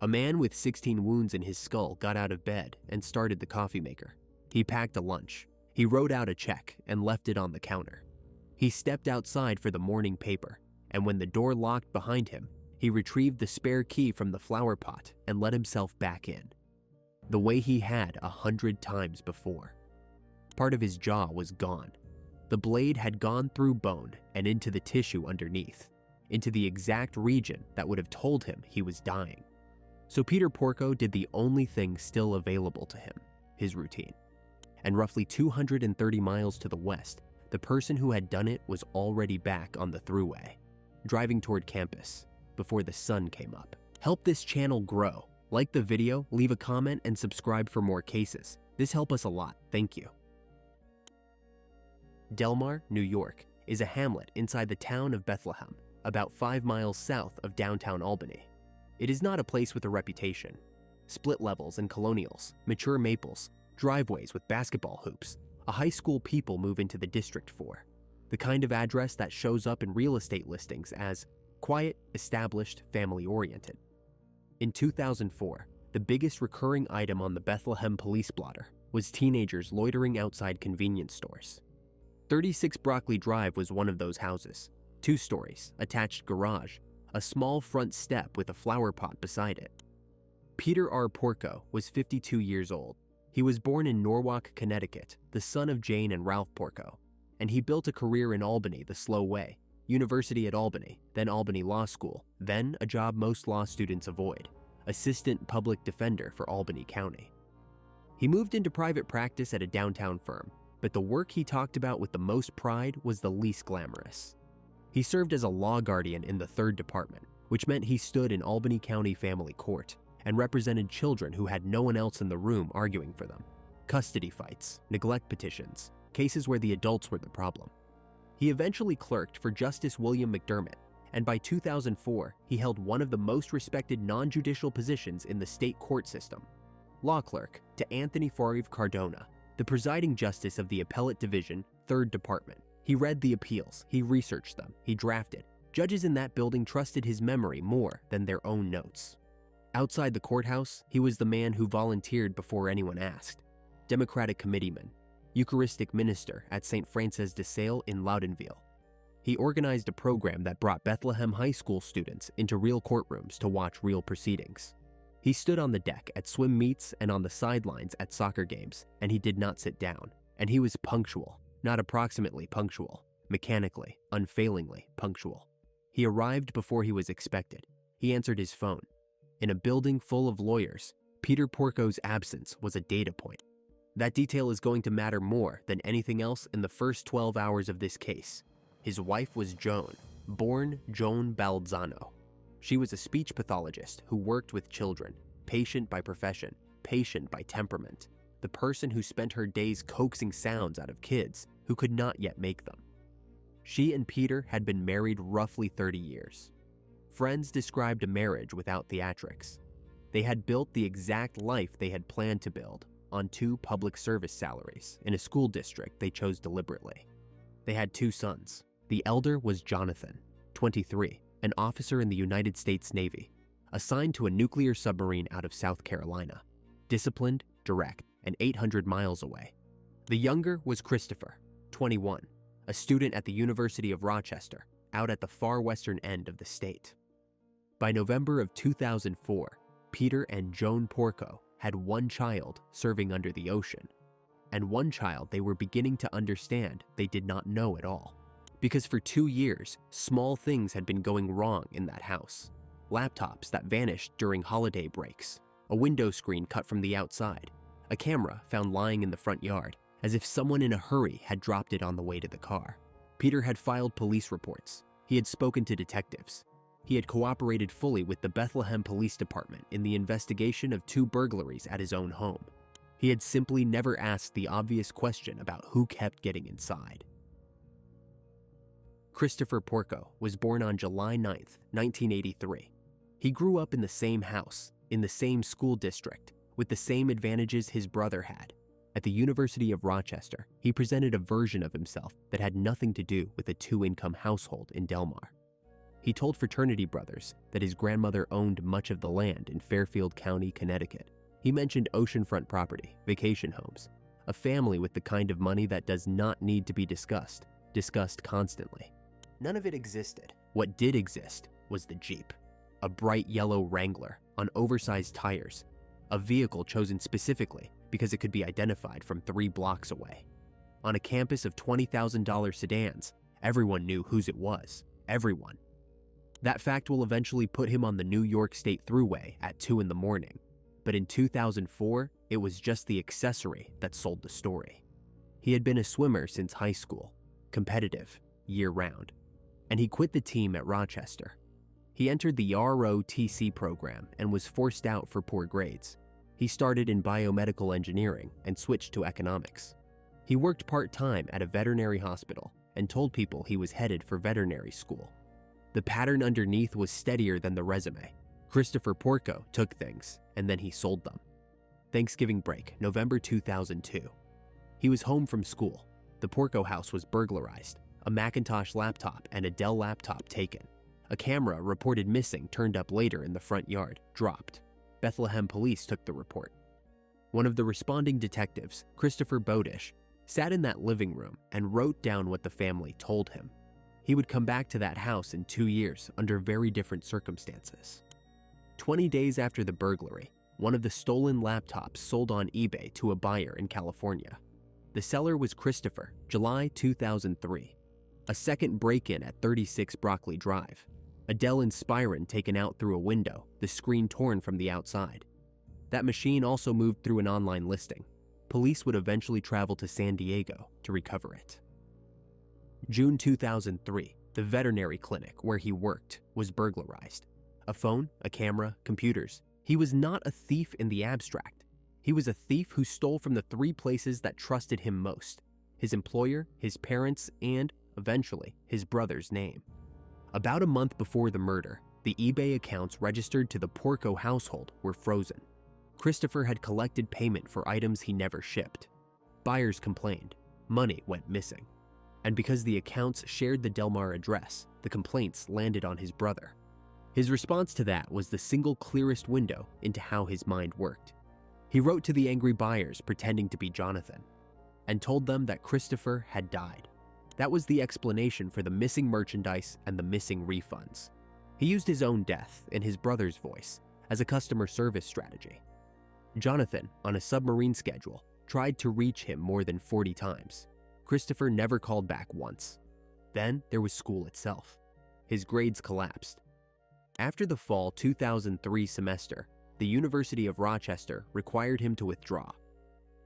A man with 16 wounds in his skull got out of bed and started the coffee maker. He packed a lunch. He wrote out a check and left it on the counter. He stepped outside for the morning paper, and when the door locked behind him, he retrieved the spare key from the flower pot and let himself back in, the way he had 100 times before. Part of his jaw was gone. The blade had gone through bone and into the tissue underneath, into the exact region that would have told him he was dying. So Peter Porco did the only thing still available to him, his routine. And roughly 230 miles to the west, the person who had done it was already back on the thruway, driving toward campus before the sun came up. Help this channel grow. Like the video, leave a comment, and subscribe for more cases. This helps us a lot. Thank you. Delmar, New York, is a hamlet inside the town of Bethlehem, about 5 miles south of downtown Albany. It is not a place with a reputation. Split levels and colonials, mature maples, driveways with basketball hoops, a high school people move into the district for. The kind of address that shows up in real estate listings as quiet, established, family-oriented. In 2004, the biggest recurring item on the Bethlehem police blotter was teenagers loitering outside convenience stores. 36 Broccoli Drive was one of those houses. 2 stories, attached garage, a small front step with a flower pot beside it. Peter R. Porco was 52 years old. He was born in Norwalk, Connecticut, the son of Jane and Ralph Porco, and he built a career in Albany the slow way, University at Albany, then Albany Law School, then a job most law students avoid, assistant public defender for Albany County. He moved into private practice at a downtown firm, but the work he talked about with the most pride was the least glamorous. He served as a law guardian in the 3rd Department, which meant he stood in Albany County Family Court and represented children who had no one else in the room arguing for them. Custody fights, neglect petitions, cases where the adults were the problem. He eventually clerked for Justice William McDermott, and by 2004, he held one of the most respected non-judicial positions in the state court system, law clerk to Anthony Farive Cardona, the presiding justice of the Appellate Division, 3rd Department. He read the appeals, he researched them, he drafted. Judges in that building trusted his memory more than their own notes. Outside the courthouse, he was the man who volunteered before anyone asked. Democratic committeeman, Eucharistic minister at St. Francis de Sales in Loudonville. He organized a program that brought Bethlehem High School students into real courtrooms to watch real proceedings. He stood on the deck at swim meets and on the sidelines at soccer games, and he did not sit down. And he was punctual, not approximately punctual, mechanically, unfailingly punctual. He arrived before he was expected. He answered his phone. In a building full of lawyers, Peter Porco's absence was a data point. That detail is going to matter more than anything else in the first 12 hours of this case. His wife was Joan, born Joan Balzano. She was a speech pathologist who worked with children, patient by profession, patient by temperament, the person who spent her days coaxing sounds out of kids who could not yet make them. She and Peter had been married roughly 30 years. Friends described a marriage without theatrics. They had built the exact life they had planned to build on 2 public service salaries in a school district they chose deliberately. They had 2 sons. The elder was Jonathan, 23, an officer in the United States Navy, assigned to a nuclear submarine out of South Carolina, disciplined, direct, and 800 miles away. The younger was Christopher, 21, a student at the University of Rochester, out at the far western end of the state. By November of 2004, Peter and Joan Porco had 1 child serving under the ocean, and 1 child they were beginning to understand they did not know at all. Because for 2 years, small things had been going wrong in that house. Laptops that vanished during holiday breaks, a window screen cut from the outside, a camera found lying in the front yard, as if someone in a hurry had dropped it on the way to the car. Peter had filed police reports. He had spoken to detectives. He had cooperated fully with the Bethlehem Police Department in the investigation of 2 burglaries at his own home. He had simply never asked the obvious question about who kept getting inside. Christopher Porco was born on July 9, 1983. He grew up in the same house, in the same school district, with the same advantages his brother had. At the University of Rochester, he presented a version of himself that had nothing to do with a 2-income household in Delmar. He told fraternity brothers that his grandmother owned much of the land in Fairfield County, Connecticut. He mentioned oceanfront property, vacation homes, a family with the kind of money that does not need to be discussed constantly. None of it existed. What did exist was the Jeep, a bright yellow Wrangler on oversized tires, a vehicle chosen specifically because it could be identified from 3 blocks away. On a campus of $20,000 sedans, everyone knew whose it was. Everyone. That fact will eventually put him on the New York State Thruway at 2 in the morning. But in 2004, it was just the accessory that sold the story. He had been a swimmer since high school, competitive, year-round, and he quit the team at Rochester. He entered the ROTC program and was forced out for poor grades. He started in biomedical engineering and switched to economics. He worked part-time at a veterinary hospital and told people he was headed for veterinary school. The pattern underneath was steadier than the resume. Christopher Porco took things, and then he sold them. Thanksgiving break, November 2002. He was home from school. The Porco house was burglarized, a Macintosh laptop and a Dell laptop taken. A camera reported missing turned up later in the front yard, dropped. Bethlehem police took the report. One of the responding detectives, Christopher Bodish, sat in that living room and wrote down what the family told him. He would come back to that house in 2 years under very different circumstances. 20 days after the burglary, one of the stolen laptops sold on eBay to a buyer in California. The seller was Christopher, July 2003. A second break-in at 36 Broccoli Drive. A Dell Inspiron taken out through a window, the screen torn from the outside. That machine also moved through an online listing. Police would eventually travel to San Diego to recover it. June 2003, the veterinary clinic where he worked was burglarized. A phone, a camera, computers. He was not a thief in the abstract. He was a thief who stole from the 3 places that trusted him most: his employer, his parents, and, eventually, his brother's name. About a month before the murder, the eBay accounts registered to the Porco household were frozen. Christopher had collected payment for items he never shipped. Buyers complained. Money went missing. And because the accounts shared the Delmar address, the complaints landed on his brother. His response to that was the single clearest window into how his mind worked. He wrote to the angry buyers pretending to be Jonathan and told them that Christopher had died. That was the explanation for the missing merchandise and the missing refunds. He used his own death in his brother's voice as a customer service strategy. Jonathan, on a submarine schedule, tried to reach him more than 40 times. Christopher never called back once. Then there was school itself. His grades collapsed. After the fall 2003 semester, the University of Rochester required him to withdraw.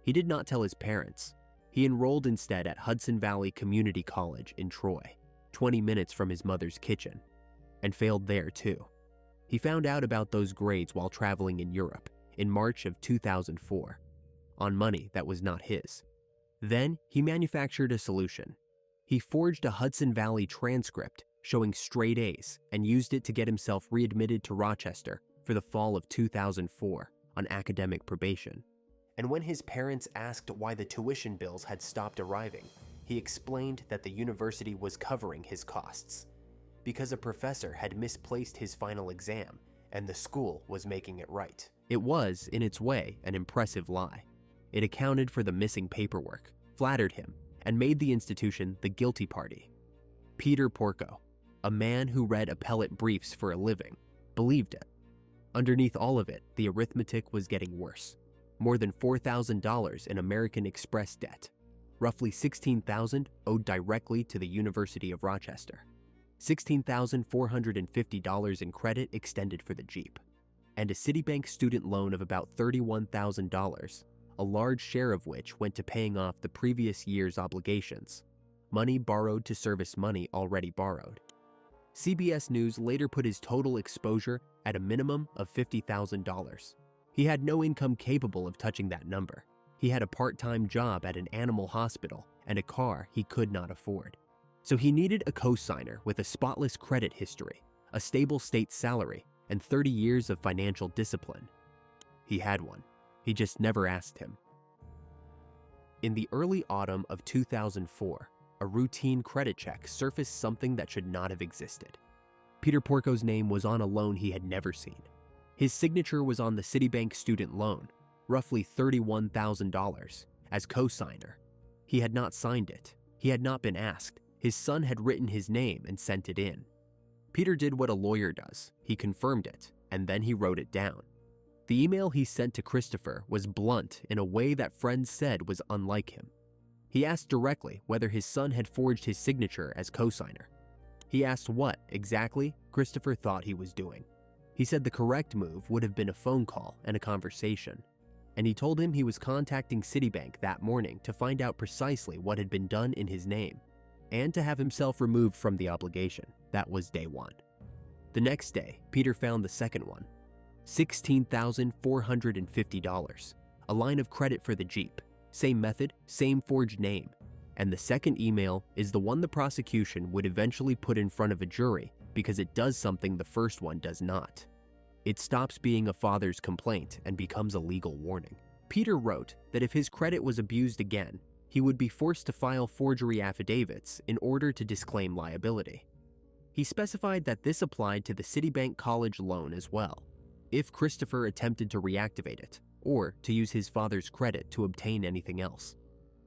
He did not tell his parents. He enrolled instead at Hudson Valley Community College in Troy, 20 minutes from his mother's kitchen, and failed there too. He found out about those grades while traveling in Europe in March of 2004, on money that was not his. Then he manufactured a solution. He forged a Hudson Valley transcript showing straight A's and used it to get himself readmitted to Rochester for the fall of 2004 on academic probation. And when his parents asked why the tuition bills had stopped arriving, he explained that the university was covering his costs because a professor had misplaced his final exam and the school was making it right. It was, in its way, an impressive lie. It accounted for the missing paperwork, flattered him, and made the institution the guilty party. Peter Porco, a man who read appellate briefs for a living, believed it. Underneath all of it, the arithmetic was getting worse. More than $4,000 in American Express debt, roughly $16,000 owed directly to the University of Rochester, $16,450 in credit extended for the Jeep, and a Citibank student loan of about $31,000, a large share of which went to paying off the previous year's obligations, money borrowed to service money already borrowed. CBS News later put his total exposure at a minimum of $50,000. He had no income capable of touching that number. He had a part-time job at an animal hospital and a car he could not afford. So he needed a co-signer with a spotless credit history, a stable state salary, and 30 years of financial discipline. He had one. He just never asked him. In the early autumn of 2004, a routine credit check surfaced something that should not have existed. Peter Porco's name was on a loan he had never seen. His signature was on the Citibank student loan, roughly $31,000, as co-signer. He had not signed it. He had not been asked. His son had written his name and sent it in. Peter did what a lawyer does. He confirmed it, and then he wrote it down. The email he sent to Christopher was blunt in a way that friends said was unlike him. He asked directly whether his son had forged his signature as co-signer. He asked what, exactly, Christopher thought he was doing. He said the correct move would have been a phone call and a conversation, and he told him he was contacting Citibank that morning to find out precisely what had been done in his name, and to have himself removed from the obligation. That was day one. The next day, Peter found the second one, $16,450, a line of credit for the Jeep, same method, same forged name, and the second email is the one the prosecution would eventually put in front of a jury because it does something the first one does not. It stops being a father's complaint and becomes a legal warning. Peter wrote that if his credit was abused again, he would be forced to file forgery affidavits in order to disclaim liability. He specified that this applied to the Citibank college loan as well, if Christopher attempted to reactivate it, or to use his father's credit to obtain anything else.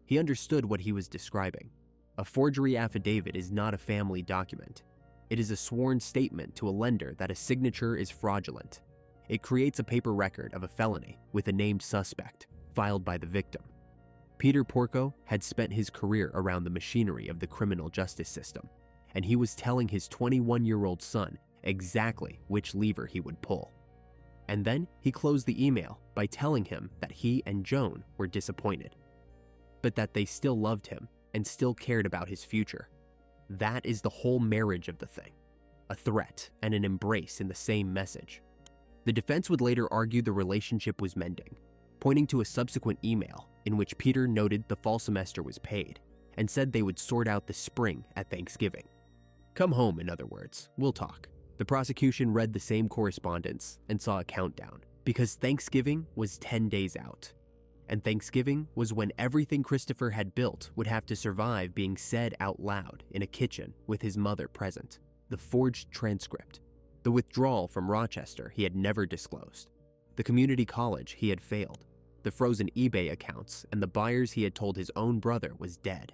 He understood what he was describing. A forgery affidavit is not a family document. It is a sworn statement to a lender that a signature is fraudulent. It creates a paper record of a felony with a named suspect, filed by the victim. Peter Porco had spent his career around the machinery of the criminal justice system, and he was telling his 21-year-old son exactly which lever he would pull. And then he closed the email by telling him that he and Joan were disappointed, but that they still loved him and still cared about his future. That is the whole marriage of the thing, a threat and an embrace in the same message. The defense would later argue the relationship was mending, pointing to a subsequent email in which Peter noted the fall semester was paid and said they would sort out the spring at Thanksgiving. Come home, in other words, we'll talk. The prosecution read the same correspondence and saw a countdown, because Thanksgiving was 10 days out. And Thanksgiving was when everything Christopher had built would have to survive being said out loud in a kitchen with his mother present. The forged transcript, the withdrawal from Rochester he had never disclosed, the community college he had failed, the frozen eBay accounts, and the buyers he had told his own brother was dead.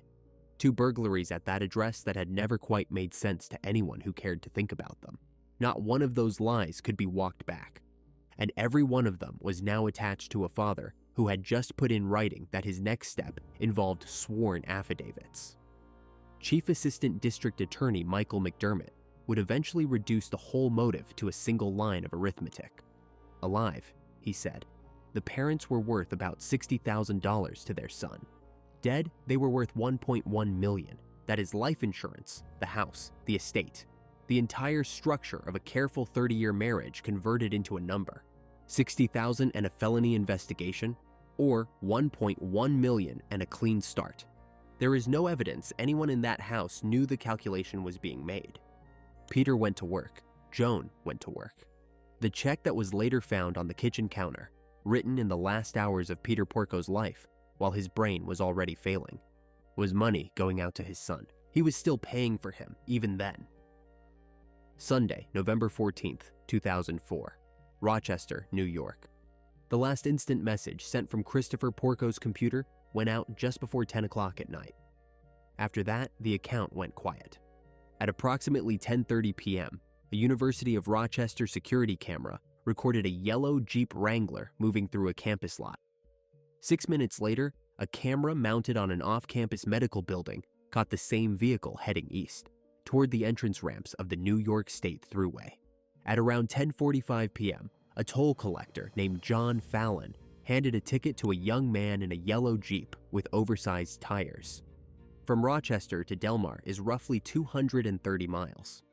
2 burglaries at that address that had never quite made sense to anyone who cared to think about them. Not one of those lies could be walked back, and every one of them was now attached to a father who had just put in writing that his next step involved sworn affidavits. Chief Assistant District Attorney Michael McDermott would eventually reduce the whole motive to a single line of arithmetic. Alive, he said, the parents were worth about $60,000 to their son. Dead, they were worth $1.1 million. That is life insurance, the house, the estate, the entire structure of a careful 30-year marriage converted into a number. $60,000 and a felony investigation, or $1.1 million and a clean start. There is no evidence anyone in that house knew the calculation was being made. Peter went to work. Joan went to work. The check that was later found on the kitchen counter, written in the last hours of Peter Porco's life, while his brain was already failing, was money going out to his son. He was still paying for him, even then. Sunday, November 14th, 2004, Rochester, New York. The last instant message sent from Christopher Porco's computer went out just before 10 o'clock at night. After that, the account went quiet. At approximately 10:30 p.m., a University of Rochester security camera recorded a yellow Jeep Wrangler moving through a campus lot. 6 minutes later, a camera mounted on an off-campus medical building caught the same vehicle heading east, toward the entrance ramps of the New York State Thruway. At around 10:45 p.m., a toll collector named John Fallon handed a ticket to a young man in a yellow Jeep with oversized tires. From Rochester to Delmar is roughly 230 miles.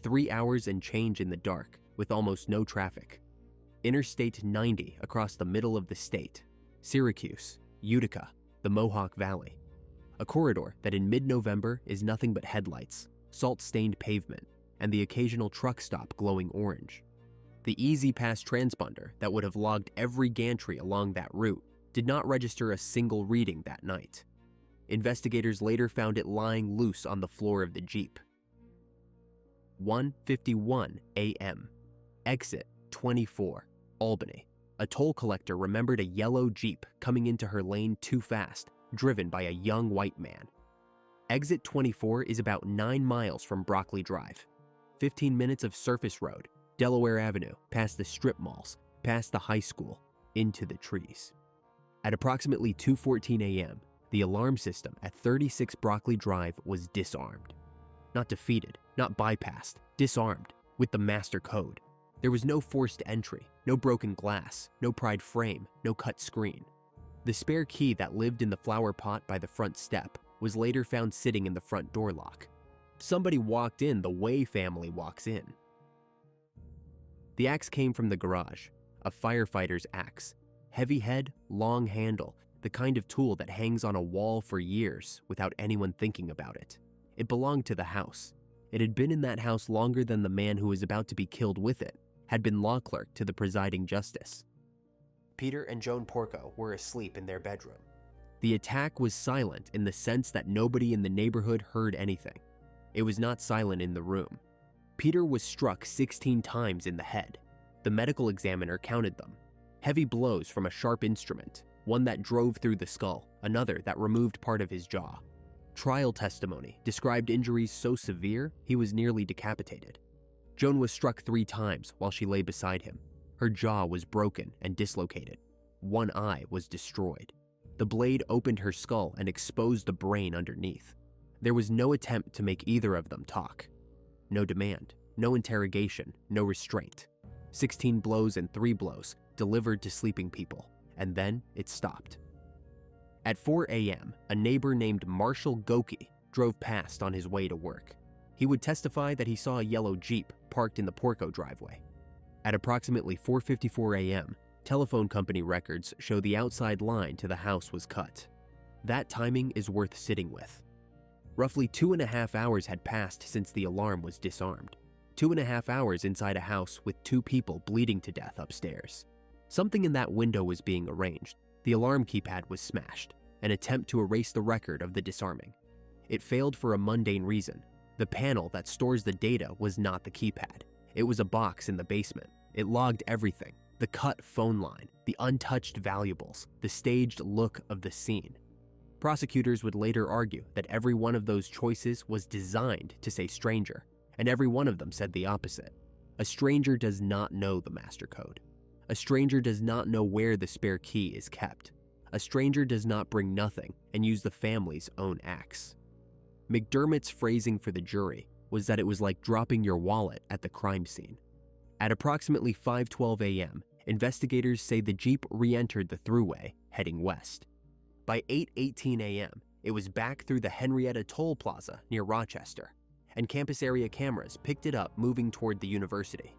3 hours and change in the dark, with almost no traffic. Interstate 90 across the middle of the state, Syracuse, Utica, the Mohawk Valley. A corridor that in mid-November is nothing but headlights, salt-stained pavement, and the occasional truck stop glowing orange. The Easy Pass transponder that would have logged every gantry along that route did not register a single reading that night. Investigators later found it lying loose on the floor of the Jeep. 1:51 a.m. Exit 24, Albany. A toll collector remembered a yellow Jeep coming into her lane too fast, driven by a young white man. Exit 24 is about 9 miles from Broccoli Drive. 15 minutes of surface road, Delaware Avenue, past the strip malls, past the high school, into the trees. At approximately 2:14 a.m., the alarm system at 36 Broccoli Drive was disarmed. Not defeated, not bypassed, disarmed, with the master code. There was no forced entry, no broken glass, no pried frame, no cut screen. The spare key that lived in the flower pot by the front step was later found sitting in the front door lock. Somebody walked in the way family walks in. The axe came from the garage, a firefighter's axe. Heavy head, long handle, the kind of tool that hangs on a wall for years without anyone thinking about it. It belonged to the house. It had been in that house longer than the man who was about to be killed with it had been law clerk to the presiding justice. Peter and Joan Porco were asleep in their bedroom. The attack was silent in the sense that nobody in the neighborhood heard anything. It was not silent in the room. Peter was struck 16 times in the head. The medical examiner counted them. Heavy blows from a sharp instrument, one that drove through the skull, another that removed part of his jaw. Trial testimony described injuries so severe he was nearly decapitated. Joan was struck 3 times while she lay beside him. Her jaw was broken and dislocated. One eye was destroyed. The blade opened her skull and exposed the brain underneath. There was no attempt to make either of them talk. No demand, no interrogation, no restraint. 16 blows and 3 blows delivered to sleeping people, and then it stopped. At 4 a.m., a neighbor named Marshall Goki drove past on his way to work. He would testify that he saw a yellow Jeep parked in the Porco driveway. At approximately 4:54 a.m., telephone company records show the outside line to the house was cut. That timing is worth sitting with. Roughly 2.5 hours had passed since the alarm was disarmed. 2.5 hours inside a house with 2 people bleeding to death upstairs. Something in that window was being arranged. The alarm keypad was smashed, an attempt to erase the record of the disarming. It failed for a mundane reason. The panel that stores the data was not the keypad. It was a box in the basement. It logged everything: the cut phone line, the untouched valuables, the staged look of the scene. Prosecutors would later argue that every one of those choices was designed to say stranger, and every one of them said the opposite. A stranger does not know the master code. A stranger does not know where the spare key is kept. A stranger does not bring nothing and use the family's own axe. McDermott's phrasing for the jury was that it was like dropping your wallet at the crime scene. At approximately 5:12 a.m., investigators say the Jeep re-entered the thruway, heading west. By 8:18 a.m., it was back through the Henrietta Toll Plaza near Rochester, and campus area cameras picked it up moving toward the university.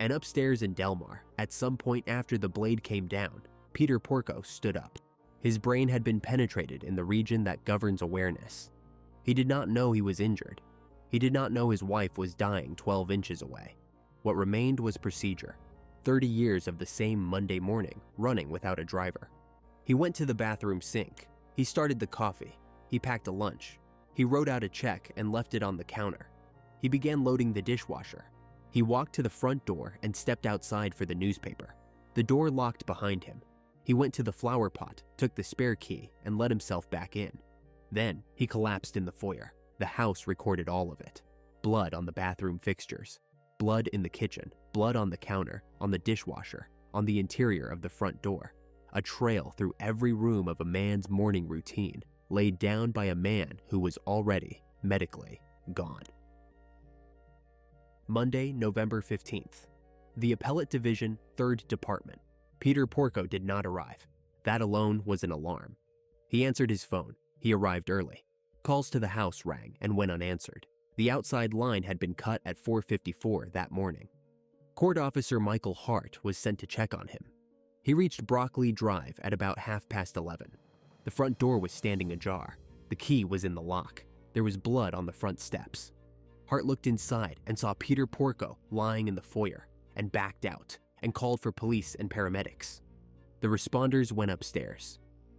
And upstairs in Delmar, at some point after the blade came down, Peter Porco stood up. His brain had been penetrated in the region that governs awareness. He did not know he was injured. He did not know his wife was dying 12 inches away. What remained was procedure. 30 years of the same Monday morning, running without a driver. He went to the bathroom sink. He started the coffee. He packed a lunch. He wrote out a check and left it on the counter. He began loading the dishwasher. He walked to the front door and stepped outside for the newspaper. The door locked behind him. He went to the flower pot, took the spare key, and let himself back in. Then he collapsed in the foyer. The house recorded all of it. Blood on the bathroom fixtures. Blood in the kitchen. Blood on the counter, on the dishwasher, on the interior of the front door. A trail through every room of a man's morning routine, laid down by a man who was already, medically, gone. Monday, November 15th. The Appellate Division, 3rd Department. Peter Porco did not arrive. That alone was an alarm. He answered his phone. He arrived early. Calls to the house rang and went unanswered. The outside line had been cut at 4:54 that morning. Court Officer Michael Hart was sent to check on him. He reached Broccoli Drive at about 11:30. The front door was standing ajar. The key was in the lock. There was blood on the front steps. Hart looked inside and saw Peter Porco lying in the foyer and backed out and called for police and paramedics. The responders went upstairs.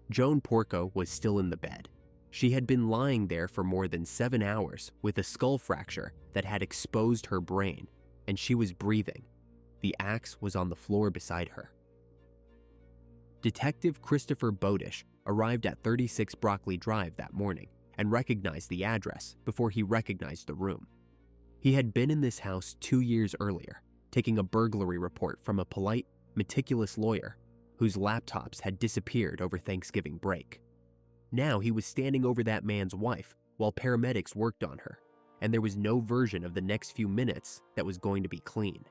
Joan Porco was still in the bed. She had been lying there for more than 7 hours with a skull fracture that had exposed her brain, and she was breathing. The axe was on the floor beside her. Detective Christopher Bodish arrived at 36 Broccoli Drive that morning and recognized the address before he recognized the room. He had been in this house 2 years earlier, taking a burglary report from a polite, meticulous lawyer whose laptops had disappeared over Thanksgiving break. Now he was standing over that man's wife while paramedics worked on her, and there was no version of the next few minutes that was going to be clean.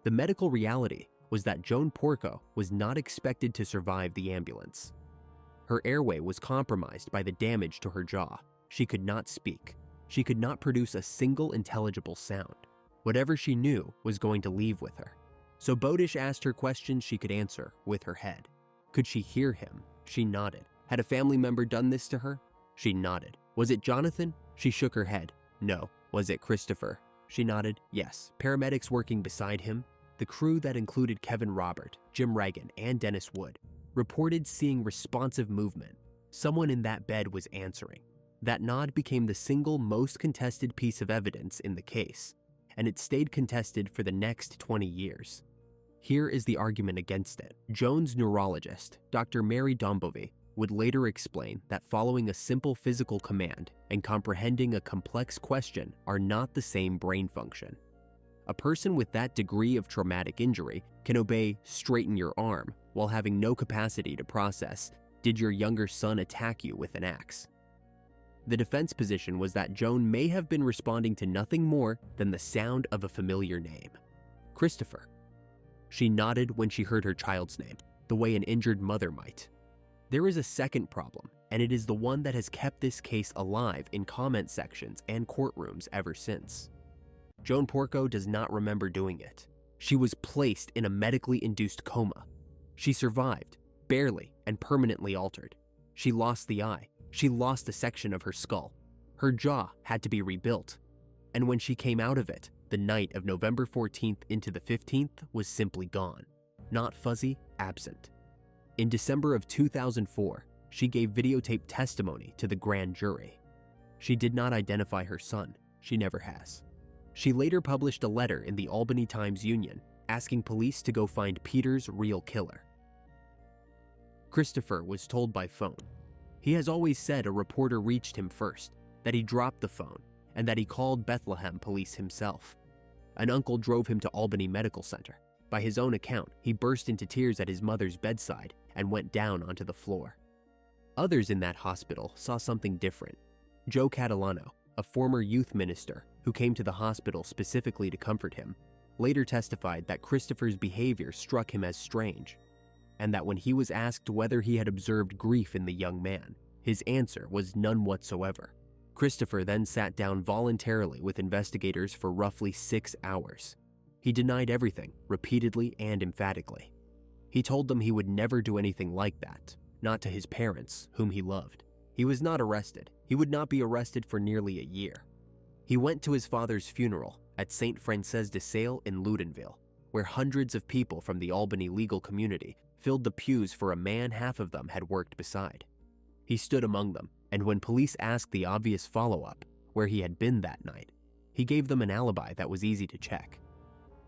The medical reality was that Joan Porco was not expected to survive the ambulance. Her airway was compromised by the damage to her jaw. She could not speak. She could not produce a single intelligible sound. Whatever she knew was going to leave with her. So Bodish asked her questions she could answer with her head. Could she hear him? She nodded. Had a family member done this to her? She nodded. Was it Jonathan? She shook her head. No. Was it Christopher? She nodded. Yes. Paramedics working beside him, the crew that included Kevin Robert, Jim Reagan, and Dennis Wood, reported seeing responsive movement. Someone in that bed was answering. That nod became the single most contested piece of evidence in the case, and it stayed contested for the next 20 years. Here is the argument against it. Joan's neurologist, Dr. Mary Dombovy, would later explain that following a simple physical command and comprehending a complex question are not the same brain function. A person with that degree of traumatic injury can obey "straighten your arm" while having no capacity to process, "did your younger son attack you with an axe?" The defense position was that Joan may have been responding to nothing more than the sound of a familiar name. Christopher. She nodded when she heard her child's name, the way an injured mother might. There is a second problem, and it is the one that has kept this case alive in comment sections and courtrooms ever since. Joan Porco does not remember doing it. She was placed in a medically induced coma. She survived, barely and permanently altered. She lost the eye. She lost a section of her skull. Her jaw had to be rebuilt. And when she came out of it, the night of November 14th into the 15th was simply gone. Not fuzzy, absent. In December of 2004, she gave videotape testimony to the grand jury. She did not identify her son. She never has. She later published a letter in the Albany Times-Union asking police to go find Peter's real killer. Christopher was told by phone. He has always said a reporter reached him first, that he dropped the phone, and that he called Bethlehem police himself. An uncle drove him to Albany Medical Center. By his own account, he burst into tears at his mother's bedside and went down onto the floor. Others in that hospital saw something different. Joe Catalano, a former youth minister who came to the hospital specifically to comfort him, later testified that Christopher's behavior struck him as strange, and that when he was asked whether he had observed grief in the young man, his answer was none whatsoever. Christopher then sat down voluntarily with investigators for roughly 6 hours. He denied everything, repeatedly and emphatically. He told them he would never do anything like that, not to his parents, whom he loved. He was not arrested. He would not be arrested for nearly a year. He went to his father's funeral at St. Frances de Sales in Loudonville, where hundreds of people from the Albany legal community filled the pews for a man half of them had worked beside. He stood among them, and when police asked the obvious follow-up, where he had been that night, he gave them an alibi that was easy to check.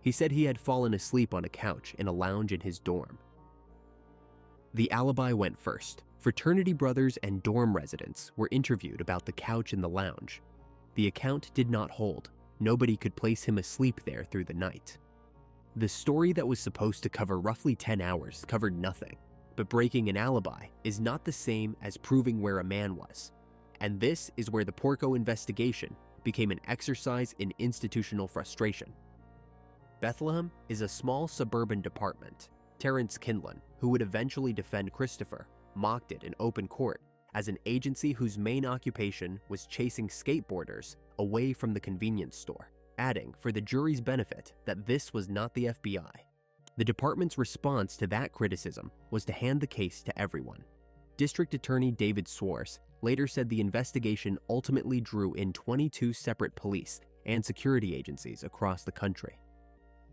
He said he had fallen asleep on a couch in a lounge in his dorm. The alibi went first. Fraternity brothers and dorm residents were interviewed about the couch in the lounge. The account did not hold. Nobody could place him asleep there through the night. The story that was supposed to cover roughly 10 hours covered nothing, but breaking an alibi is not the same as proving where a man was. And this is where the Porco investigation became an exercise in institutional frustration. Bethlehem is a small suburban department. Terrence Kindlon, who would eventually defend Christopher, mocked it in open court as an agency whose main occupation was chasing skateboarders away from the convenience store, adding for the jury's benefit that this was not the FBI. The department's response to that criticism was to hand the case to everyone. District Attorney David Swartz later said the investigation ultimately drew in 22 separate police and security agencies across the country.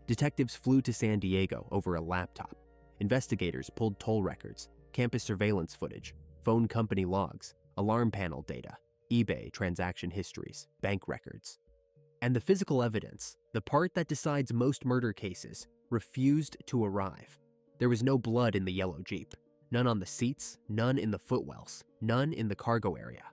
Detectives flew to San Diego over a laptop. Investigators pulled toll records, campus surveillance footage, phone company logs, alarm panel data, eBay transaction histories, bank records. And the physical evidence, the part that decides most murder cases, refused to arrive. There was no blood in the yellow Jeep. None on the seats, none in the footwells, none in the cargo area.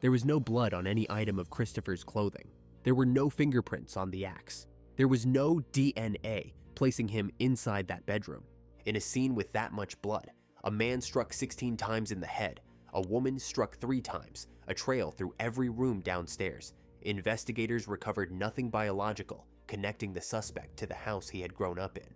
There was no blood on any item of Christopher's clothing. There were no fingerprints on the axe. There was no DNA placing him inside that bedroom. In a scene with that much blood, a man struck 16 times in the head, a woman struck 3 times, a trail through every room downstairs. Investigators recovered nothing biological connecting the suspect to the house he had grown up in.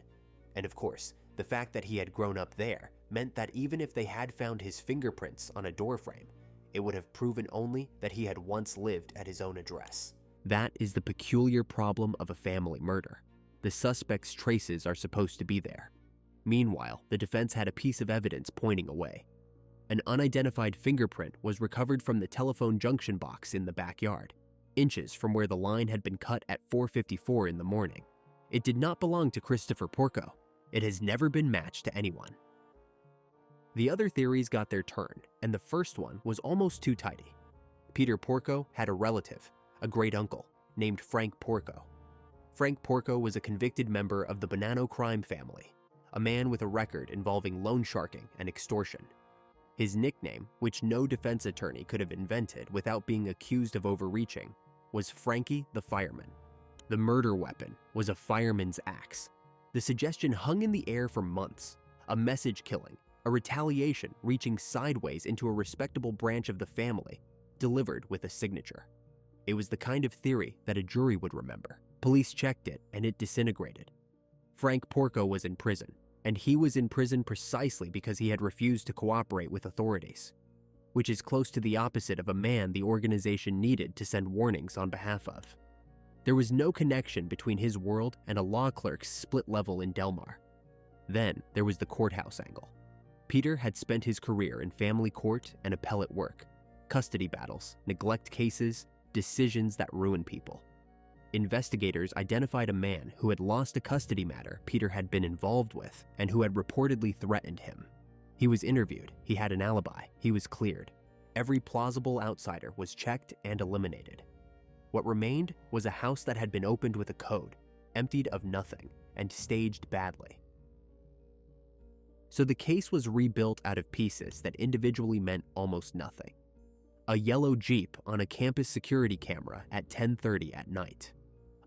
And of course, the fact that he had grown up there meant that even if they had found his fingerprints on a doorframe, it would have proven only that he had once lived at his own address. That is the peculiar problem of a family murder. The suspect's traces are supposed to be there. Meanwhile, the defense had a piece of evidence pointing away. An unidentified fingerprint was recovered from the telephone junction box in the backyard, inches from where the line had been cut at 4:54 in the morning. It did not belong to Christopher Porco. It has never been matched to anyone. The other theories got their turn, and the first one was almost too tidy. Peter Porco had a relative, a great-uncle, named Frank Porco. Frank Porco was a convicted member of the Bonanno crime family, a man with a record involving loan sharking and extortion. His nickname, which no defense attorney could have invented without being accused of overreaching, was Frankie the Fireman. The murder weapon was a fireman's axe. The suggestion hung in the air for months, a message killing, a retaliation reaching sideways into a respectable branch of the family, delivered with a signature. It was the kind of theory that a jury would remember. Police checked it and it disintegrated. Frank Porco was in prison, and he was in prison precisely because he had refused to cooperate with authorities, which is close to the opposite of a man the organization needed to send warnings on behalf of. There was no connection between his world and a law clerk's split level in Delmar. Then there was the courthouse angle. Peter had spent his career in family court and appellate work, custody battles, neglect cases, decisions that ruin people. Investigators identified a man who had lost a custody matter Peter had been involved with and who had reportedly threatened him. He was interviewed, he had an alibi, he was cleared. Every plausible outsider was checked and eliminated. What remained was a house that had been opened with a code, emptied of nothing, and staged badly. So the case was rebuilt out of pieces that individually meant almost nothing. A yellow Jeep on a campus security camera at 10:30 at night.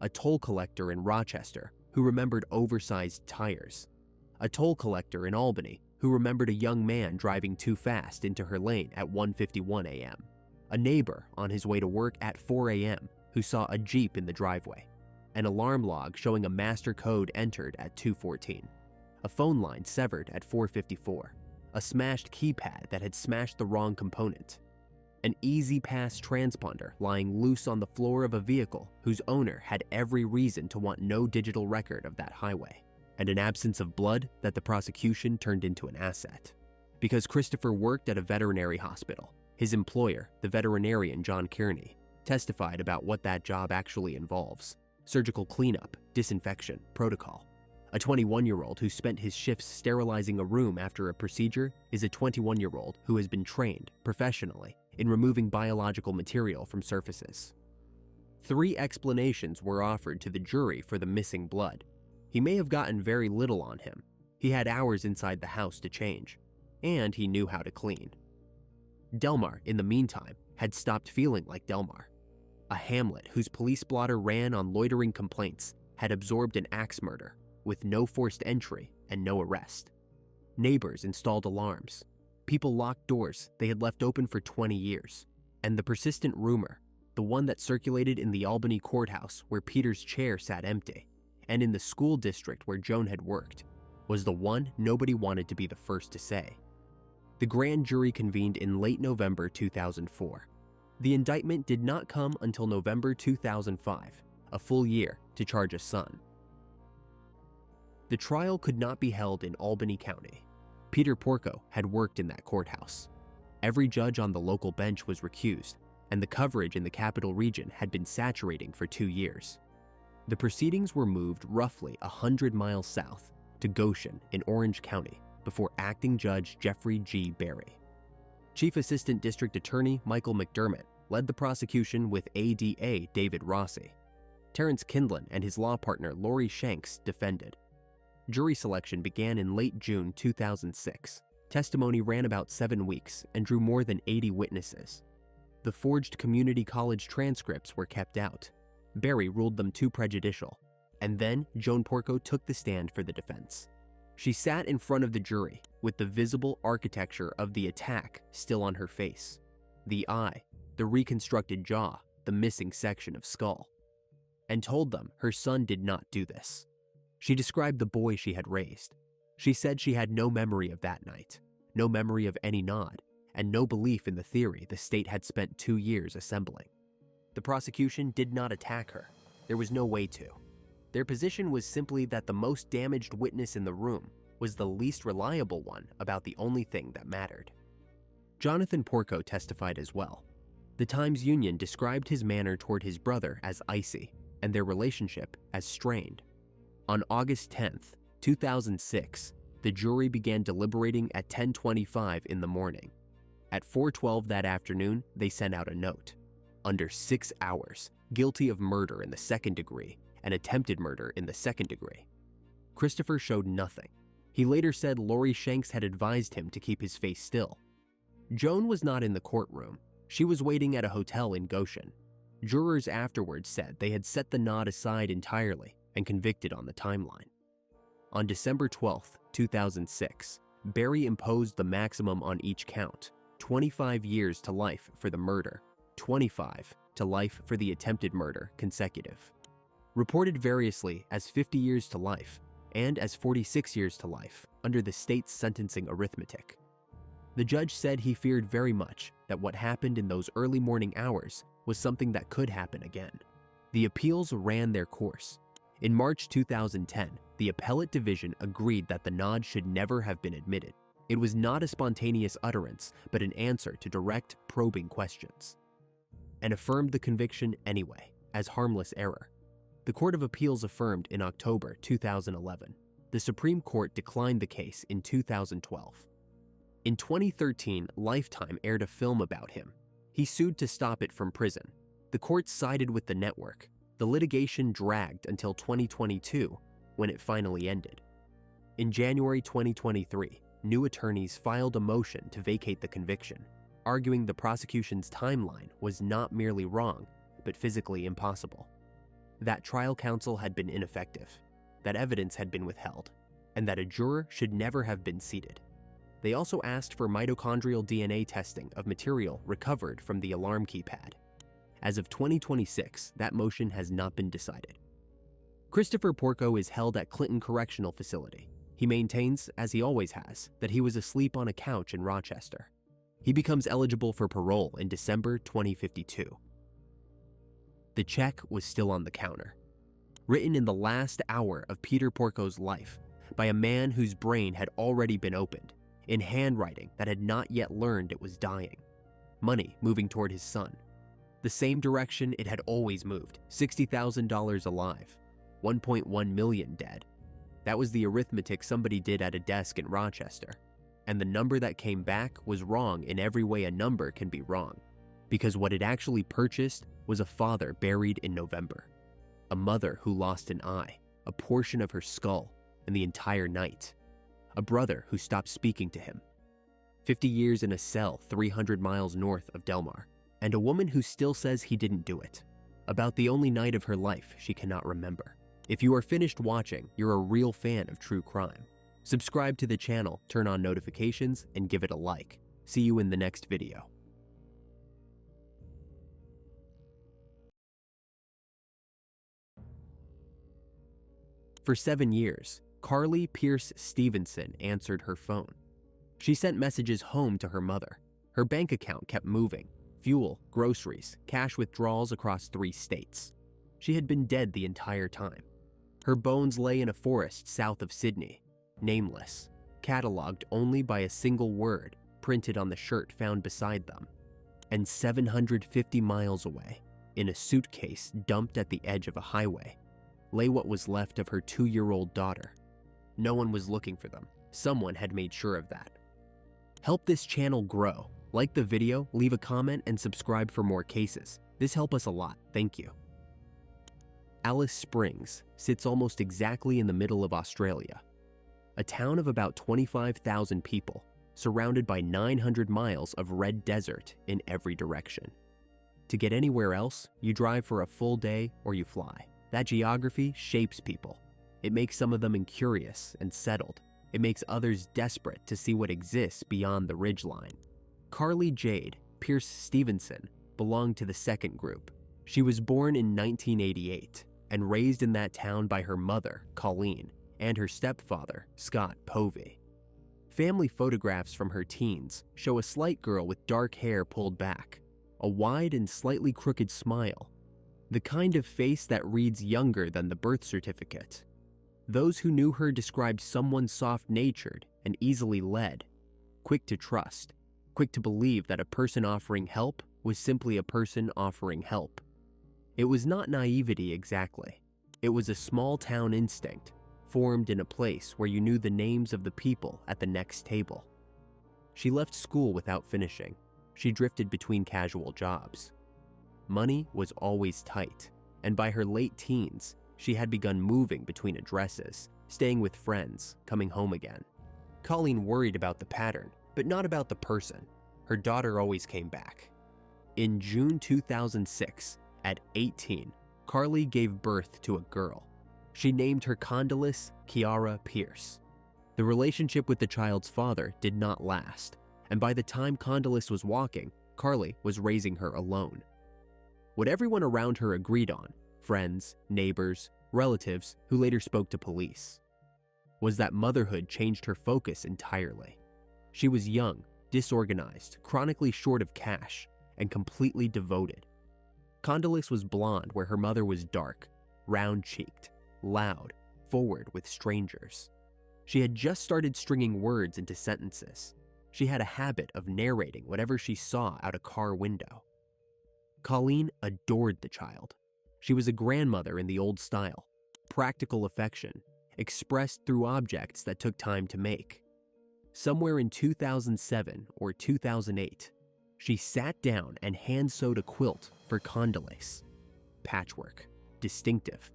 A toll collector in Rochester who remembered oversized tires. A toll collector in Albany who remembered a young man driving too fast into her lane at 1:51 a.m. A neighbor on his way to work at 4 a.m. who saw a Jeep in the driveway. An alarm log showing a master code entered at 2:14. A phone line severed at 4:54. A smashed keypad that had smashed the wrong component. An Easy Pass transponder lying loose on the floor of a vehicle whose owner had every reason to want no digital record of that highway, and an absence of blood that the prosecution turned into an asset. Because Christopher worked at a veterinary hospital, his employer, the veterinarian John Kearney, testified about what that job actually involves: surgical cleanup, disinfection, protocol. A 21-year-old who spent his shifts sterilizing a room after a procedure is a 21-year-old who has been trained professionally in removing biological material from surfaces. 3 explanations were offered to the jury for the missing blood. He may have gotten very little on him. He had hours inside the house to change, and he knew how to clean. Delmar, in the meantime, had stopped feeling like Delmar. A hamlet whose police blotter ran on loitering complaints had absorbed an axe murder with no forced entry and no arrest. Neighbors installed alarms. People locked doors they had left open for 20 years. And the persistent rumor, the one that circulated in the Albany courthouse where Peter's chair sat empty, and in the school district where Joan had worked, was the one nobody wanted to be the first to say. The grand jury convened in late November 2004. The indictment did not come until November 2005, a full year to charge a son. The trial could not be held in Albany County. Peter Porco had worked in that courthouse. Every judge on the local bench was recused, and the coverage in the capital region had been saturating for 2 years. The proceedings were moved roughly 100 miles south to Goshen in Orange County before acting Judge Jeffrey G. Berry. Chief Assistant District Attorney Michael McDermott led the prosecution with ADA David Rossi. Terrence Kindlon and his law partner Lori Shanks defended. Jury selection began in late June 2006. Testimony ran about 7 weeks and drew more than 80 witnesses. The forged community college transcripts were kept out. Barry ruled them too prejudicial, and then Joan Porco took the stand for the defense. She sat in front of the jury with the visible architecture of the attack still on her face. The eye, the reconstructed jaw, the missing section of skull. And told them her son did not do this. She described the boy she had raised. She said she had no memory of that night, no memory of any nod, and no belief in the theory the state had spent 2 years assembling. The prosecution did not attack her. There was no way to. Their position was simply that the most damaged witness in the room was the least reliable one about the only thing that mattered. Jonathan Porco testified as well. The Times-Union described his manner toward his brother as icy and their relationship as strained. On August 10th, 2006, the jury began deliberating at 10:25 in the morning. At 4:12 that afternoon, they sent out a note. Under 6 hours, guilty of murder in the second degree and attempted murder in the second degree. Christopher showed nothing. He later said Lori Shanks had advised him to keep his face still. Joan was not in the courtroom. She was waiting at a hotel in Goshen. Jurors afterwards said they had set the nod aside entirely and convicted on the timeline. On December 12, 2006, Barry imposed the maximum on each count, 25 years to life for the murder, 25 to life for the attempted murder consecutive. Reported variously as 50 years to life and as 46 years to life under the state's sentencing arithmetic. The judge said he feared very much that what happened in those early morning hours was something that could happen again. The appeals ran their course. In March 2010, the appellate division agreed that the nod should never have been admitted. It was not a spontaneous utterance, but an answer to direct, probing questions, and affirmed the conviction anyway, as harmless error. The Court of Appeals affirmed in October 2011. The Supreme Court declined the case in 2012. In 2013, Lifetime aired a film about him. He sued to stop it from prison. The court sided with the network. The litigation dragged until 2022, when it finally ended. In January 2023, new attorneys filed a motion to vacate the conviction, arguing the prosecution's timeline was not merely wrong, but physically impossible. That trial counsel had been ineffective, that evidence had been withheld, and that a juror should never have been seated. They also asked for mitochondrial DNA testing of material recovered from the alarm keypad. As of 2026, that motion has not been decided. Christopher Porco is held at Clinton Correctional Facility. He maintains, as he always has, that he was asleep on a couch in Rochester. He becomes eligible for parole in December 2052. The check was still on the counter, written in the last hour of Peter Porco's life by a man whose brain had already been opened, in handwriting that had not yet learned it was dying. Money moving toward his son. The same direction it had always moved, $60,000 alive, 1.1 million dead. That was the arithmetic somebody did at a desk in Rochester. And the number that came back was wrong in every way a number can be wrong. Because what it actually purchased was a father buried in November, a mother who lost an eye, a portion of her skull, and the entire night, a brother who stopped speaking to him, 50 years in a cell 300 miles north of Delmar, and a woman who still says he didn't do it, about the only night of her life she cannot remember. If you are finished watching, you're a real fan of true crime. Subscribe to the channel, turn on notifications, and give it a like. See you in the next video. For 7 years, Carly Pierce Stevenson answered her phone. She sent messages home to her mother. Her bank account kept moving. Fuel, groceries, cash withdrawals across 3 states. She had been dead the entire time. Her bones lay in a forest south of Sydney, nameless, cataloged only by a single word printed on the shirt found beside them. And 750 miles away, in a suitcase dumped at the edge of a highway, lay what was left of her 2-year-old daughter. No one was looking for them. Someone had made sure of that. Help this channel grow. Like the video, leave a comment, and subscribe for more cases. This helps us a lot, thank you. Alice Springs sits almost exactly in the middle of Australia. A town of about 25,000 people, surrounded by 900 miles of red desert in every direction. To get anywhere else, you drive for a full day or you fly. That geography shapes people. It makes some of them incurious and settled. It makes others desperate to see what exists beyond the ridgeline. Carly Jade Pierce Stevenson belonged to the second group. She was born in 1988 and raised in that town by her mother, Colleen, and her stepfather, Scott Povey. Family photographs from her teens show a slight girl with dark hair pulled back, a wide and slightly crooked smile, the kind of face that reads younger than the birth certificate. Those who knew her described someone soft-natured and easily led, quick to trust, quick to believe that a person offering help was simply a person offering help. It was not naivety exactly. It was a small-town instinct, formed in a place where you knew the names of the people at the next table. She left school without finishing. She drifted between casual jobs. Money was always tight, and by her late teens, she had begun moving between addresses, staying with friends, coming home again. Colleen worried about the pattern, but not about the person. Her daughter always came back. In June 2006, at 18, Carly gave birth to a girl. She named her Condoleezza Kiara Pierce. The relationship with the child's father did not last, and by the time Condoleezza was walking, Carly was raising her alone. What everyone around her agreed on, friends, neighbors, relatives who later spoke to police, was that motherhood changed her focus entirely. She was young, disorganized, chronically short of cash, and completely devoted. Condoleezza was blonde where her mother was dark, round-cheeked, loud, forward with strangers. She had just started stringing words into sentences. She had a habit of narrating whatever she saw out a car window. Colleen adored the child. She was a grandmother in the old style, practical affection, expressed through objects that took time to make. Somewhere in 2007 or 2008, she sat down and hand-sewed a quilt for Condoleezza. Patchwork, distinctive.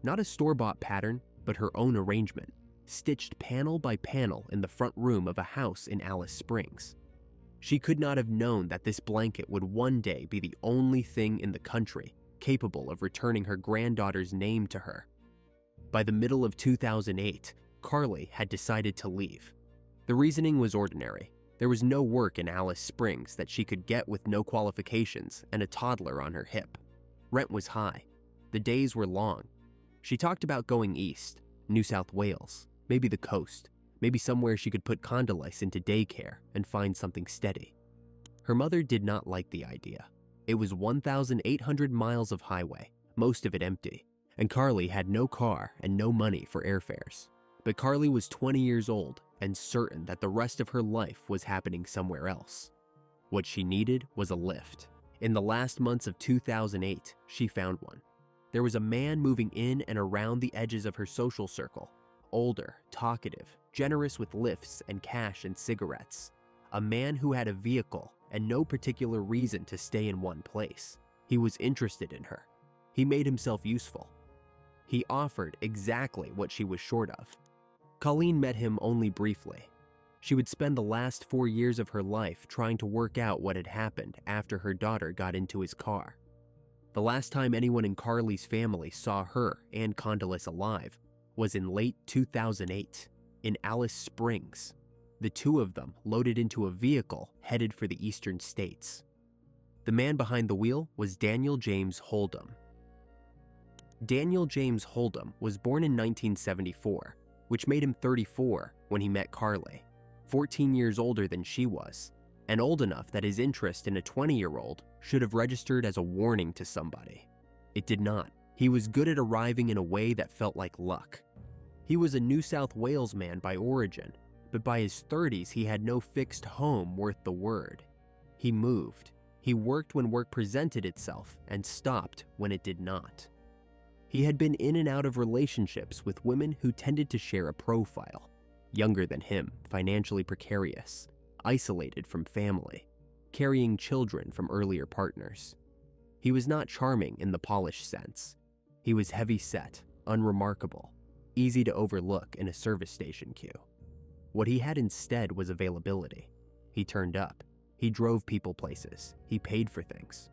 Not a store-bought pattern, but her own arrangement, stitched panel by panel in the front room of a house in Alice Springs. She could not have known that this blanket would one day be the only thing in the country capable of returning her granddaughter's name to her. By the middle of 2008, Carly had decided to leave. The reasoning was ordinary. There was no work in Alice Springs that she could get with no qualifications and a toddler on her hip. Rent was high. The days were long. She talked about going east, New South Wales, maybe the coast, maybe somewhere she could put Condoleezza into daycare and find something steady. Her mother did not like the idea. It was 1,800 miles of highway, most of it empty, and Carly had no car and no money for airfares. But Carly was 20 years old and certain that the rest of her life was happening somewhere else. What she needed was a lift. In the last months of 2008, she found one. There was a man moving in and around the edges of her social circle, older, talkative, generous with lifts and cash and cigarettes. A man who had a vehicle and no particular reason to stay in one place. He was interested in her. He made himself useful. He offered exactly what she was short of. Colleen met him only briefly. She would spend the last 4 years of her life trying to work out what had happened after her daughter got into his car. The last time anyone in Carly's family saw her and Condoleezza alive was in late 2008 in Alice Springs. The two of them loaded into a vehicle headed for the eastern states. The man behind the wheel was Daniel James Hold'em. Daniel James Hold'em was born in 1974, which made him 34 when he met Carly, 14 years older than she was, and old enough that his interest in a 20-year-old should have registered as a warning to somebody. It did not. He was good at arriving in a way that felt like luck. He was a New South Wales man by origin, but by his 30s he had no fixed home worth the word. He moved. He worked when work presented itself and stopped when it did not. He had been in and out of relationships with women who tended to share a profile. Younger than him, financially precarious, isolated from family, carrying children from earlier partners. He was not charming in the polished sense. He was heavy-set, unremarkable, easy to overlook in a service station queue. What he had instead was availability. He turned up. He drove people places. He paid for things.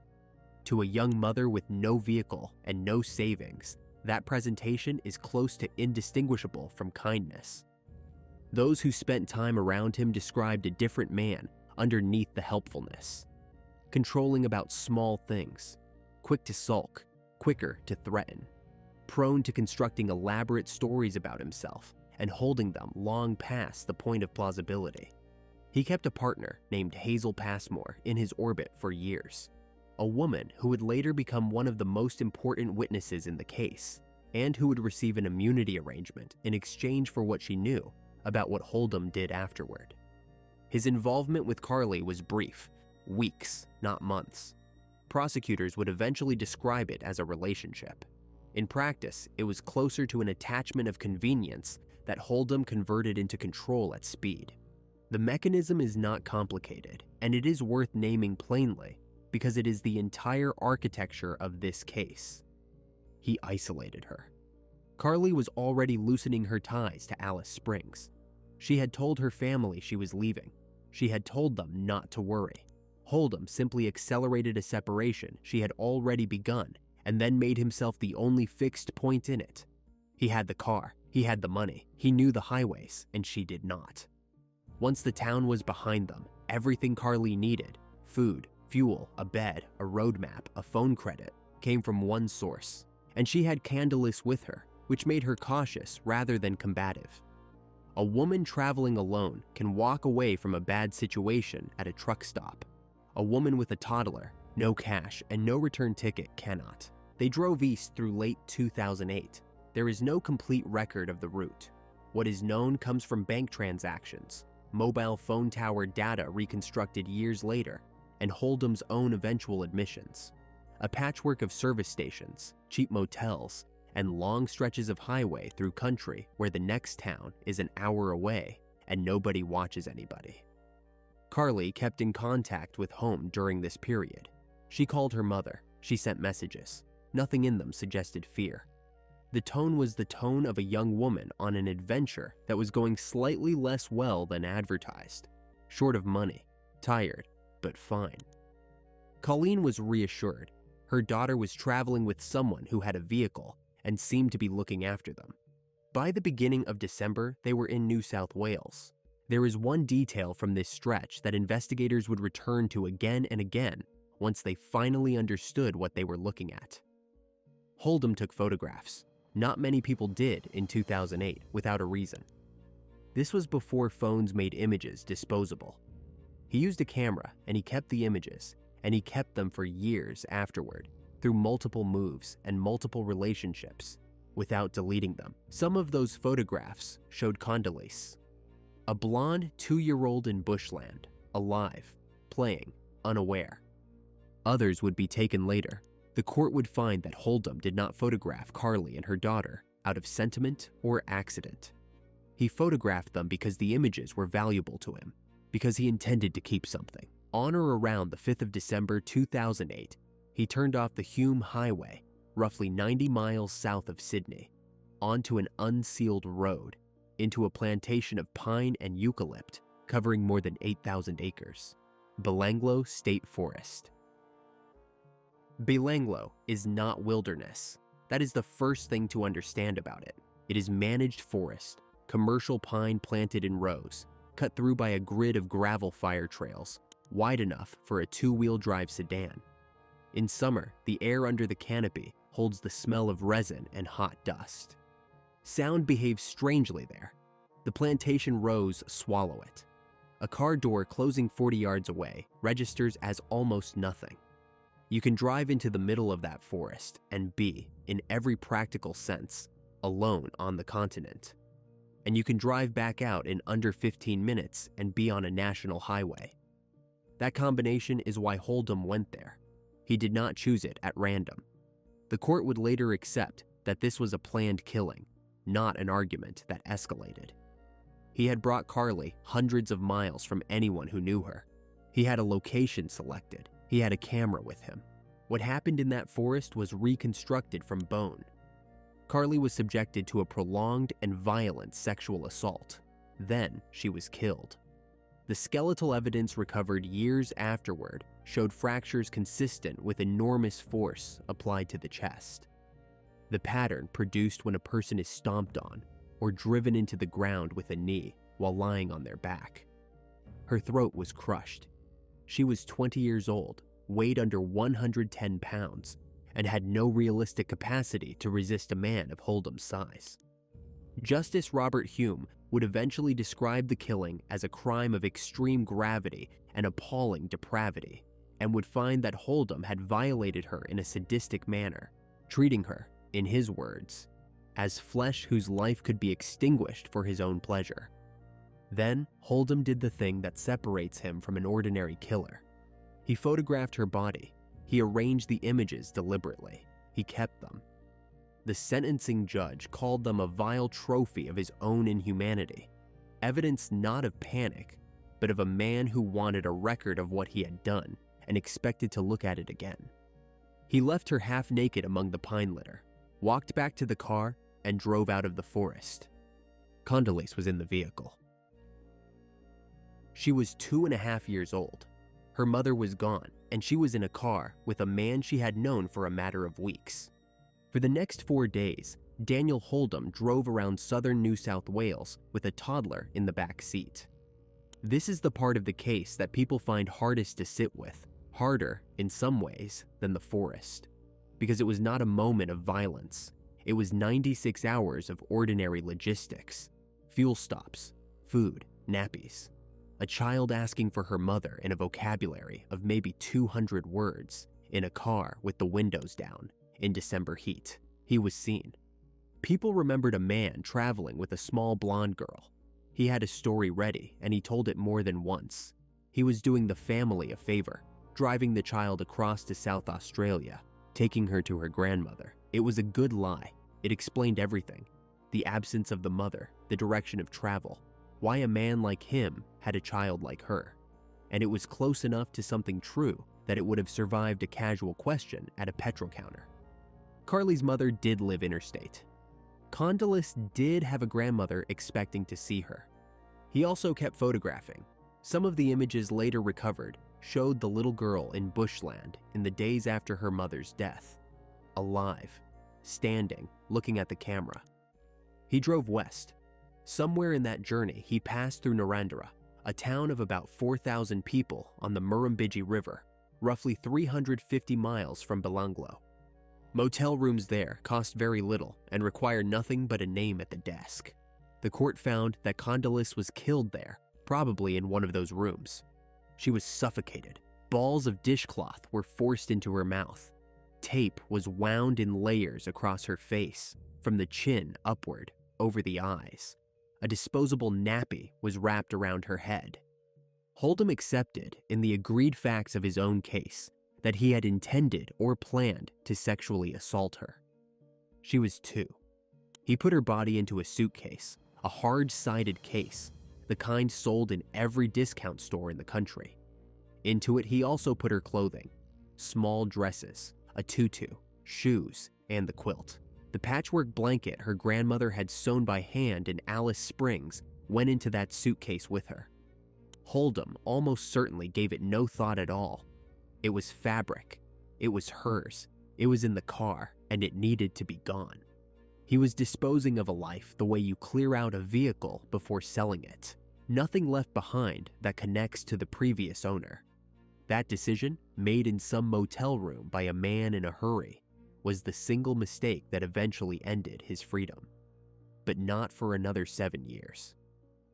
To a young mother with no vehicle and no savings, that presentation is close to indistinguishable from kindness. Those who spent time around him described a different man underneath the helpfulness. Controlling about small things, quick to sulk, quicker to threaten, prone to constructing elaborate stories about himself and holding them long past the point of plausibility. He kept a partner named Hazel Passmore in his orbit for years, a woman who would later become one of the most important witnesses in the case, and who would receive an immunity arrangement in exchange for what she knew about what Hold'em did afterward. His involvement with Carly was brief, weeks, not months. Prosecutors would eventually describe it as a relationship. In practice, it was closer to an attachment of convenience that Hold'em converted into control at speed. The mechanism is not complicated, and it is worth naming plainly because it is the entire architecture of this case. He isolated her. Carly was already loosening her ties to Alice Springs. She had told her family she was leaving. She had told them not to worry. Hold'em simply accelerated a separation she had already begun and then made himself the only fixed point in it. He had the car, he had the money, he knew the highways, and she did not. Once the town was behind them, everything Carly needed, food, fuel, a bed, a roadmap, a phone credit, came from one source. And she had Candace with her, which made her cautious rather than combative. A woman traveling alone can walk away from a bad situation at a truck stop. A woman with a toddler, no cash, and no return ticket cannot. They drove east through late 2008. There is no complete record of the route. What is known comes from bank transactions, mobile phone tower data reconstructed years later, and Hold'em's own eventual admissions. A patchwork of service stations, cheap motels, and long stretches of highway through country where the next town is an hour away and nobody watches anybody. Carly kept in contact with home during this period. She called her mother. She sent messages. Nothing in them suggested fear. The tone was the tone of a young woman on an adventure that was going slightly less well than advertised. Short of money, tired, but fine. Colleen was reassured. Her daughter was traveling with someone who had a vehicle and seemed to be looking after them. By the beginning of December, they were in New South Wales. There is one detail from this stretch that investigators would return to again and again once they finally understood what they were looking at. Hold'em took photographs. Not many people did in 2008 without a reason. This was before phones made images disposable. He used a camera and he kept the images, and he kept them for years afterward, through multiple moves and multiple relationships, without deleting them. Some of those photographs showed Candace, a blonde 2-year-old in bushland, alive, playing, unaware. Others would be taken later. The court would find that Hold'em did not photograph Carly and her daughter out of sentiment or accident. He photographed them because the images were valuable to him, because he intended to keep something. On or around the 5th of December 2008, he turned off the Hume Highway, roughly 90 miles south of Sydney, onto an unsealed road, into a plantation of pine and eucalypt covering more than 8,000 acres. Belanglo State Forest. Belanglo is not wilderness. That is the first thing to understand about it. It is managed forest, commercial pine planted in rows, cut through by a grid of gravel fire trails, wide enough for a 2-wheel drive sedan. In summer, the air under the canopy holds the smell of resin and hot dust. Sound behaves strangely there. The plantation rows swallow it. A car door closing 40 yards away registers as almost nothing. You can drive into the middle of that forest and be, in every practical sense, alone on the continent. And you can drive back out in under 15 minutes and be on a national highway. That combination is why Hold'em went there. He did not choose it at random. The court would later accept that this was a planned killing, not an argument that escalated. He had brought Carly hundreds of miles from anyone who knew her. He had a location selected. He had a camera with him. What happened in that forest was reconstructed from bone. Carly was subjected to a prolonged and violent sexual assault. Then she was killed. The skeletal evidence recovered years afterward showed fractures consistent with enormous force applied to the chest. The pattern produced when a person is stomped on or driven into the ground with a knee while lying on their back. Her throat was crushed. She was 20 years old, weighed under 110 pounds, and had no realistic capacity to resist a man of Holdom's size. Justice Robert Hume would eventually describe the killing as a crime of extreme gravity and appalling depravity, and would find that Holdom had violated her in a sadistic manner, treating her, in his words, as flesh whose life could be extinguished for his own pleasure. Then, Holdom did the thing that separates him from an ordinary killer. He photographed her body. He arranged the images deliberately. He kept them. The sentencing judge called them a vile trophy of his own inhumanity, evidence not of panic, but of a man who wanted a record of what he had done and expected to look at it again. He left her half naked among the pine litter, walked back to the car, and drove out of the forest. Condoleezza was in the vehicle. She was 2.5 years old. Her mother was gone, and she was in a car with a man she had known for a matter of weeks. For the next 4 days, Daniel Holdom drove around southern New South Wales with a toddler in the back seat. This is the part of the case that people find hardest to sit with, harder, in some ways, than the forest. Because it was not a moment of violence. It was 96 hours of ordinary logistics. Fuel stops, food, nappies. A child asking for her mother in a vocabulary of maybe 200 words, in a car with the windows down, in December heat. He was seen. People remembered a man traveling with a small blonde girl. He had a story ready, and he told it more than once. He was doing the family a favor, driving the child across to South Australia, taking her to her grandmother. It was a good lie. It explained everything. The absence of the mother, the direction of travel, why a man like him had a child like her. And it was close enough to something true that it would have survived a casual question at a petrol counter. Carly's mother did live interstate. Condoleezza did have a grandmother expecting to see her. He also kept photographing. Some of the images later recovered showed the little girl in bushland in the days after her mother's death, alive, standing, looking at the camera. He drove west. Somewhere in that journey, he passed through Narrandera, a town of about 4,000 people on the Murrumbidgee River, roughly 350 miles from Belanglo. Motel rooms there cost very little and require nothing but a name at the desk. The court found that Condoleezza was killed there, probably in one of those rooms. She was suffocated. Balls of dishcloth were forced into her mouth. Tape was wound in layers across her face, from the chin upward, over the eyes. A disposable nappy was wrapped around her head. Holdom accepted, in the agreed facts of his own case, that he had intended or planned to sexually assault her. She was 2. He put her body into a suitcase, a hard-sided case, the kind sold in every discount store in the country. Into it, he also put her clothing, small dresses, a tutu, shoes, and the quilt. The patchwork blanket her grandmother had sewn by hand in Alice Springs went into that suitcase with her. Holdom almost certainly gave it no thought at all. It was fabric. It was hers. It was in the car, and it needed to be gone. He was disposing of a life the way you clear out a vehicle before selling it. Nothing left behind that connects to the previous owner. That decision, made in some motel room by a man in a hurry, was the single mistake that eventually ended his freedom. But not for another 7 years.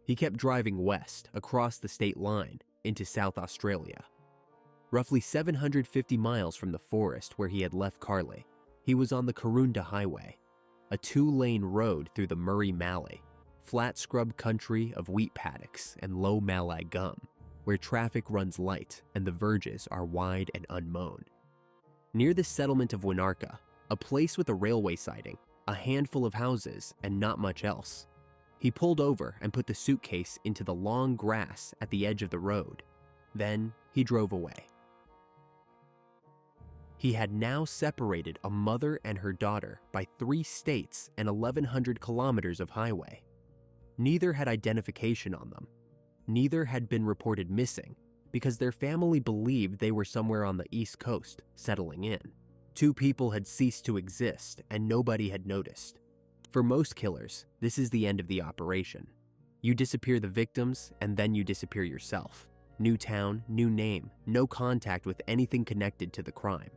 He kept driving west across the state line into South Australia. Roughly 750 miles from the forest where he had left Carly, he was on the Karoonda Highway, a 2-lane road through the Murray Mallee, flat scrub country of wheat paddocks and low mallee gum, where traffic runs light and the verges are wide and unmown. Near the settlement of Winarka, a place with a railway siding, a handful of houses, and not much else, he pulled over and put the suitcase into the long grass at the edge of the road. Then he drove away. He had now separated a mother and her daughter by 3 states and 1,100 kilometers of highway. Neither had identification on them. Neither had been reported missing because their family believed they were somewhere on the East Coast, settling in. 2 people had ceased to exist and nobody had noticed. For most killers, this is the end of the operation. You disappear the victims and then you disappear yourself. New town, new name, no contact with anything connected to the crime.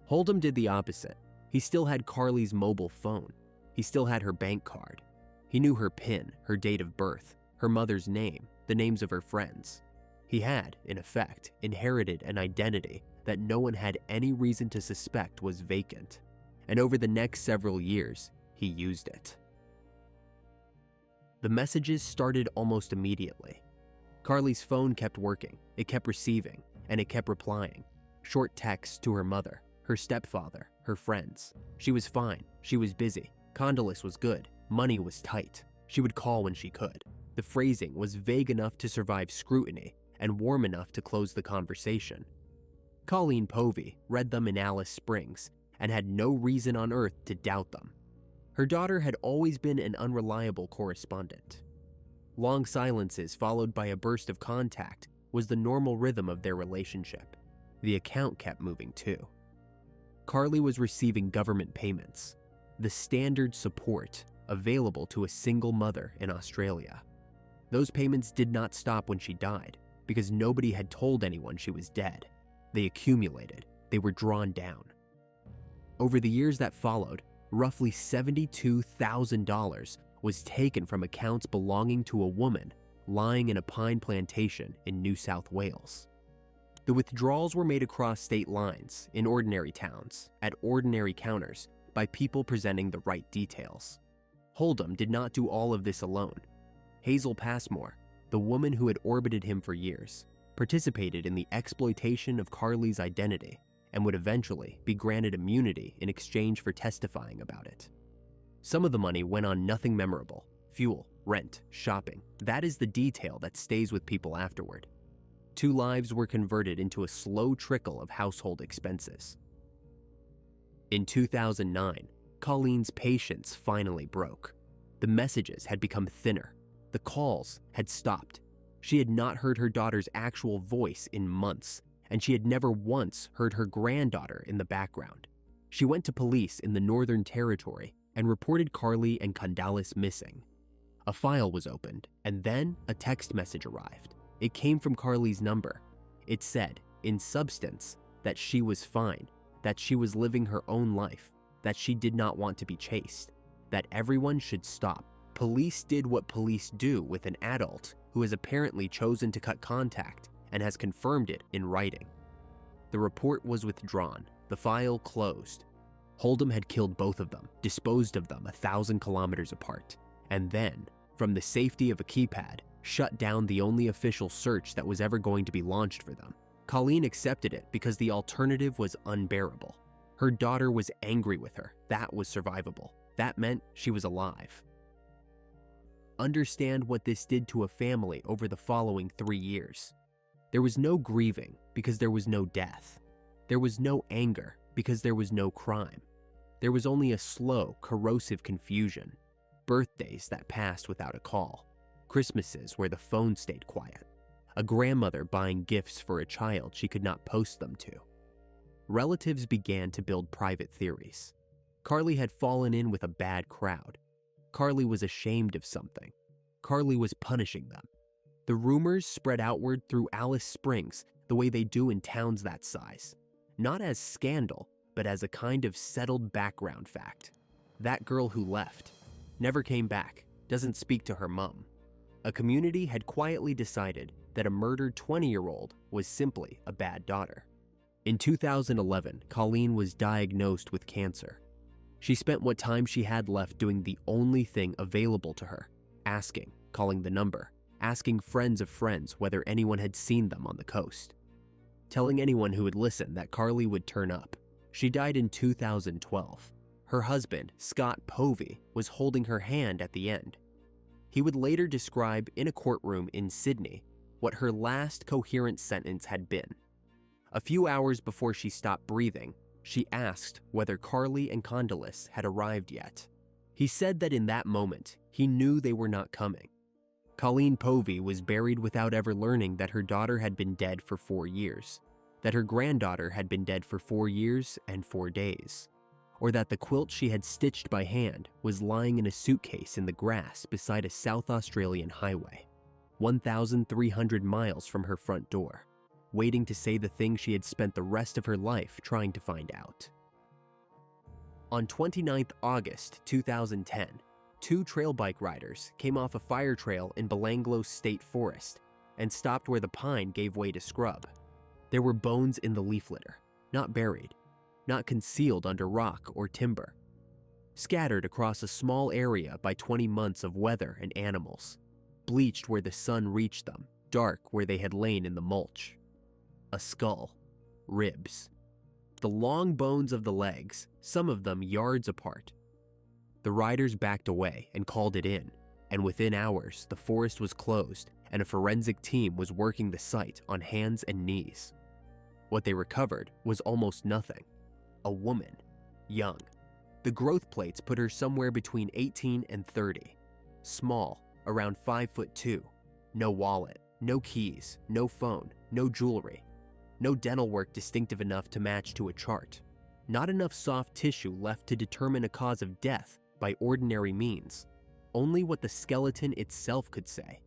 Hold'em did the opposite. He still had Carly's mobile phone. He still had her bank card. He knew her PIN, her date of birth, her mother's name, the names of her friends. He had, in effect, inherited an identity that no one had any reason to suspect was vacant. And over the next several years, he used it. The messages started almost immediately. Carly's phone kept working, it kept receiving, and it kept replying. Short texts to her mother, her stepfather, her friends. She was fine, she was busy, Condolis was good, money was tight. She would call when she could. The phrasing was vague enough to survive scrutiny and warm enough to close the conversation. Colleen Povey read them in Alice Springs and had no reason on earth to doubt them. Her daughter had always been an unreliable correspondent. Long silences followed by a burst of contact was the normal rhythm of their relationship. The account kept moving too. Carly was receiving government payments, the standard support available to a single mother in Australia. Those payments did not stop when she died because nobody had told anyone she was dead. They accumulated, they were drawn down. Over the years that followed, roughly $72,000 was taken from accounts belonging to a woman lying in a pine plantation in New South Wales. The withdrawals were made across state lines, in ordinary towns, at ordinary counters, by people presenting the right details. Hold'em did not do all of this alone. Hazel Passmore, the woman who had orbited him for years, participated in the exploitation of Carly's identity and would eventually be granted immunity in exchange for testifying about it. Some of the money went on nothing memorable: fuel, rent, shopping. That is the detail that stays with people afterward. 2 lives were converted into a slow trickle of household expenses. In 2009, Colleen's patience finally broke. The messages had become thinner. The calls had stopped. She had not heard her daughter's actual voice in months, and she had never once heard her granddaughter in the background. She went to police in the Northern Territory and reported Carly and Condolis missing. A file was opened, and then a text message arrived. It came from Carly's number. It said, in substance, that she was fine, that she was living her own life, that she did not want to be chased, that everyone should stop. Police did what police do with an adult who has apparently chosen to cut contact and has confirmed it in writing. The report was withdrawn, the file closed. Hold'em had killed both of them, disposed of them 1,000 kilometers apart, and then, from the safety of a keypad, shut down the only official search that was ever going to be launched for them. Colleen accepted it because the alternative was unbearable. Her daughter was angry with her. That was survivable. That meant she was alive. Understand what this did to a family over the following 3 years. There was no grieving because there was no death. There was no anger because there was no crime. There was only a slow, corrosive confusion. Birthdays that passed without a call. Christmases where the phone stayed quiet. A grandmother buying gifts for a child she could not post them to. Relatives began to build private theories. Carly had fallen in with a bad crowd. Carly was ashamed of something. Carly was punishing them. The rumors spread outward through Alice Springs the way they do in towns that size. Not as scandal, but as a kind of settled background fact. That girl who left, never came back, doesn't speak to her mom. A community had quietly decided that a murdered 20-year-old was simply a bad daughter. In 2011, Colleen was diagnosed with cancer. She spent what time she had left doing the only thing available to her, asking, calling the number, asking friends of friends whether anyone had seen them on the coast. Telling anyone who would listen that Carly would turn up. She died in 2012. Her husband, Scott Povey, was holding her hand at the end. He would later describe in a courtroom in Sydney what her last coherent sentence had been. A few hours before she stopped breathing, she asked whether Carly and Condolis had arrived yet. He said that in that moment, he knew they were not coming. Colleen Povey was buried without ever learning that her daughter had been dead for 4 years, that her granddaughter had been dead for 4 years and 4 days, or that the quilt she had stitched by hand was lying in a suitcase in the grass beside a South Australian highway, 1,300 miles from her front door, waiting to say the thing she had spent the rest of her life trying to find out. On 29 August 2010, 2 trail bike riders came off a fire trail in Belanglo State Forest and stopped where the pine gave way to scrub. There were bones in the leaf litter, not buried, not concealed under rock or timber, scattered across a small area by 20 months of weather and animals, bleached where the sun reached them, dark where they had lain in the mulch. A skull, ribs, the long bones of the legs, some of them yards apart. The riders backed away and called it in, and within hours the forest was closed and a forensic team was working the site on hands and knees. What they recovered was almost nothing. A woman, young. The growth plates put her somewhere between 18 and 30. Small, around 5'2", no wallet, no keys, no phone, no jewelry, no dental work distinctive enough to match to a chart, not enough soft tissue left to determine a cause of death by ordinary means, only what the skeleton itself could say.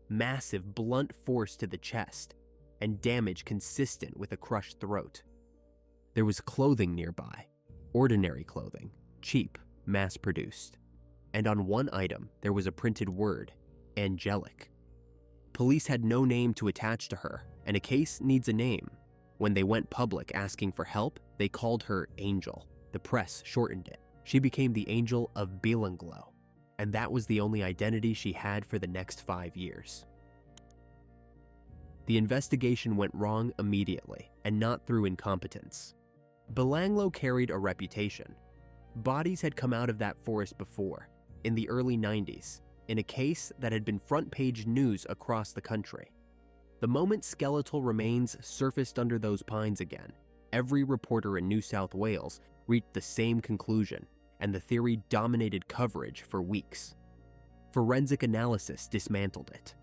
Massive blunt force to the chest, and damage consistent with a crushed throat. There was clothing nearby, ordinary clothing, cheap, mass-produced. And on one item, there was a printed word, angelic. Police had no name to attach to her, and a case needs a name. When they went public asking for help, they called her Angel. The press shortened it. She became the Angel of Belanglo, and that was the only identity she had for the next 5 years. The investigation went wrong immediately, and not through incompetence. Belanglo carried a reputation. Bodies had come out of that forest before, in the early 90s, in a case that had been front-page news across the country. The moment skeletal remains surfaced under those pines again, every reporter in New South Wales reached the same conclusion, and the theory dominated coverage for weeks. Forensic analysis dismantled it.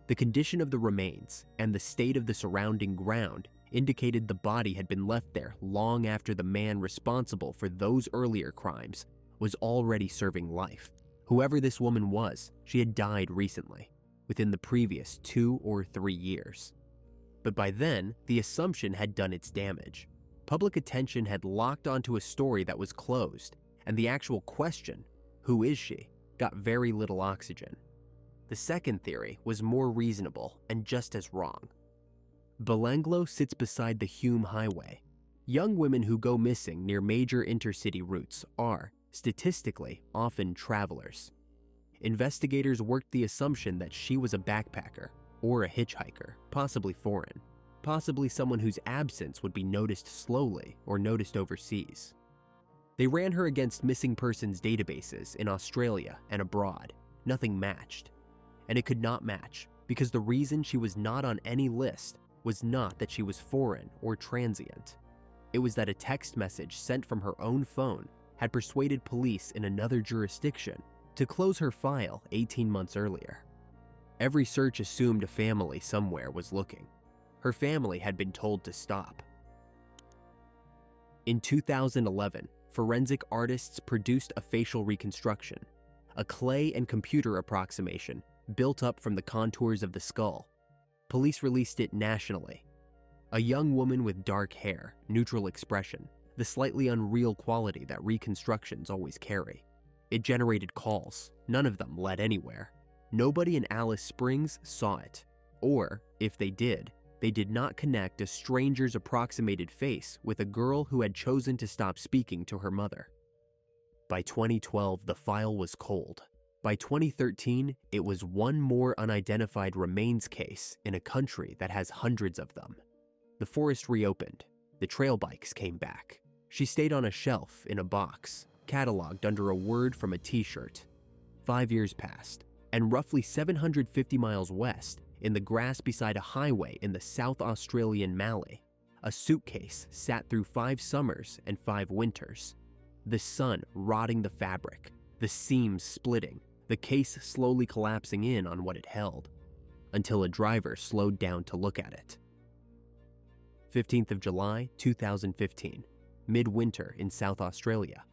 The condition of the remains and the state of the surrounding ground indicated the body had been left there long after the man responsible for those earlier crimes was already serving life. Whoever this woman was, she had died recently, within the previous 2 or 3 years. But by then, the assumption had done its damage. Public attention had locked onto a story that was closed, and the actual question, who is she, got very little oxygen. The second theory was more reasonable and just as wrong. Belanglo sits beside the Hume Highway. Young women who go missing near major intercity routes are, statistically, often travelers. Investigators worked the assumption that she was a backpacker or a hitchhiker, possibly foreign, possibly someone whose absence would be noticed slowly or noticed overseas. They ran her against missing persons databases in Australia and abroad. Nothing matched. And it could not match because the reason she was not on any list was not that she was foreign or transient. It was that a text message sent from her own phone had persuaded police in another jurisdiction to close her file 18 months earlier. Every search assumed a family somewhere was looking. Her family had been told to stop. In 2011, forensic artists produced a facial reconstruction, a clay and computer approximation built up from the contours of the skull. Police released it nationally. A young woman with dark hair, neutral expression, the slightly unreal quality that reconstructions always carry. It generated calls. None of them led anywhere. Nobody in Alice Springs saw it. Or, if they did not connect a stranger's approximated face with a girl who had chosen to stop speaking to her mother. By 2012, the file was cold. By 2013, it was one more unidentified remains case in a country that has hundreds of them. The forest reopened. The trail bikes came back. She stayed on a shelf in a box, cataloged under a word from a t-shirt. 5 years passed, and roughly 750 miles west, in the grass beside a highway in the South Australian Mallee, a suitcase sat through 5 summers and 5 winters. The sun rotting the fabric, the seams splitting, the case slowly collapsing in on what it held, until a driver slowed down to look at it. 15th of July, 2015, midwinter in South Australia.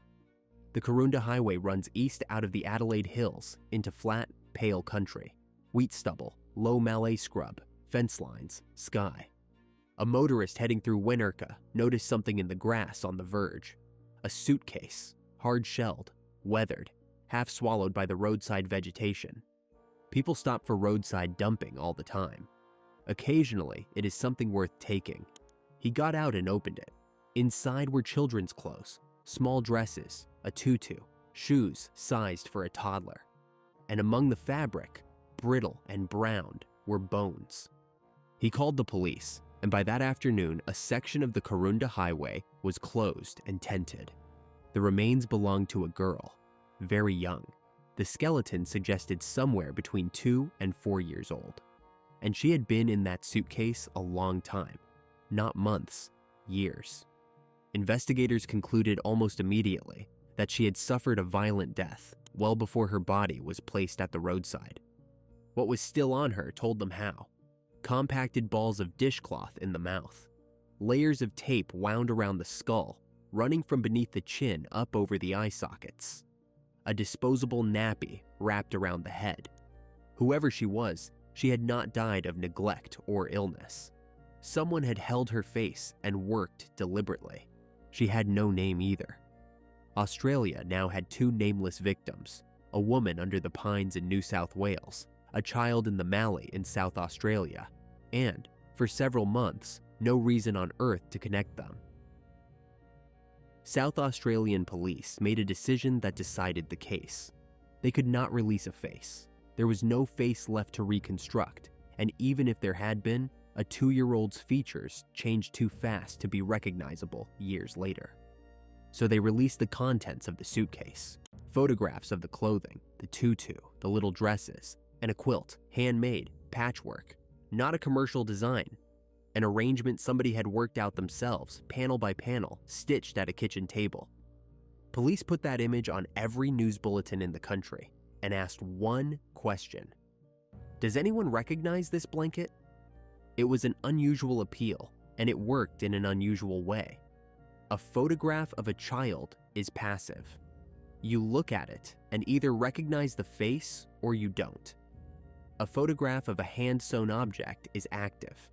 The Karoonda Highway runs east out of the Adelaide Hills into flat, pale country, wheat stubble, low Mallee scrub, fence lines, sky. A motorist heading through Winnerka noticed something in the grass on the verge. A suitcase, hard-shelled, weathered, half swallowed by the roadside vegetation. People stop for roadside dumping all the time. Occasionally, it is something worth taking. He got out and opened it. Inside were children's clothes, small dresses, a tutu, shoes sized for a toddler. And among the fabric, brittle and browned, were bones. He called the police, and by that afternoon, a section of the Karoonda Highway was closed and tented. The remains belonged to a girl, very young. The skeleton suggested somewhere between 2 and 4 years old. And she had been in that suitcase a long time, not months, years. Investigators concluded almost immediately that she had suffered a violent death well before her body was placed at the roadside. What was still on her told them how. Compacted balls of dishcloth in the mouth, layers of tape wound around the skull, running from beneath the chin up over the eye sockets, a disposable nappy wrapped around the head. Whoever she was, she had not died of neglect or illness. Someone had held her face and worked deliberately. She had no name either. Australia now had 2 nameless victims, a woman under the pines in New South Wales, a child in the Mallee in South Australia, and, for several months, no reason on earth to connect them. South Australian police made a decision that decided the case. They could not release a face. There was no face left to reconstruct, and even if there had been, a 2-year-old's features changed too fast to be recognizable years later. So they released the contents of the suitcase, photographs of the clothing, the tutu, the little dresses, and a quilt, handmade, patchwork, not a commercial design, an arrangement somebody had worked out themselves, panel by panel, stitched at a kitchen table. Police put that image on every news bulletin in the country and asked one question. Does anyone recognize this blanket? It was an unusual appeal, and it worked in an unusual way. A photograph of a child is passive. You look at it and either recognize the face or you don't. A photograph of a hand-sewn object is active.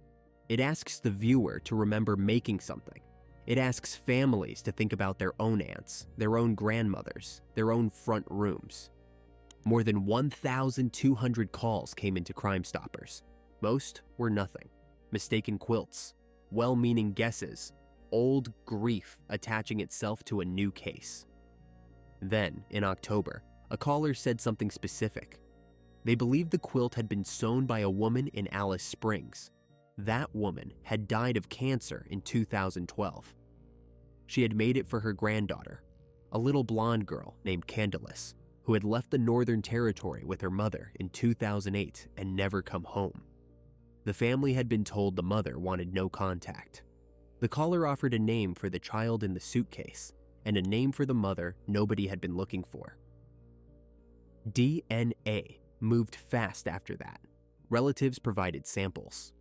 It asks the viewer to remember making something. It asks families to think about their own aunts, their own grandmothers, their own front rooms. More than 1,200 calls came into Crime Stoppers. Most were nothing. Mistaken quilts, well-meaning guesses, old grief attaching itself to a new case. Then, in October, a caller said something specific. They believed the quilt had been sewn by a woman in Alice Springs. That woman had died of cancer in 2012. She had made it for her granddaughter, a little blonde girl named Candace, who had left the Northern Territory with her mother in 2008 and never come home. The family had been told the mother wanted no contact. The caller offered a name for the child in the suitcase and a name for the mother nobody had been looking for. DNA moved fast after that. Relatives provided samples.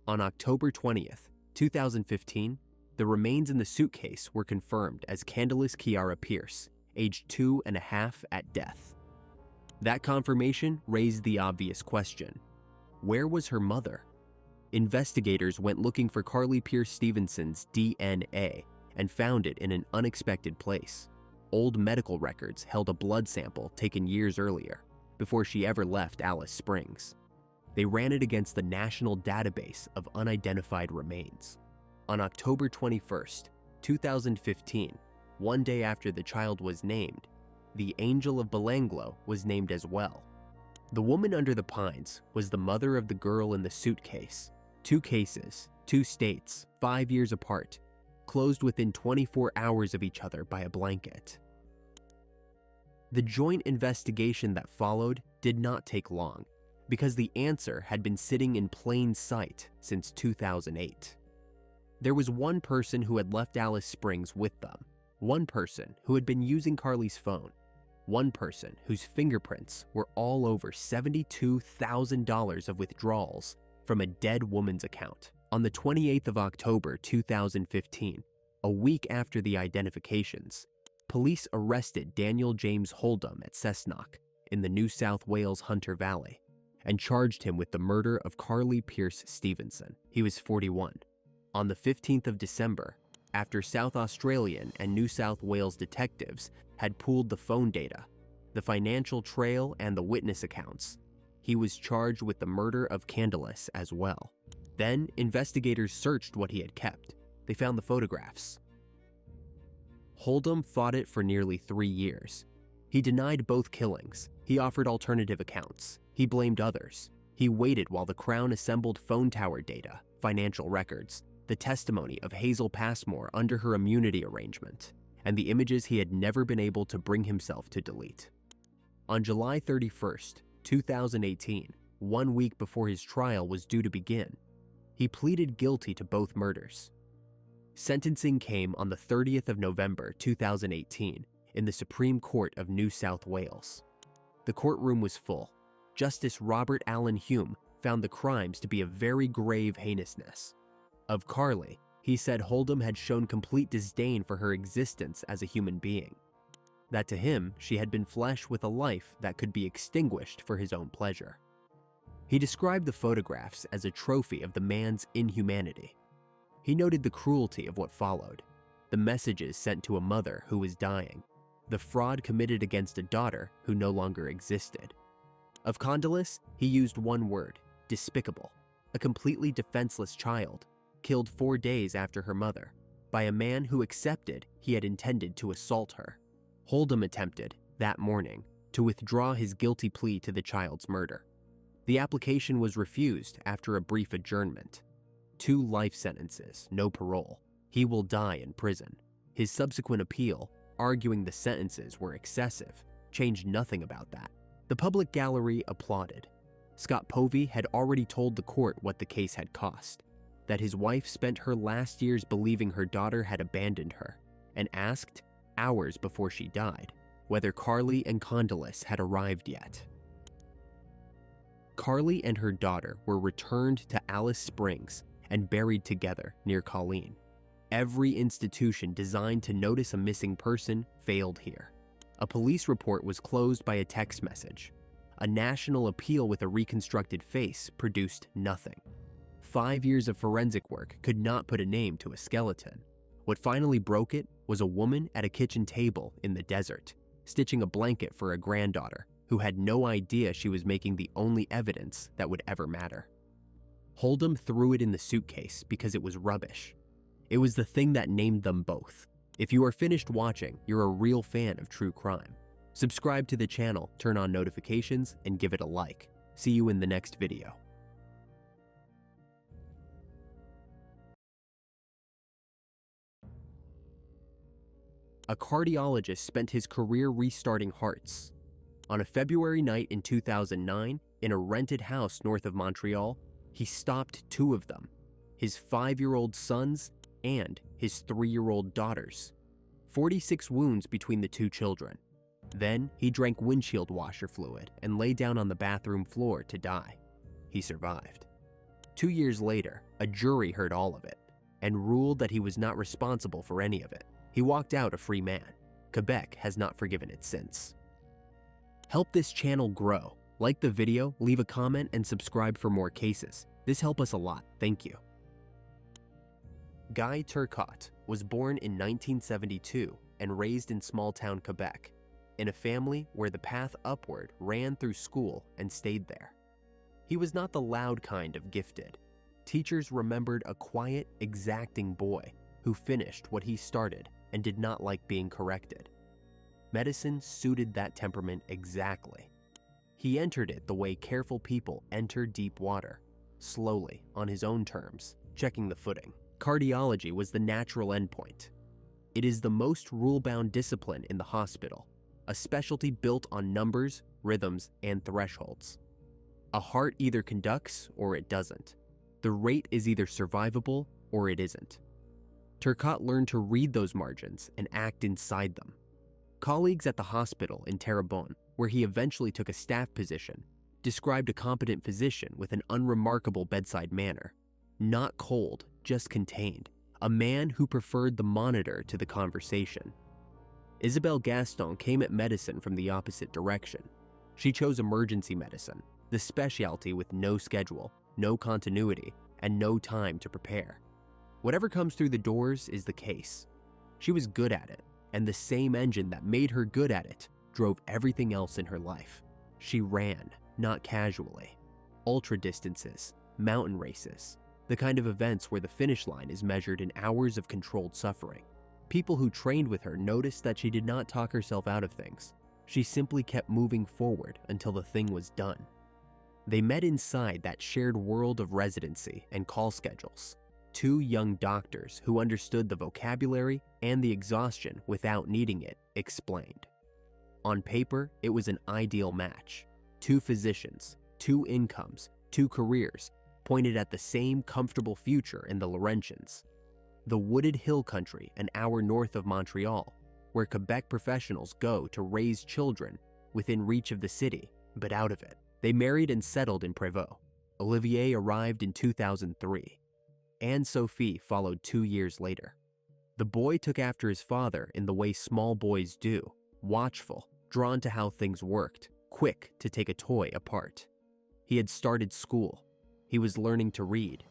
On October 20th, 2015, the remains in the suitcase were confirmed as Candace Kiara Pierce, aged 2.5 at death. That confirmation raised the obvious question. Where was her mother? Investigators went looking for Carly Pierce Stevenson's DNA and found it in an unexpected place. Old medical records held a blood sample taken years earlier, before she ever left Alice Springs. They ran it against the National Database of Unidentified Remains. On October 21st, 2015, one day after the child was named, the Angel of Belanglo was named as well. The woman under the pines was the mother of the girl in the suitcase. 2 cases, 2 states, 5 years apart, closed within 24 hours of each other by a blanket. The joint investigation that followed did not take long. because the answer had been sitting in plain sight since 2008. There was one person who had left Alice Springs with them, one person who had been using Carly's phone, one person whose fingerprints were all over $72,000 of withdrawals from a dead woman's account. On the 28th of October 2015, a week after the identifications, police arrested Daniel James Holdom at Cessnock in the New South Wales Hunter Valley and charged him with the murder of Carly Pierce Stevenson. He was 41. On the 15th of December, after South Australian and New South Wales detectives had pooled the phone data, the financial trail, and the witness accounts, he was charged with the murder of Candace as well. Then, investigators searched what he had kept. They found the photographs. Holdom fought it for nearly 3 years. He denied both killings. He offered alternative accounts. He blamed others. He waited while the Crown assembled phone tower data, financial records, the testimony of Hazel Passmore under her immunity arrangement, and the images he had never been able to bring himself to delete. On July 31st, 2018, 1 week before his trial was due to begin, he pleaded guilty to both murders. Sentencing came on the 30th of November 2018 in the Supreme Court of New South Wales. The courtroom was full. Justice Robert Allen Hume found the crimes to be of very grave heinousness. Of Carly, he said Holdom had shown complete disdain for her existence as a human being. That to him, she had been flesh with a life that could be extinguished for his own pleasure. He described the photographs as a trophy of the man's inhumanity. He noted the cruelty of what followed, the messages sent to a mother who was dying, the fraud committed against a daughter who no longer existed. Of Candace, he used one word: despicable, a completely defenseless child, killed 4 days after her mother, by a man who accepted he had intended to assault her. Holdom attempted, that morning, to withdraw his guilty plea to the child's murder. The application was refused after a brief adjournment. 2 life sentences, no parole. He will die in prison. His subsequent appeal, arguing the sentences were excessive, changed nothing about that. The public gallery applauded. Scott Povey had already told the court what the case had cost, that his wife spent her last years believing her daughter had abandoned her, and asked, hours before she died, whether Carly and Candace had arrived yet. Carly and her daughter were returned to Alice Springs and buried together near Colleen. Every institution designed to notice a missing person failed here. A police report was closed by a text message. A national appeal with a reconstructed face produced nothing. 5 years of forensic work could not put a name to a skeleton. What finally broke it was a woman at a kitchen table in the desert, stitching a blanket for a granddaughter who had no idea she was making the only evidence that would ever matter. Holdom threw it in the suitcase because it was rubbish. It was the thing that named them both. If you are finished watching, you're a real fan of true crime. Subscribe to the channel, turn on notifications, and give it a like. See you in the next video. A cardiologist spent his career restarting hearts. On a February night in 2009, in a rented house north of Montreal, he stopped 2 of them, his 5-year-old sons and his 3-year-old daughters. 46 wounds between the 2 children. Then he drank windshield washer fluid and lay down on the bathroom floor to die. He survived. 2 years later, a jury heard all of it and ruled that he was not responsible for any of it. He walked out a free man. Quebec has not forgiven it since. Help this channel grow. Like the video, leave a comment, and subscribe for more cases. This helps us a lot. Thank you. Guy Turcotte was born in 1972 and raised in small-town Quebec, in a family where the path upward ran through school and stayed there. He was not the loud kind of gifted. Teachers remembered a quiet, exacting boy who finished what he started and did not like being corrected. Medicine suited that temperament exactly. He entered it the way careful people enter deep water, slowly, on his own terms, checking the footing. Cardiology was the natural endpoint. It is the most rule-bound discipline in the hospital, a specialty built on numbers, rhythms, and thresholds. A heart either conducts or it doesn't. The rate is either survivable or it isn't. Turcotte learned to read those margins and act inside them. Colleagues at the hospital in Terrebonne, where he eventually took a staff position, described a competent physician with an unremarkable bedside manner. Not cold, just contained. A man who preferred the monitor to the conversation. Isabelle Gaston came at medicine from the opposite direction. She chose emergency medicine, the specialty with no schedule, no continuity, and no time to prepare. Whatever comes through the doors is the case. She was good at it, and the same engine that made her good at it drove everything else in her life. She ran, not casually. Ultra distances, mountain races, the kind of events where the finish line is measured in hours of controlled suffering. People who trained with her noticed that she did not talk herself out of things. She simply kept moving forward until the thing was done. They met inside that shared world of residency and call schedules. Two young doctors who understood the vocabulary and the exhaustion without needing it explained. On paper, it was an ideal match. Two physicians, two incomes, two careers, pointed at the same comfortable future in the Laurentians. The wooded hill country an hour north of Montreal, where Quebec professionals go to raise children within reach of the city, but out of it. They married and settled in Prévost. Olivier arrived in 2003. Anne-Sophie followed 2 years later. The boy took after his father in the way small boys do, watchful, drawn to how things worked, quick to take a toy apart. He had started school. He was learning to read.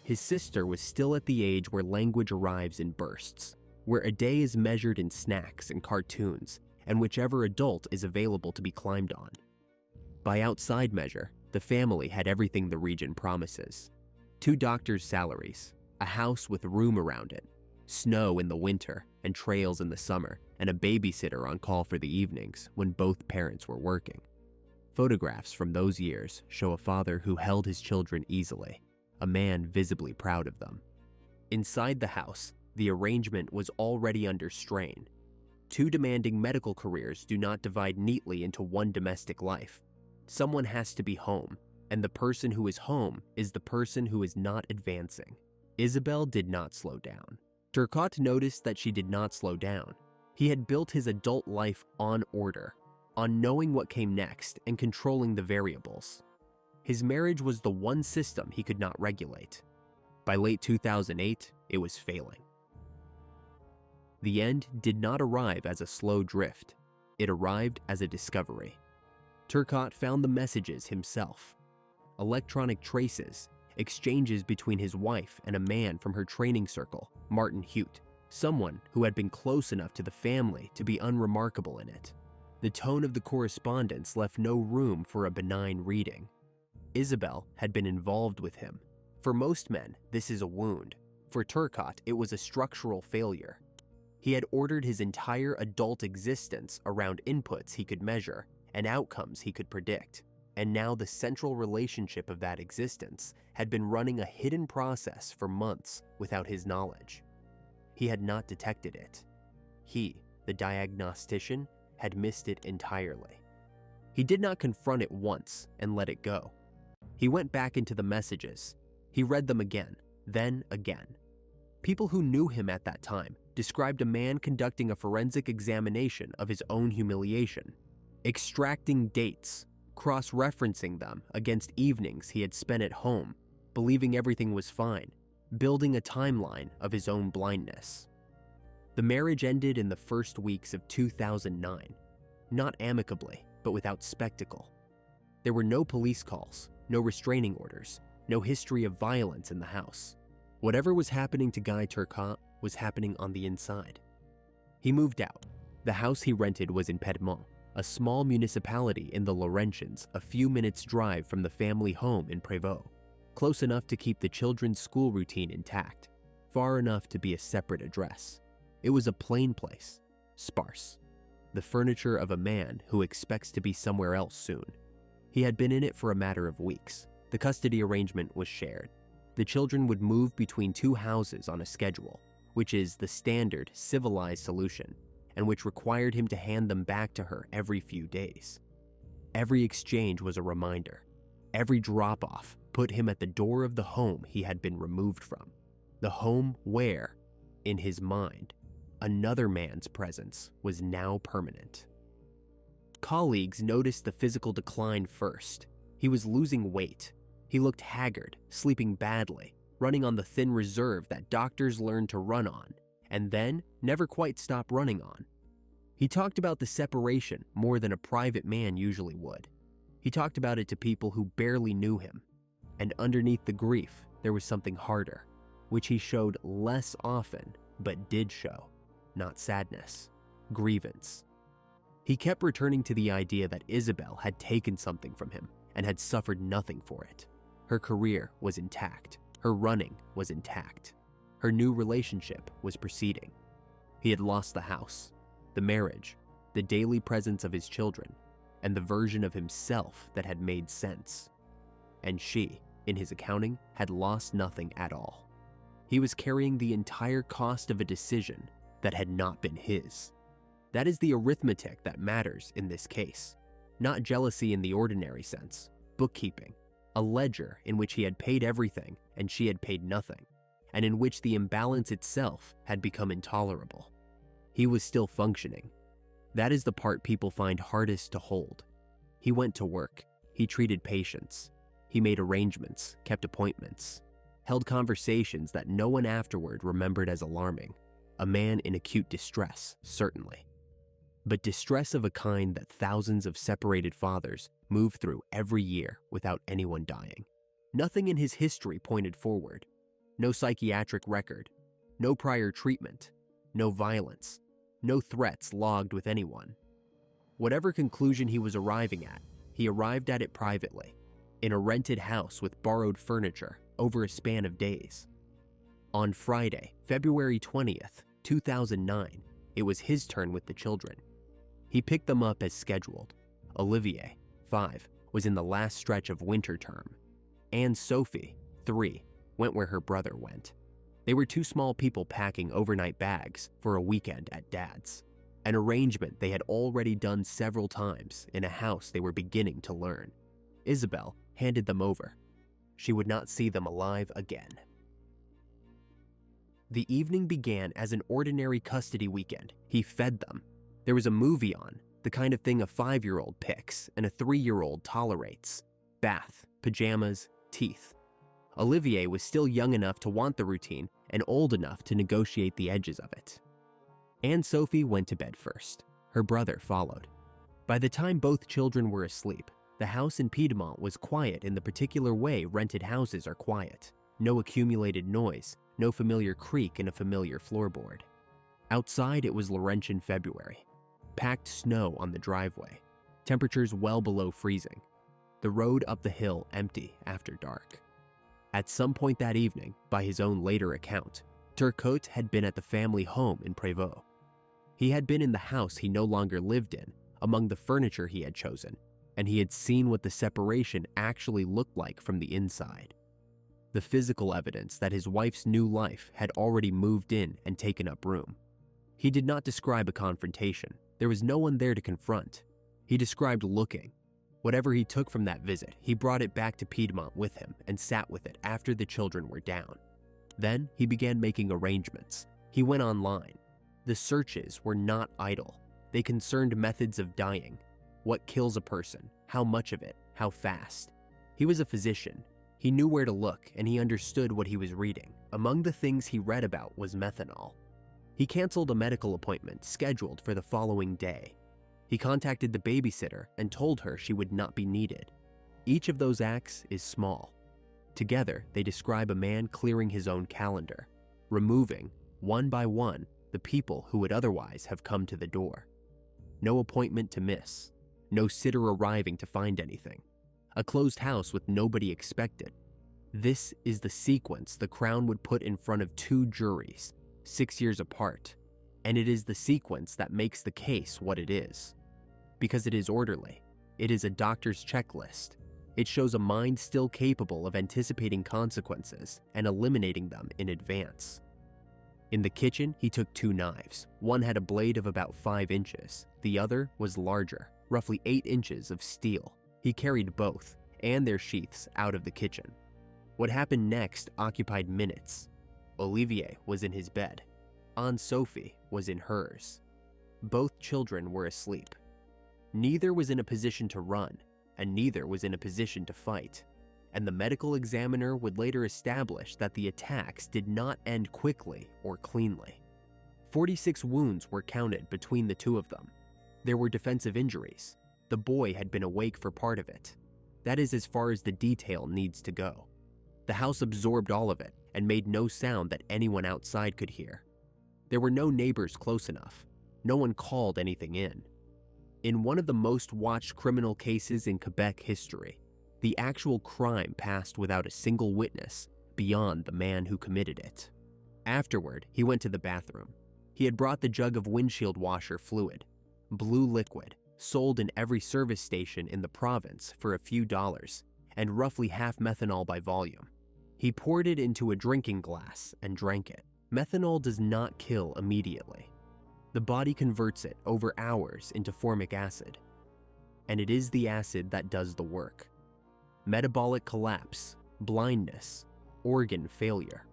His sister was still at the age where language arrives in bursts, where a day is measured in snacks and cartoons, and whichever adult is available to be climbed on. By outside measure, the family had everything the region promises. 2 doctors' salaries, a house with room around it, snow in the winter and trails in the summer, and a babysitter on call for the evenings when both parents were working. Photographs from those years show a father who held his children easily, a man visibly proud of them. Inside the house, the arrangement was already under strain. 2 demanding medical careers do not divide neatly into one domestic life. Someone has to be home, and the person who is home is the person who is not advancing. Isabelle did not slow down. Turcotte noticed that she did not slow down. He had built his adult life on order, on knowing what came next and controlling the variables. His marriage was the one system he could not regulate. By late 2008, it was failing. The end did not arrive as a slow drift. It arrived as a discovery. Turcotte found the messages himself. Electronic traces, exchanges between his wife and a man from her training circle, Martin Hute, someone who had been close enough to the family to be unremarkable in it. The tone of the correspondence left no room for a benign reading. Isabelle had been involved with him. For most men, this is a wound. For Turcotte, it was a structural failure. He had ordered his entire adult existence around inputs he could measure and outcomes he could predict. And now the central relationship of that existence had been running a hidden process for months without his knowledge. He had not detected it. He, the diagnostician, had missed it entirely. He did not confront it once and let it go. He went back into the messages. He read them again, then again. People who knew him at that time described a man conducting a forensic examination of his own humiliation, extracting dates, cross-referencing them against evenings he had spent at home, believing everything was fine, building a timeline of his own blindness. The marriage ended in the first weeks of 2009, not amicably, but without spectacle. There were no police calls, no restraining orders, no history of violence in the house. Whatever was happening to Guy Turcotte was happening on the inside. He moved out. The house he rented was in Piedmont, a small municipality in the Laurentians, a few minutes' drive from the family home in Prévost, close enough to keep the children's school routine intact, far enough to be a separate address. It was a plain place, sparse, the furniture of a man who expects to be somewhere else soon. He had been in it for a matter of weeks. The custody arrangement was shared. The children would move between 2 houses on a schedule, which is the standard, civilized solution, and which required him to hand them back to her every few days. Every exchange was a reminder. Every drop-off put him at the door of the home he had been removed from. The home where, in his mind, another man's presence was now permanent. Colleagues noticed the physical decline first. He was losing weight. He looked haggard, sleeping badly, running on the thin reserve that doctors learned to run on, and then never quite stop running on. He talked about the separation more than a private man usually would. He talked about it to people who barely knew him. And underneath the grief, there was something harder, which he showed less often, but did show. Not sadness, grievance. He kept returning to the idea that Isabel had taken something from him and had suffered nothing for it. Her career was intact. Her running was intact. Her new relationship was proceeding. He had lost the house, the marriage, the daily presence of his children, and the version of himself that had made sense. And she, in his accounting, had lost nothing at all. He was carrying the entire cost of a decision that had not been his. That is the arithmetic that matters in this case. Not jealousy in the ordinary sense, bookkeeping, a ledger in which he had paid everything and she had paid nothing, and in which the imbalance itself had become intolerable. He was still functioning. That is the part people find hardest to hold. He went to work. He treated patients. He made arrangements, kept appointments, held conversations that no one afterward remembered as alarming. A man in acute distress, certainly. But distress of a kind that thousands of separated fathers move through every year without anyone dying. Nothing in his history pointed forward. No psychiatric record. No prior treatment. No violence. No threats logged with anyone. Whatever conclusion he was arriving at, he arrived at it privately, in a rented house with borrowed furniture over a span of days. On Friday, February 20th, 2009, it was his turn with the children. He picked them up as scheduled. Olivier, 5, was in the last stretch of winter term. And Sophie, 3, went where her brother went. They were two small people packing overnight bags for a weekend at Dad's, an arrangement they had already done several times in a house they were beginning to learn. Isabel handed them over. She would not see them alive again. The evening began as an ordinary custody weekend. He fed them. There was a movie on, the kind of thing a 5-year-old picks and a 3-year-old tolerates. Bath, pajamas, teeth. Olivier was still young enough to want the routine and old enough to negotiate the edges of it. Anne Sophie went to bed first. Her brother followed. By the time both children were asleep, the house in Piedmont was quiet in the particular way rented houses are quiet. No accumulated noise, no familiar creak in a familiar floorboard. Outside, it was Laurentian February. Packed snow on the driveway. Temperatures well below freezing. The road up the hill empty after dark. At some point that evening, by his own later account, Turcotte had been at the family home in Prévost. He had been in the house he no longer lived in, among the furniture he had chosen, and he had seen what the separation actually looked like from the inside. The physical evidence that his wife's new life had already moved in and taken up room. He did not describe a confrontation. There was no one there to confront. He described looking. Whatever he took from that visit, he brought it back to Piedmont with him and sat with it after the children were down. Then he began making arrangements. He went online. The searches were not idle. They concerned methods of dying. What kills a person? How much of it? How fast? He was a physician. He knew where to look and he understood what he was reading. Among the things he read about was methanol. He canceled a medical appointment scheduled for the following day. He contacted the babysitter and told her she would not be needed. Each of those acts is small. Together, they describe a man clearing his own calendar, removing, one by one, the people who would otherwise have come to the door. No appointment to miss. No sitter arriving to find anything. A closed house with nobody expected. This is the sequence the Crown would put in front of 2 juries, 6 years apart, and it is the sequence that makes the case what it is. Because it is orderly. It is a doctor's checklist. It shows a mind still capable of anticipating consequences and eliminating them in advance. In the kitchen, he took 2 knives. One had a blade of about 5 inches. The other was larger, roughly 8 inches of steel. He carried both, and their sheaths out of the kitchen. What happened next occupied minutes. Olivier was in his bed. Aunt Sophie was in hers. Both children were asleep. Neither was in a position to run, and neither was in a position to fight. And the medical examiner would later establish that the attacks did not end quickly or cleanly. 46 wounds were counted between the two of them. There were defensive injuries. The boy had been awake for part of it. That is as far as the detail needs to go. The house absorbed all of it and made no sound that anyone outside could hear. There were no neighbors close enough. No one called anything in. In one of the most watched criminal cases in Quebec history, the actual crime passed without a single witness beyond the man who committed it. Afterward, he went to the bathroom. He had brought the jug of windshield washer fluid, blue liquid, sold in every service station in the province for a few dollars, and roughly half methanol by volume. He poured it into a drinking glass and drank it. Methanol does not kill immediately. The body converts it over hours into formic acid, and it is the acid that does the work. Metabolic collapse, blindness, organ failure.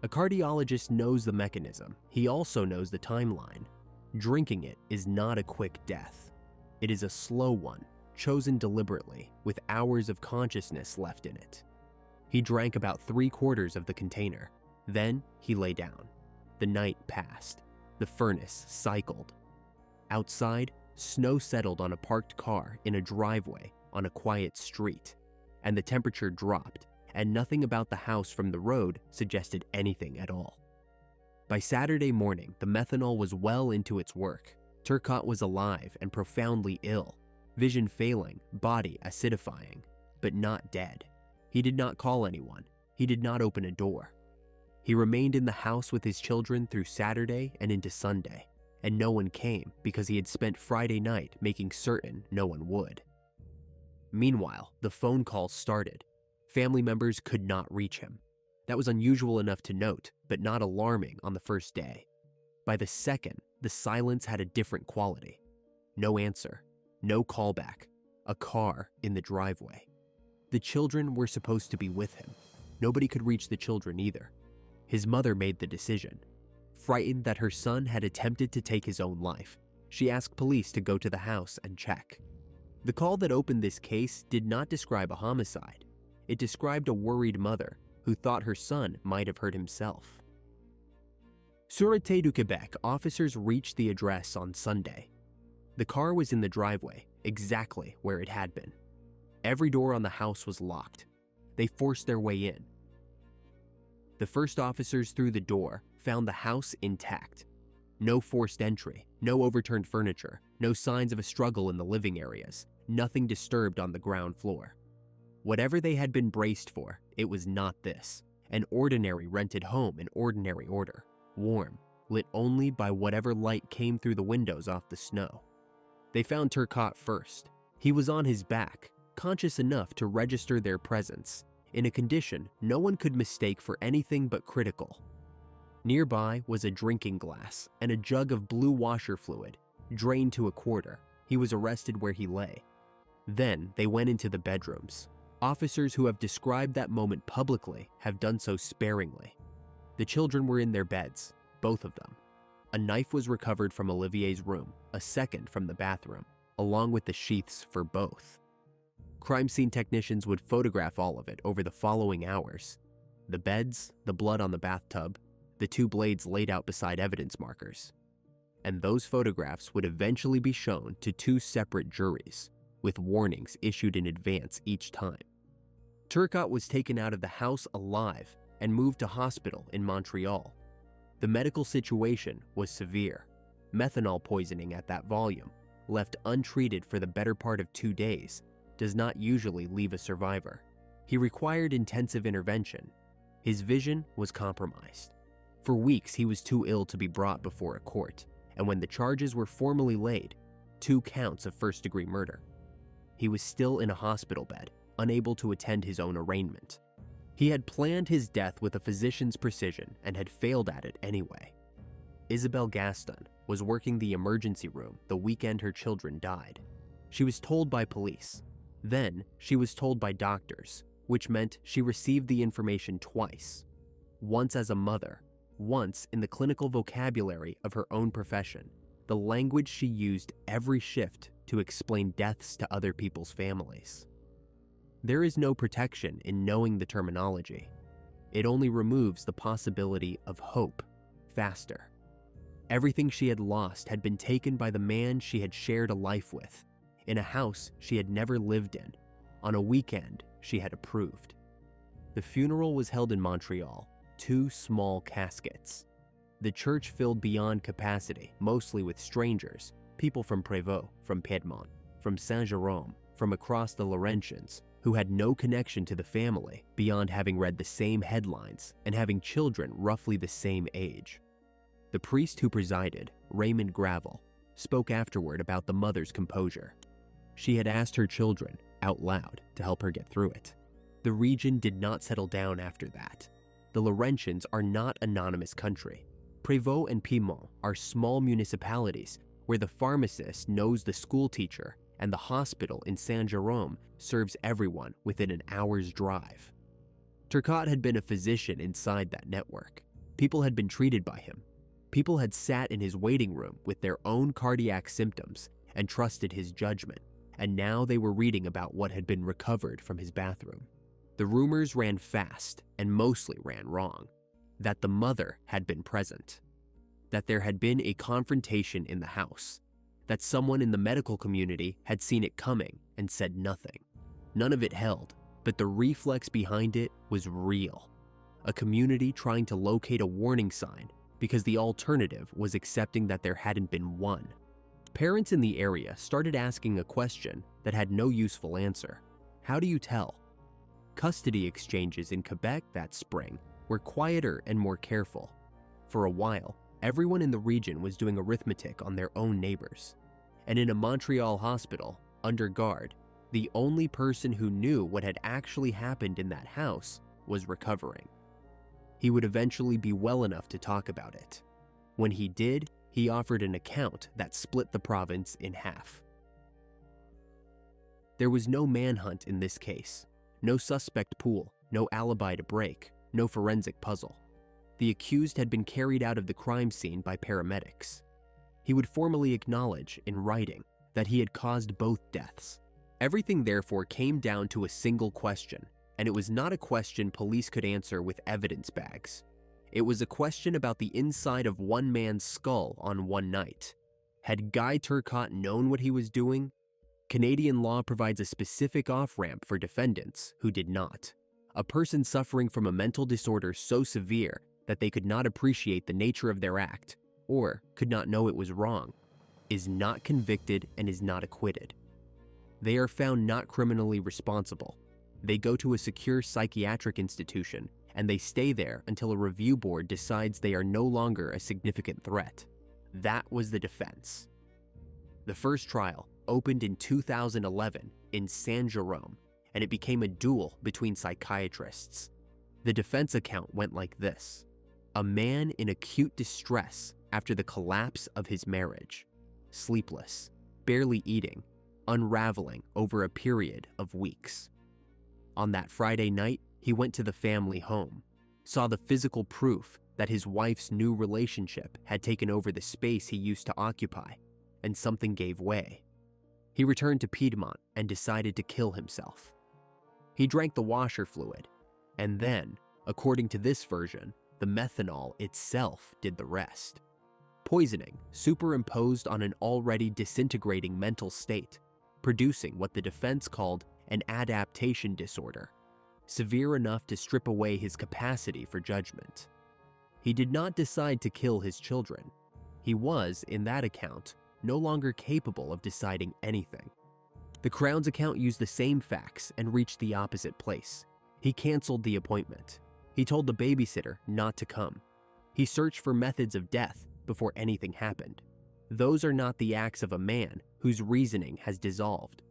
A cardiologist knows the mechanism. He also knows the timeline. Drinking it is not a quick death. It is a slow one, chosen deliberately, with hours of consciousness left in it. He drank about 3/4 of the container. Then he lay down. The night passed. The furnace cycled. Outside, snow settled on a parked car in a driveway on a quiet street, and the temperature dropped, and nothing about the house from the road suggested anything at all. By Saturday morning, the methanol was well into its work. Turcotte was alive and profoundly ill, vision failing, body acidifying, but not dead. He did not call anyone. He did not open a door. He remained in the house with his children through Saturday and into Sunday, and no one came because he had spent Friday night making certain no one would. Meanwhile, the phone calls started. Family members could not reach him. That was unusual enough to note, but not alarming on the first day. By the second, the silence had a different quality. No answer, no callback, a car in the driveway. The children were supposed to be with him. Nobody could reach the children either. His mother made the decision. Frightened that her son had attempted to take his own life, she asked police to go to the house and check. The call that opened this case did not describe a homicide. It described a worried mother who thought her son might have hurt himself. Sûreté du Québec officers reached the address on Sunday. The car was in the driveway, exactly where it had been. Every door on the house was locked. They forced their way in. The first officers through the door found the house intact. No forced entry, no overturned furniture, no signs of a struggle in the living areas, nothing disturbed on the ground floor. Whatever they had been braced for, it was not this. An ordinary rented home in ordinary order, warm, lit only by whatever light came through the windows off the snow. They found Turcotte first. He was on his back, conscious enough to register their presence, in a condition no one could mistake for anything but critical. Nearby was a drinking glass and a jug of blue washer fluid, drained to a quarter. He was arrested where he lay. Then they went into the bedrooms. Officers who have described that moment publicly have done so sparingly. The children were in their beds, both of them. A knife was recovered from Olivier's room, a second from the bathroom, along with the sheaths for both. Crime scene technicians would photograph all of it over the following hours. The beds, the blood on the bathtub, the two blades laid out beside evidence markers. And those photographs would eventually be shown to two separate juries, with warnings issued in advance each time. Turcotte was taken out of the house alive and moved to hospital in Montreal. The medical situation was severe. Methanol poisoning at that volume, left untreated for the better part of 2 days, does not usually leave a survivor. He required intensive intervention. His vision was compromised. For weeks, he was too ill to be brought before a court, and when the charges were formally laid, 2 counts of first-degree murder, he was still in a hospital bed, unable to attend his own arraignment. He had planned his death with a physician's precision and had failed at it anyway. Isabelle Gaston was working the emergency room the weekend her children died. She was told by police, Then she was told by doctors, which meant she received the information twice, once as a mother, once in the clinical vocabulary of her own profession, the language she used every shift to explain deaths to other people's families. There is no protection in knowing the terminology. It only removes the possibility of hope faster. Everything she had lost had been taken by the man she had shared a life with, in a house she had never lived in, on a weekend she had approved. The funeral was held in Montreal, 2 small caskets. The church filled beyond capacity, mostly with strangers, people from Prévost, from Piedmont, from Saint-Jérôme, from across the Laurentians, who had no connection to the family beyond having read the same headlines and having children roughly the same age. The priest who presided, Raymond Gravel, spoke afterward about the mother's composure. She had asked her children, out loud, to help her get through it. The region did not settle down after that. The Laurentians are not anonymous country. Prévost and Piedmont are small municipalities where the pharmacist knows the school teacher and the hospital in Saint-Jérôme serves everyone within an hour's drive. Turcotte had been a physician inside that network. People had been treated by him. People had sat in his waiting room with their own cardiac symptoms and trusted his judgment, and now they were reading about what had been recovered from his bathroom. The rumors ran fast and mostly ran wrong. That the mother had been present. That there had been a confrontation in the house. That someone in the medical community had seen it coming and said nothing. None of it held, but the reflex behind it was real. A community trying to locate a warning sign because the alternative was accepting that there hadn't been one. Parents in the area started asking a question that had no useful answer. How do you tell? Custody exchanges in Quebec that spring were quieter and more careful. For a while, everyone in the region was doing arithmetic on their own neighbors. And in a Montreal hospital, under guard, the only person who knew what had actually happened in that house was recovering. He would eventually be well enough to talk about it. When he did, he offered an account that split the province in half. There was no manhunt in this case, no suspect pool, no alibi to break, no forensic puzzle. The accused had been carried out of the crime scene by paramedics. He would formally acknowledge in writing that he had caused both deaths. Everything therefore came down to a single question, and it was not a question police could answer with evidence bags. It was a question about the inside of one man's skull on one night. Had Guy Turcotte known what he was doing? Canadian law provides a specific off-ramp for defendants who did not. A person suffering from a mental disorder so severe that they could not appreciate the nature of their act, or could not know it was wrong, is not convicted and is not acquitted. They are found not criminally responsible. They go to a secure psychiatric institution, and they stay there until a review board decides they are no longer a significant threat. That was the defense. The first trial opened in 2011 in Saint-Jérôme, and it became a duel between psychiatrists. The defense account went like this: a man in acute distress after the collapse of his marriage, sleepless, barely eating, unraveling over a period of weeks. On that Friday night, he went to the family home, saw the physical proof that his wife's new relationship had taken over the space he used to occupy, and something gave way. He returned to Piedmont and decided to kill himself. He drank the washer fluid, and then, according to this version, the methanol itself did the rest. Poisoning superimposed on an already disintegrating mental state, producing what the defense called an adaptation disorder, severe enough to strip away his capacity for judgment. He did not decide to kill his children. He was, in that account, no longer capable of deciding anything. The Crown's account used the same facts and reached the opposite place. He canceled the appointment. He told the babysitter not to come. He searched for methods of death before anything happened. Those are not the acts of a man whose reasoning has dissolved.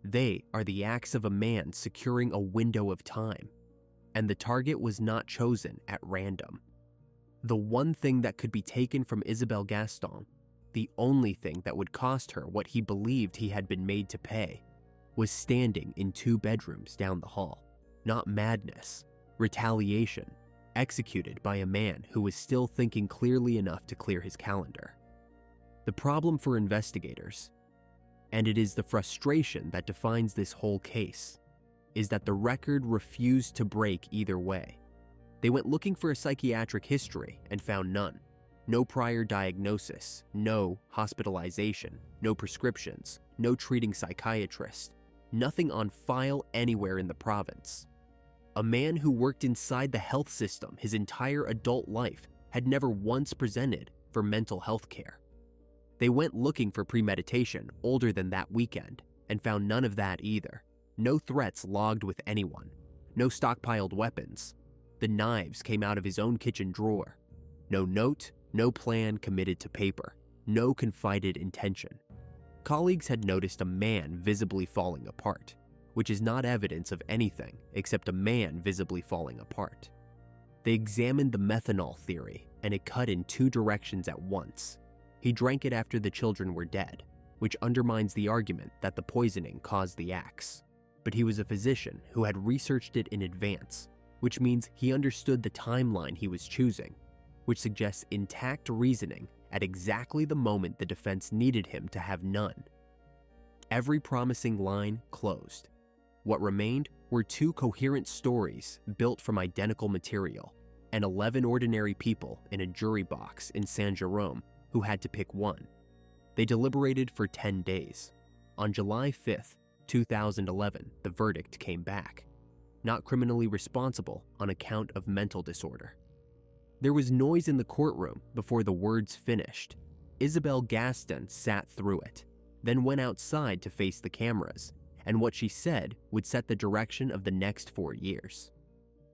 They are the acts of a man securing a window of time, and the target was not chosen at random. The one thing that could be taken from Isabelle Gaston, the only thing that would cost her what he believed he had been made to pay, was standing in 2 bedrooms down the hall. Not madness, retaliation, executed by a man who was still thinking clearly enough to clear his calendar. The problem for investigators, and it is the frustration that defines this whole case, is that the record refused to break either way. They went looking for a psychiatric history and found none. No prior diagnosis, no hospitalization, no prescriptions, no treating psychiatrist, nothing on file anywhere in the province. A man who worked inside the health system his entire adult life had never once presented for mental health care. They went looking for premeditation older than that weekend and found none of that either. No threats logged with anyone, no stockpiled weapons. The knives came out of his own kitchen drawer. No note, no plan committed to paper, no confided intention. Colleagues had noticed a man visibly falling apart, which is not evidence of anything except a man visibly falling apart. They examined the methanol theory, and it cut in 2 directions at once. He drank it after the children were dead, which undermines the argument that the poisoning caused the acts. But he was a physician who had researched it in advance, which means he understood the timeline he was choosing, which suggests intact reasoning at exactly the moment the defense needed him to have none. Every promising line closed. What remained were 2 coherent stories built from identical material, and 11 ordinary people in a jury box in Saint-Jérôme who had to pick one. They deliberated for 10 days. On July 5th, 2011, the verdict came back. Not criminally responsible on account of mental disorder. There was noise in the courtroom before the words finished. Isabelle Gaston sat through it, then went outside to face the cameras, and what she said would set the direction of the next 4 years.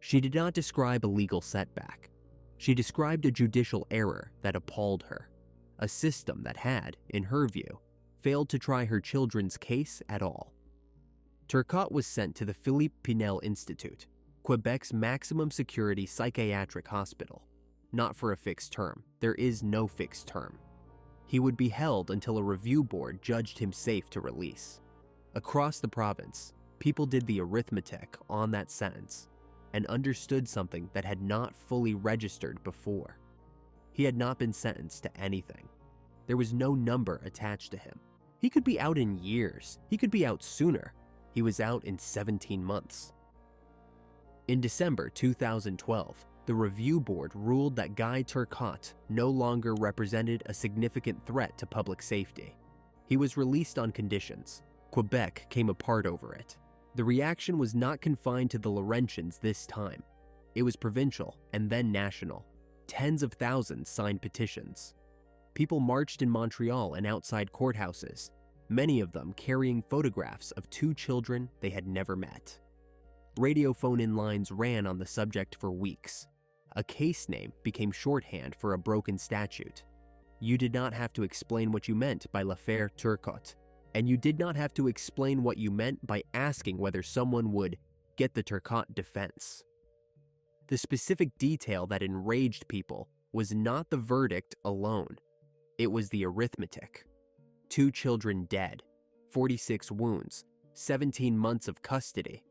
She did not describe a legal setback. She described a judicial error that appalled her, a system that had, in her view, failed to try her children's case at all. Turcotte was sent to the Philippe Pinel Institute, Quebec's maximum security psychiatric hospital, not for a fixed term. There is no fixed term. He would be held until a review board judged him safe to release. Across the province, people did the arithmetic on that sentence and understood something that had not fully registered before. He had not been sentenced to anything. There was no number attached to him. He could be out in years. He could be out sooner. He was out in 17 months. In December 2012, the review board ruled that Guy Turcotte no longer represented a significant threat to public safety. He was released on conditions. Quebec came apart over it. The reaction was not confined to the Laurentians this time. It was provincial and then national. Tens of thousands signed petitions. People marched in Montreal and outside courthouses, many of them carrying photographs of 2 children they had never met. Radio phone-in lines ran on the subject for weeks. A case name became shorthand for a broken statute. You did not have to explain what you meant by l'affaire Turcotte, and you did not have to explain what you meant by asking whether someone would get the Turcotte defense. The specific detail that enraged people was not the verdict alone. It was the arithmetic. 2 children dead, 46 wounds, 17 months of custody,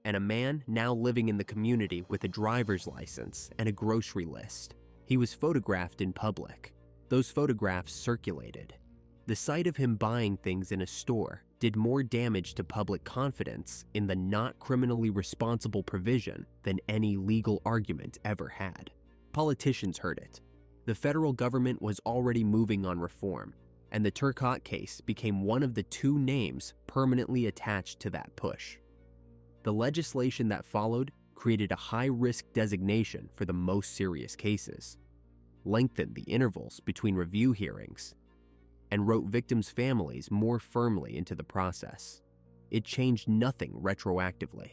and a man now living in the community with a driver's license and a grocery list. He was photographed in public. Those photographs circulated. The sight of him buying things in a store did more damage to public confidence in the not criminally responsible provision than any legal argument ever had. Politicians heard it. The federal government was already moving on reform, and the Turcotte case became one of the 2 names permanently attached to that push. The legislation that followed created a high-risk designation for the most serious cases, lengthened the intervals between review hearings, and wrote victims' families more firmly into the process. It changed nothing retroactively.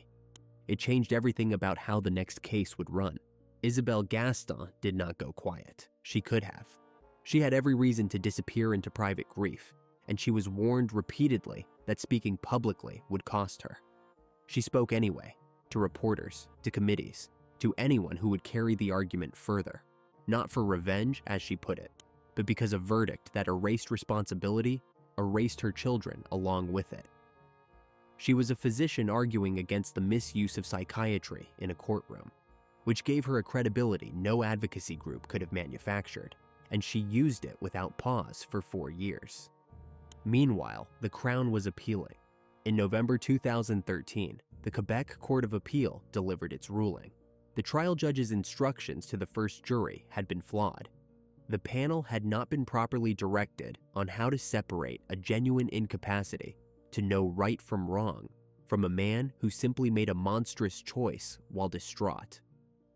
It changed everything about how the next case would run. Isabelle Gaston did not go quiet. She could have. She had every reason to disappear into private grief, and she was warned repeatedly that speaking publicly would cost her. She spoke anyway, to reporters, to committees, to anyone who would carry the argument further, not for revenge, as she put it, but because a verdict that erased responsibility erased her children along with it. She was a physician arguing against the misuse of psychiatry in a courtroom, which gave her a credibility no advocacy group could have manufactured, and she used it without pause for 4 years. Meanwhile, the Crown was appealing. In November 2013, the Quebec Court of Appeal delivered its ruling. The trial judge's instructions to the first jury had been flawed. The panel had not been properly directed on how to separate a genuine incapacity to know right from wrong from a man who simply made a monstrous choice while distraught.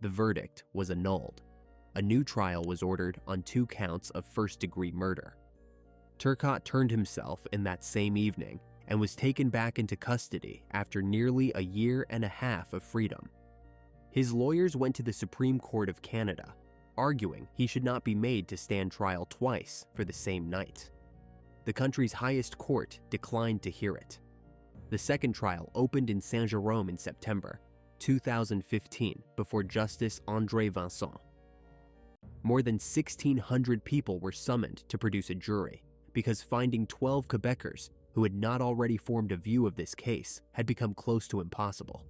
The verdict was annulled. A new trial was ordered on 2 counts of first-degree murder. Turcotte turned himself in that same evening and was taken back into custody after nearly a year and a half of freedom. His lawyers went to the Supreme Court of Canada, arguing he should not be made to stand trial twice for the same night. The country's highest court declined to hear it. The second trial opened in Saint-Jérôme in September 2015 before Justice André Vincent. More than 1,600 people were summoned to produce a jury because finding 12 Quebecers who had not already formed a view of this case had become close to impossible.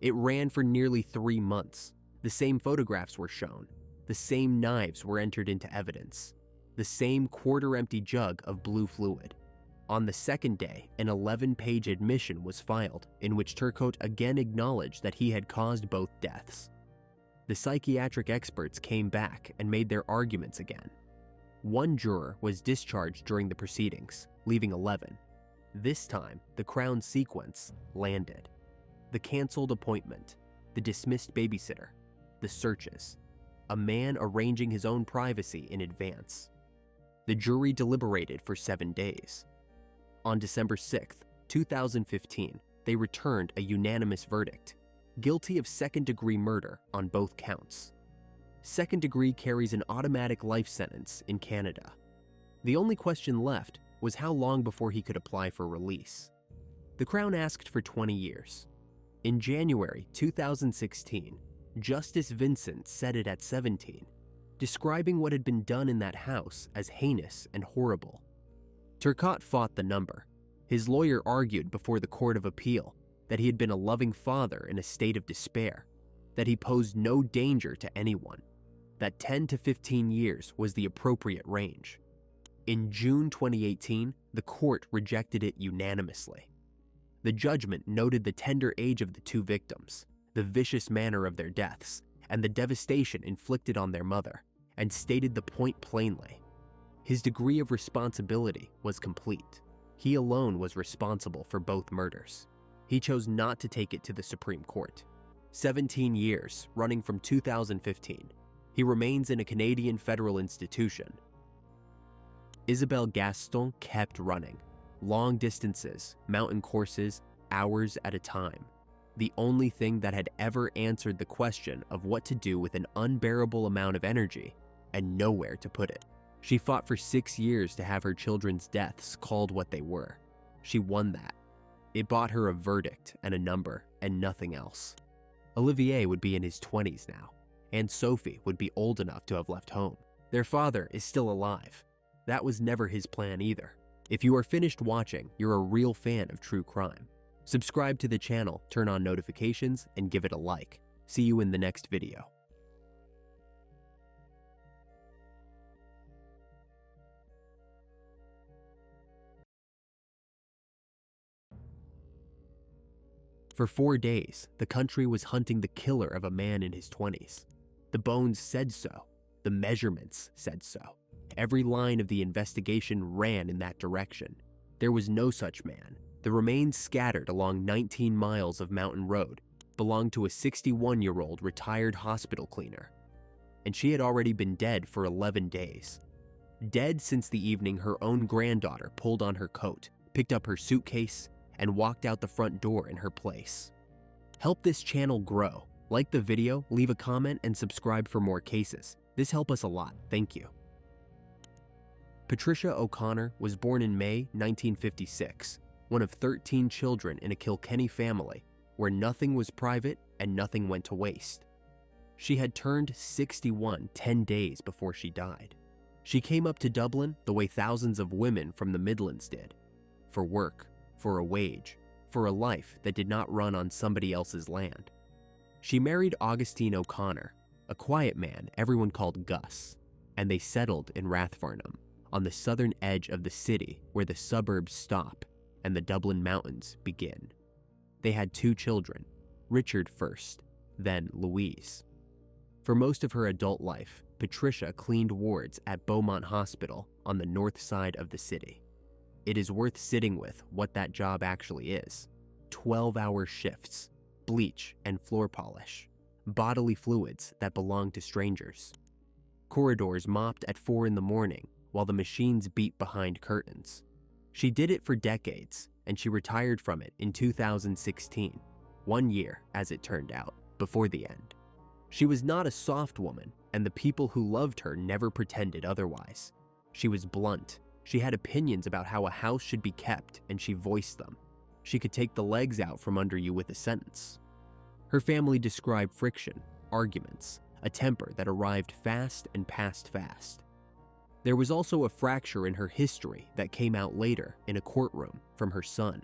It ran for nearly 3 months. The same photographs were shown. The same knives were entered into evidence. The same quarter-empty jug of blue fluid. On the second day, an 11-page admission was filed in which Turcotte again acknowledged that he had caused both deaths. The psychiatric experts came back and made their arguments again. 1 juror was discharged during the proceedings, leaving 11. This time, the Crown sequence landed. The canceled appointment, the dismissed babysitter, the searches, a man arranging his own privacy in advance. The jury deliberated for 7 days. On December 6, 2015, they returned a unanimous verdict, guilty of second-degree murder on both counts. Second degree carries an automatic life sentence in Canada. The only question left was how long before he could apply for release. The Crown asked for 20 years. In January 2016, Justice Vincent set it at 17, describing what had been done in that house as heinous and horrible. Turcotte fought the number. His lawyer argued before the Court of Appeal that he had been a loving father in a state of despair, that he posed no danger to anyone, that 10 to 15 years was the appropriate range. In June 2018, the court rejected it unanimously. The judgment noted the tender age of the 2 victims, the vicious manner of their deaths, and the devastation inflicted on their mother, and stated the point plainly. His degree of responsibility was complete. He alone was responsible for both murders. He chose not to take it to the Supreme Court. 17 years, running from 2015. He remains in a Canadian federal institution. Isabelle Gaston kept running. Long distances, mountain courses, hours at a time. The only thing that had ever answered the question of what to do with an unbearable amount of energy and nowhere to put it. She fought for 6 years to have her children's deaths called what they were. She won that. It bought her a verdict and a number and nothing else. Olivier would be in his 20s now, and Sophie would be old enough to have left home. Their father is still alive. That was never his plan either. If you are finished watching, you're a real fan of true crime. Subscribe to the channel, turn on notifications, and give it a like. See you in the next video. For 4 days, the country was hunting the killer of a man in his 20s. The bones said so. The measurements said so. Every line of the investigation ran in that direction. There was no such man. The remains scattered along 19 miles of mountain road belonged to a 61-year-old retired hospital cleaner. And she had already been dead for 11 days. Dead since the evening her own granddaughter pulled on her coat, picked up her suitcase, and walked out the front door in her place. Help this channel grow. Like the video, leave a comment, and subscribe for more cases. This helps us a lot. Thank you. Patricia O'Connor was born in May 1956, one of 13 children in a Kilkenny family where nothing was private and nothing went to waste. She had turned 61 10 days before she died. She came up to Dublin the way thousands of women from the Midlands did, for work, for a wage, for a life that did not run on somebody else's land. She married Augustine O'Connor, a quiet man everyone called Gus, and they settled in Rathfarnham, on the southern edge of the city where the suburbs stop and the Dublin Mountains begin. They had 2 children, Richard first, then Louise. For most of her adult life, Patricia cleaned wards at Beaumont Hospital on the north side of the city. It is worth sitting with what that job actually is. 12-hour shifts, bleach and floor polish, bodily fluids that belong to strangers. Corridors mopped at 4 in the morning while the machines beat behind curtains. She did it for decades, and she retired from it in 2016, 1 year, as it turned out, before the end. She was not a soft woman, and the people who loved her never pretended otherwise. She was blunt. She had opinions about how a house should be kept, and she voiced them. She could take the legs out from under you with a sentence. Her family described friction, arguments, a temper that arrived fast and passed fast. There was also a fracture in her history that came out later in a courtroom from her son.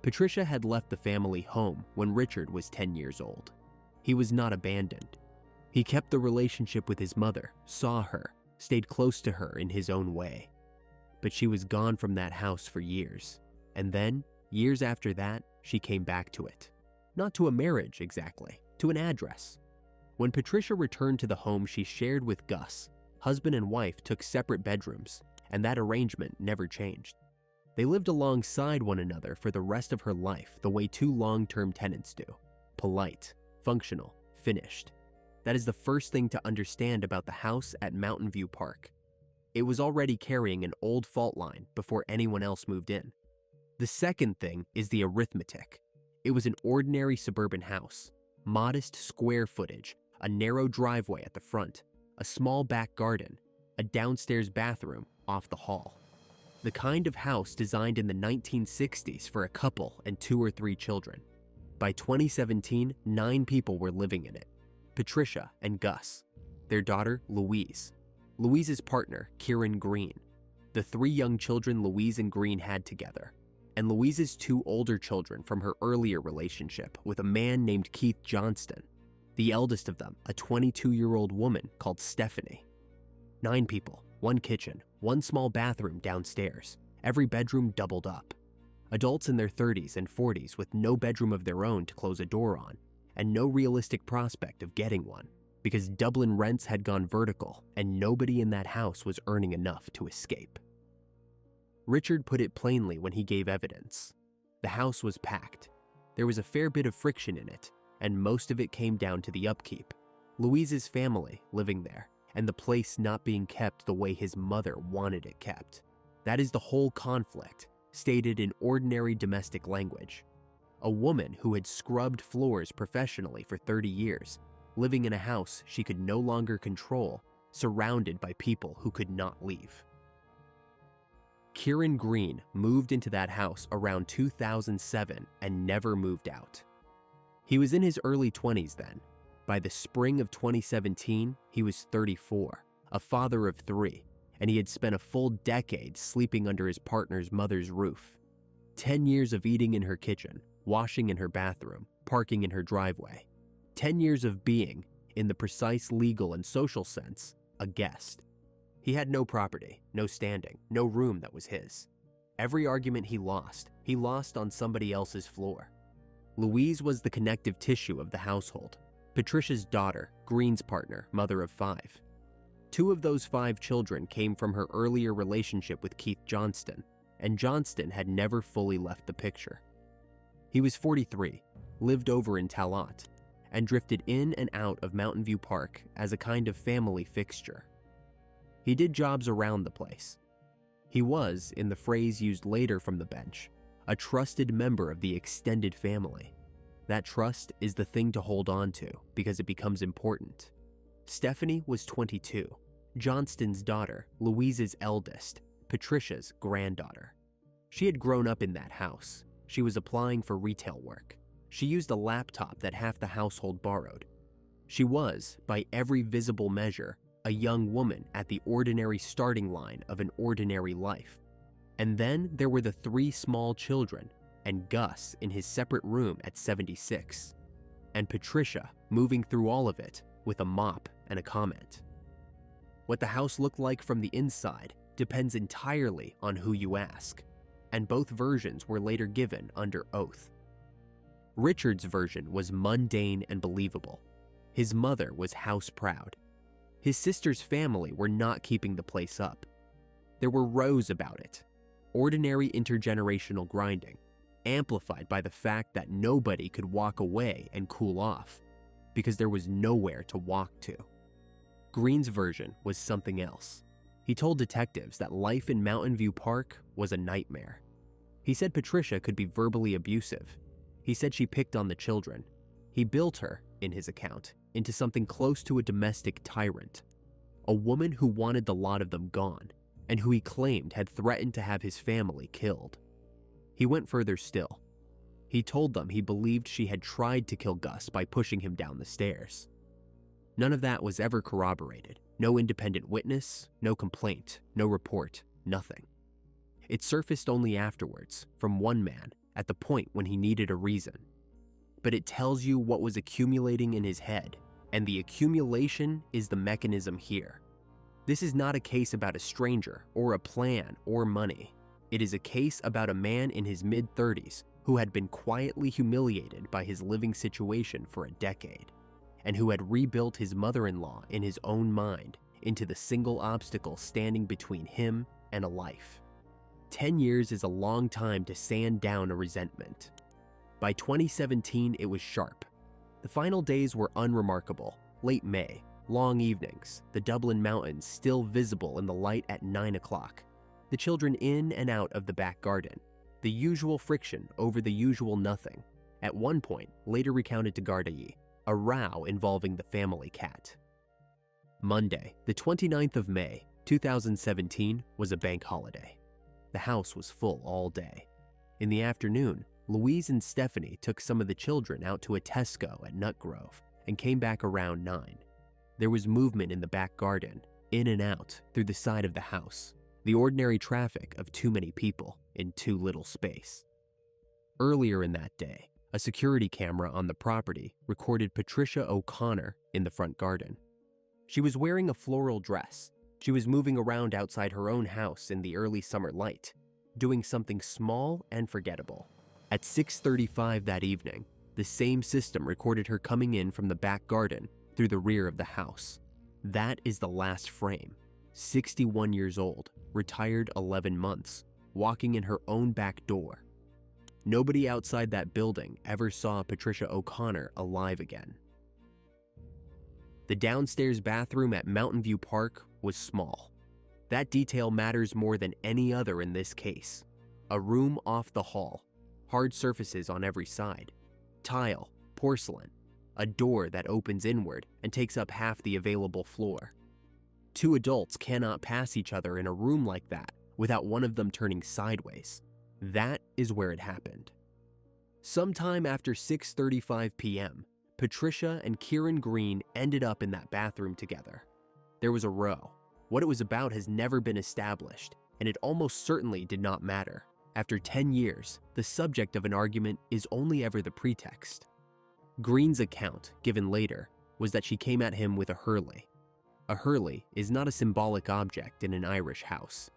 Patricia had left the family home when Richard was 10 years old. He was not abandoned. He kept the relationship with his mother, saw her, stayed close to her in his own way. But she was gone from that house for years. And then, years after that, she came back to it. Not to a marriage, exactly, to an address. When Patricia returned to the home she shared with Gus, husband and wife took separate bedrooms, and that arrangement never changed. They lived alongside one another for the rest of her life the way 2 long-term tenants do. Polite, functional, finished. That is the first thing to understand about the house at Mountain View Park. It was already carrying an old fault line before anyone else moved in. The second thing is the arithmetic. It was an ordinary suburban house, modest square footage, a narrow driveway at the front, a small back garden, a downstairs bathroom off the hall. The kind of house designed in the 1960s for a couple and 2 or 3 children. By 2017, 9 people were living in it. Patricia and Gus, their daughter Louise, Louise's partner Kieran Green, the 3 young children Louise and Green had together, and Louise's 2 older children from her earlier relationship with a man named Keith Johnston, the eldest of them a 22-year-old woman called Stephanie. 9 people, 1 kitchen, 1 small bathroom downstairs, every bedroom doubled up. Adults in their 30s and 40s with no bedroom of their own to close a door on, and no realistic prospect of getting one, because Dublin rents had gone vertical and nobody in that house was earning enough to escape. Richard put it plainly when he gave evidence. The house was packed. There was a fair bit of friction in it, and most of it came down to the upkeep. Louise's family living there, and the place not being kept the way his mother wanted it kept. That is the whole conflict, stated in ordinary domestic language. A woman who had scrubbed floors professionally for 30 years, living in a house she could no longer control, surrounded by people who could not leave. Kieran Green moved into that house around 2007 and never moved out. He was in his early 20s then. By the spring of 2017, he was 34, a father of 3, and he had spent a full decade sleeping under his partner's mother's roof. 10 years of eating in her kitchen, washing in her bathroom, parking in her driveway. 10 years of being, in the precise legal and social sense, a guest. He had no property, no standing, no room that was his. Every argument he lost on somebody else's floor. Louise was the connective tissue of the household. Patricia's daughter, Green's partner, mother of 5. 2 of those 5 children came from her earlier relationship with Keith Johnston, and Johnston had never fully left the picture. He was 43, lived over in Tallaght, and drifted in and out of Mountain View Park as a kind of family fixture. He did jobs around the place. He was, in the phrase used later from the bench, a trusted member of the extended family. That trust is the thing to hold on to because it becomes important. Stephanie was 22, Johnston's daughter, Louise's eldest, Patricia's granddaughter. She had grown up in that house. She was applying for retail work. She used a laptop that half the household borrowed. She was, by every visible measure, a young woman at the ordinary starting line of an ordinary life. And then there were the 3 small children, and Gus in his separate room at 76, and Patricia moving through all of it with a mop and a comment. What the house looked like from the inside depends entirely on who you ask, and both versions were later given under oath. Richard's version was mundane and believable. His mother was house proud. His sister's family were not keeping the place up. There were rows about it. Ordinary intergenerational grinding, amplified by the fact that nobody could walk away and cool off, because there was nowhere to walk to. Green's version was something else. He told detectives that life in Mountain View Park was a nightmare. He said Patricia could be verbally abusive. He said she picked on the children. He built her, in his account, into something close to a domestic tyrant, a woman who wanted the lot of them gone, and who he claimed had threatened to have his family killed. He went further still. He told them he believed she had tried to kill Gus by pushing him down the stairs. None of that was ever corroborated. No independent witness, no complaint, no report, nothing. It surfaced only afterwards, from one man, at the point when he needed a reason. But it tells you what was accumulating in his head, and the accumulation is the mechanism here. This is not a case about a stranger, or a plan, or money. It is a case about a man in his mid-30s who had been quietly humiliated by his living situation for a decade, and who had rebuilt his mother-in-law in his own mind into the single obstacle standing between him and a life. 10 years is a long time to sand down a resentment. By 2017, it was sharp. The final days were unremarkable. Late May, long evenings, the Dublin Mountains still visible in the light at 9 o'clock, the children in and out of the back garden, the usual friction over the usual nothing. At one point, later recounted to Gardaí, a row involving the family cat. Monday, the 29th of May, 2017, was a bank holiday. The house was full all day. In the afternoon, Louise and Stephanie took some of the children out to a Tesco at Nut Grove and came back around 9. There was movement in the back garden, in and out, through the side of the house, the ordinary traffic of too many people in too little space. Earlier in that day, a security camera on the property recorded Patricia O'Connor in the front garden. She was wearing a floral dress. She was moving around outside her own house in the early summer light, doing something small and forgettable. At 6:35 that evening, the same system recorded her coming in from the back garden through the rear of the house. That is the last frame. 61 years old, retired 11 months, walking in her own back door. Nobody outside that building ever saw Patricia O'Connor alive again. The downstairs bathroom at Mountain View Park was small. That detail matters more than any other in this case. A room off the hall, hard surfaces on every side, tile, porcelain, a door that opens inward and takes up half the available floor. Two adults cannot pass each other in a room like that without one of them turning sideways. That is where it happened. Sometime after 6:35 p.m., Patricia and Kieran Green ended up in that bathroom together. There was a row. What it was about has never been established, and it almost certainly did not matter. After 10 years, the subject of an argument is only ever the pretext. Green's account, given later, was that she came at him with a hurley. A hurley is not a symbolic object in an Irish house.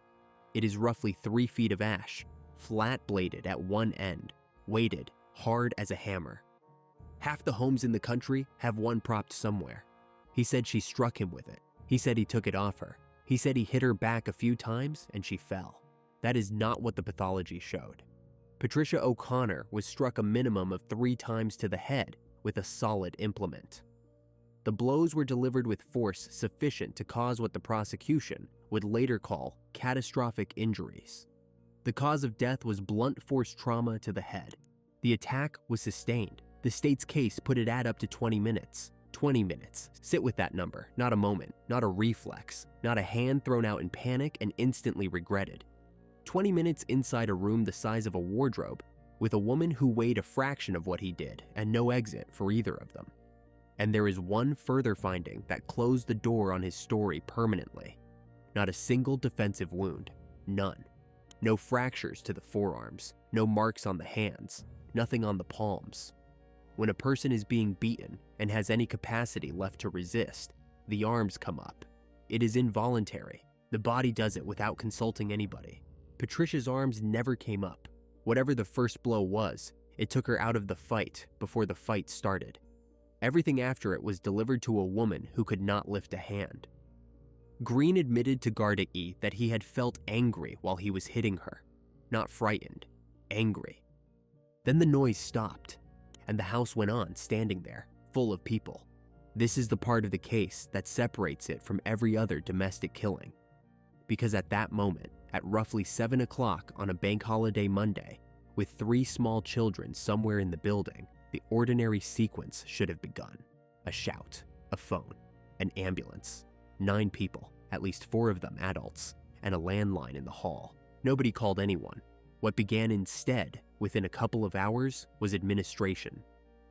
It is roughly 3 feet of ash, flat-bladed at one end, weighted, hard as a hammer. Half the homes in the country have one propped somewhere. He said she struck him with it. He said he took it off her. He said he hit her back a few times and she fell. That is not what the pathology showed. Patricia O'Connor was struck a minimum of 3 times to the head with a solid implement. The blows were delivered with force sufficient to cause what the prosecution would later call catastrophic injuries. The cause of death was blunt force trauma to the head. The attack was sustained. The state's case put it at up to 20 minutes. 20 minutes. Sit with that number, not a moment, not a reflex, not a hand thrown out in panic and instantly regretted. 20 minutes inside a room the size of a wardrobe with a woman who weighed a fraction of what he did and no exit for either of them. And there is one further finding that closed the door on his story permanently. Not a single defensive wound. None. No fractures to the forearms, no marks on the hands, nothing on the palms. When a person is being beaten and has any capacity left to resist, the arms come up. It is involuntary. The body does it without consulting anybody. Patricia's arms never came up. Whatever the first blow was, it took her out of the fight before the fight started. Everything after it was delivered to a woman who could not lift a hand. Green admitted to Gardaí that he had felt angry while he was hitting her. Not frightened, angry. Then the noise stopped, and the house went on standing there, full of people. This is the part of the case that separates it from every other domestic killing. Because at that moment, at roughly 7 o'clock on a bank holiday Monday, with 3 small children somewhere in the building, the ordinary sequence should have begun. A shout, a phone, an ambulance, 9 people, at least 4 of them adults, and a landline in the hall. Nobody called anyone. What began instead, within a couple of hours, was administration.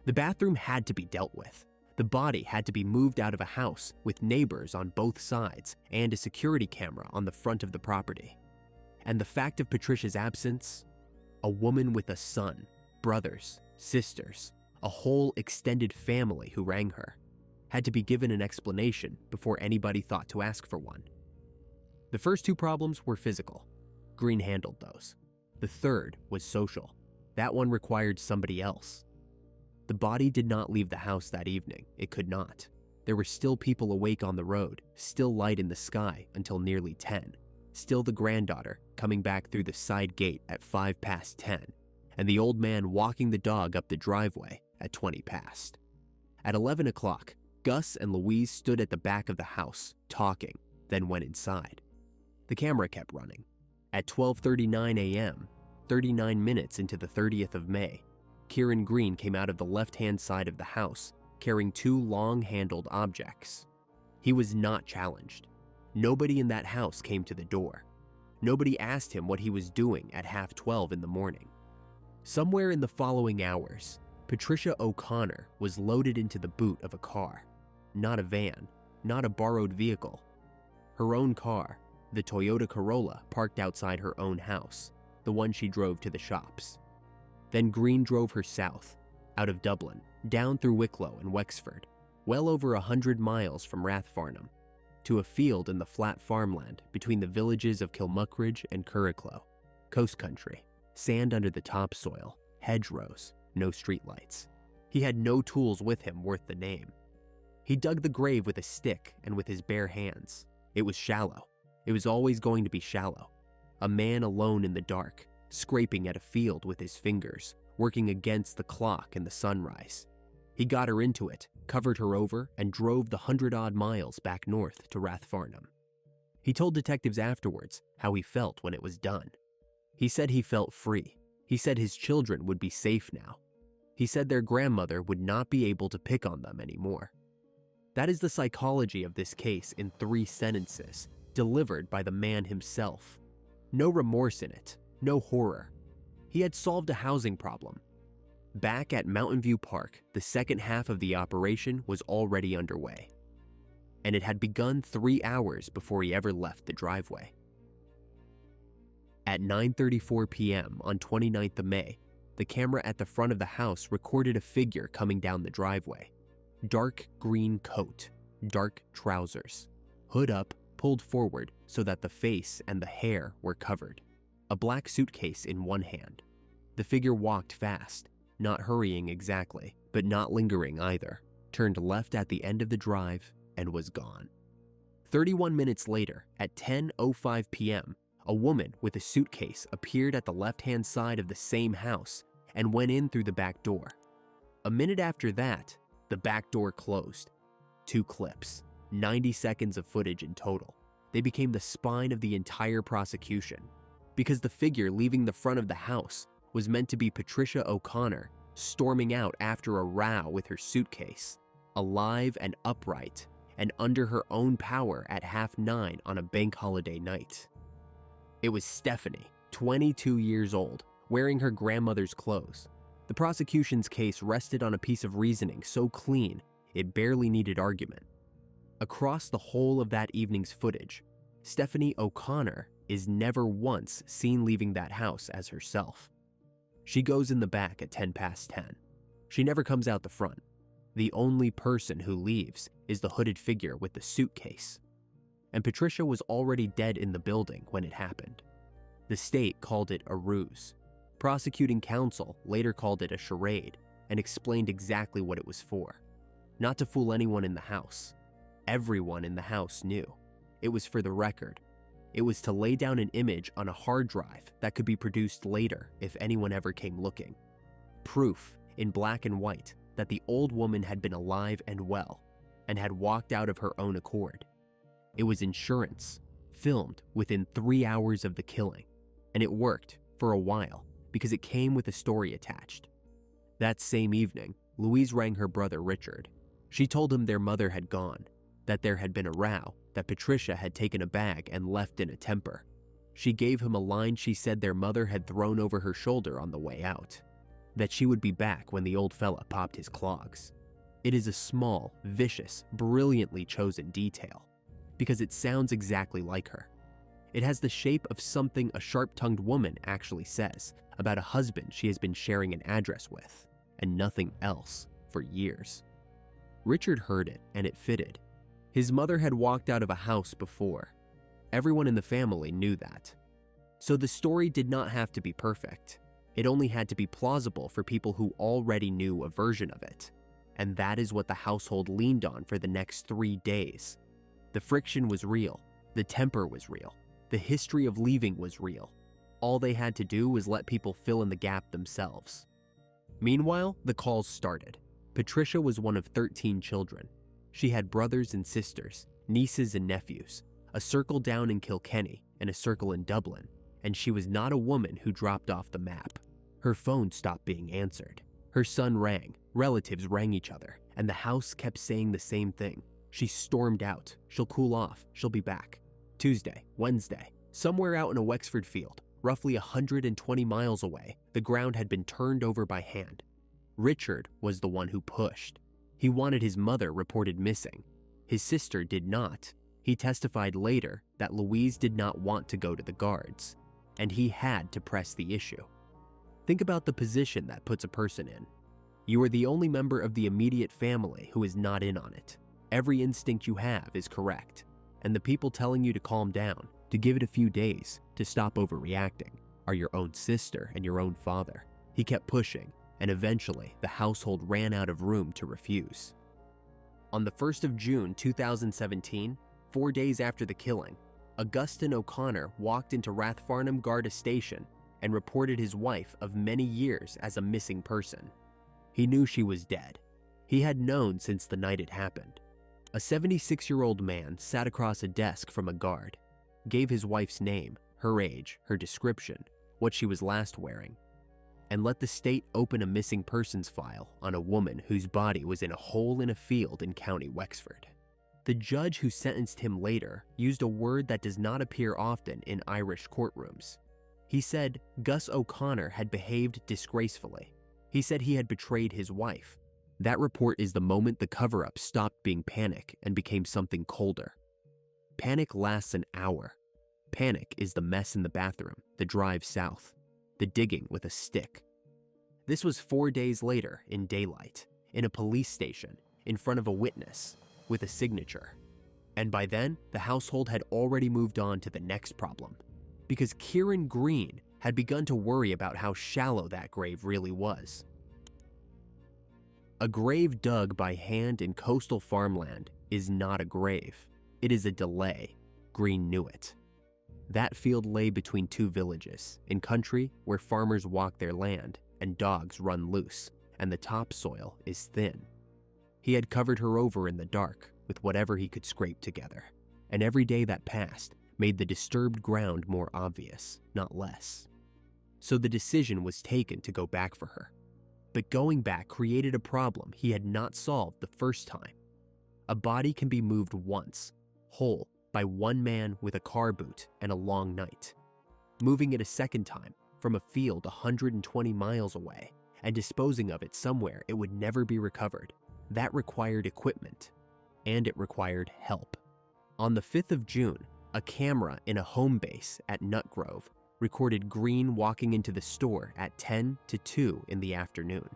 The bathroom had to be dealt with. The body had to be moved out of a house with neighbors on both sides and a security camera on the front of the property. And the fact of Patricia's absence? A woman with a son, brothers, sisters, a whole extended family who rang her, had to be given an explanation before anybody thought to ask for one. The first 2 problems were physical. Green handled those. The third was social. That one required somebody else. The body did not leave the house that evening. It could not. There were still people awake on the road, still light in the sky until nearly 10. Still the granddaughter coming back through the side gate at 5 past 10, and the old man walking the dog up the driveway at 20 past. At 11 o'clock, Gus and Louise stood at the back of the house, talking, then went inside. The camera kept running. At 12:39 a.m., 39 minutes into the 30th of May, Kieran Green came out of the left-hand side of the house, carrying 2 long-handled objects. He was not challenged. Nobody in that house came to the door. Nobody asked him what he was doing at 12:30 in the morning. Somewhere in the following hours, Patricia O'Connor was loaded into the boot of a car. Not a van, not a borrowed vehicle. Her own car, the Toyota Corolla parked outside her own house, the one she drove to the shops. Then Green drove her south, out of Dublin, down through Wicklow and Wexford, well over 100 miles from Rathfarnham, to a field in the flat farmland between the villages of Kilmuckridge and Curracloe. Coast country, sand under the topsoil, hedgerows, no streetlights. He had no tools with him worth the name. He dug the grave with a stick and with his bare hands. It was shallow. It was always going to be shallow. A man alone in the dark, scraping at a field with his fingers, working against the clock and the sunrise. He got her into it, covered her over, and drove the 100-odd miles back north to Rathfarnham. He told detectives afterwards how he felt when it was done. He said he felt free. He said his children would be safe now. He said their grandmother would not be able to pick on them anymore. That is the psychology of this case in 3 sentences, delivered by the man himself. No remorse in it, no horror. He had solved a housing problem. Back at Mountain View Park, the second half of the operation was already underway. And it had begun 3 hours before he ever left the driveway. At 9:34 p.m. on 29th of May, the camera at the front of the house recorded a figure coming down the driveway. Dark green coat, dark trousers, hood up, pulled forward so that the face and the hair were covered. A black suitcase in one hand. The figure walked fast, not hurrying exactly, but not lingering either, turned left at the end of the drive, and was gone. 31 minutes later, at 10:05 p.m., a woman with a suitcase appeared at the left-hand side of the same house and went in through the back door. A minute after that, the back door closed. 2 clips, 90 seconds of footage in total. They became the spine of the entire prosecution, because the figure leaving the front of the house was meant to be Patricia O'Connor storming out after a row with her suitcase, alive and upright, and under her own power at 9:30 on a bank holiday night. It was Stephanie, 22 years old, wearing her grandmother's clothes. The prosecution's case rested on a piece of reasoning so clean, it barely needed argument. Across the whole of that evening's footage, Stephanie O'Connor is never once seen leaving that house as herself. She goes in the back at 10 past 10. She never comes out the front. The only person who leaves is the hooded figure with the suitcase. And Patricia was already dead in the building when it happened. The state called it a ruse. Prosecuting counsel later called it a charade and explained exactly what it was for. Not to fool anyone in the house. Everyone in the house knew. It was for the record. It was to lay down an image on a hard drive that could be produced later if anyone ever came looking. Proof, in black and white, that the old woman had been alive and well, and had walked out of her own accord. It was insurance, filmed within 3 hours of the killing, and it worked for a while because it came with a story attached. That same evening, Louise rang her brother Richard. She told him their mother had gone, that there had been a row, that Patricia had taken a bag and left in a temper. She gave him a line she said their mother had thrown over her shoulder on the way out, that she would be back when the old fella popped his clogs. It is a small, vicious, brilliantly chosen detail, because it sounds exactly like her. It has the shape of something a sharp-tongued woman actually says about a husband she has been sharing an address with, and nothing else for years. Richard heard it, and it fitted. His mother had walked out of a house before. Everyone in the family knew that. So the story did not have to be perfect. It only had to be plausible for people who already knew a version of it. And that is what the household leaned on for the next 3 days. The friction was real. The temper was real. The history of leaving was real. All they had to do was let people fill in the gap themselves. Meanwhile, the calls started. Patricia was one of 13 children. She had brothers and sisters, nieces and nephews, a circle down in Kilkenny and a circle in Dublin, and she was not a woman who dropped off the map. Her phone stopped being answered. Her son rang, relatives rang each other, and the house kept saying the same thing. She stormed out. She'll cool off. She'll be back. Tuesday, Wednesday, somewhere out in a Wexford field, roughly 120 miles away, the ground had been turned over by hand. Richard was the one who pushed. He wanted his mother reported missing. His sister did not. He testified later that Louise did not want to go to the guards, and he had to press the issue. Think about the position that puts a person in. You are the only member of the immediate family who is not in on it. Every instinct you have is correct, and the people telling you to calm down, to give it a few days, to stop overreacting, are your own sister and your own father. He kept pushing, and eventually the household ran out of room to refuse. On the 1st of June 2017, 4 days after the killing, Augustin O'Connor walked into Rathfarnham Garda station and reported his wife of many years as a missing person. He knew she was dead. He had known since the night it happened. A 76-year-old man sat across a desk from a guard, gave his wife's name, her age, her description, what she was last wearing, and let the state open a missing persons file on a woman whose body was in a hole in a field in County Wexford. The judge who sentenced him later used a word that does not appear often in Irish courtrooms. He said Gus O'Connor had behaved disgracefully. He said he had betrayed his wife. That report is the moment the cover-up stopped being panic and became something colder. Panic lasts an hour. Panic is the mess in the bathroom, the drive south, the digging with a stick. This was 4 days later in daylight, in a police station, in front of a witness, with a signature. And by then, the household had already moved on to the next problem, because Kieran Green had begun to worry about how shallow that grave really was. A grave dug by hand in coastal farmland is not a grave. It is a delay. Green knew it. That field lay between two villages, in country where farmers walk their land and dogs run loose, and the topsoil is thin. He had covered her over in the dark with whatever he could scrape together, and every day that passed made the disturbed ground more obvious, not less. So the decision was taken to go back for her. But going back created a problem he had not solved the first time. A body can be moved once, whole, by one man with a car boot and a long night. Moving it a second time from a field 120 miles away and disposing of it somewhere it would never be recovered, that required equipment, and it required help. On the 5th of June, A camera in a home base at Nut Grove recorded Green walking into the store at 10 to 2 in the afternoon.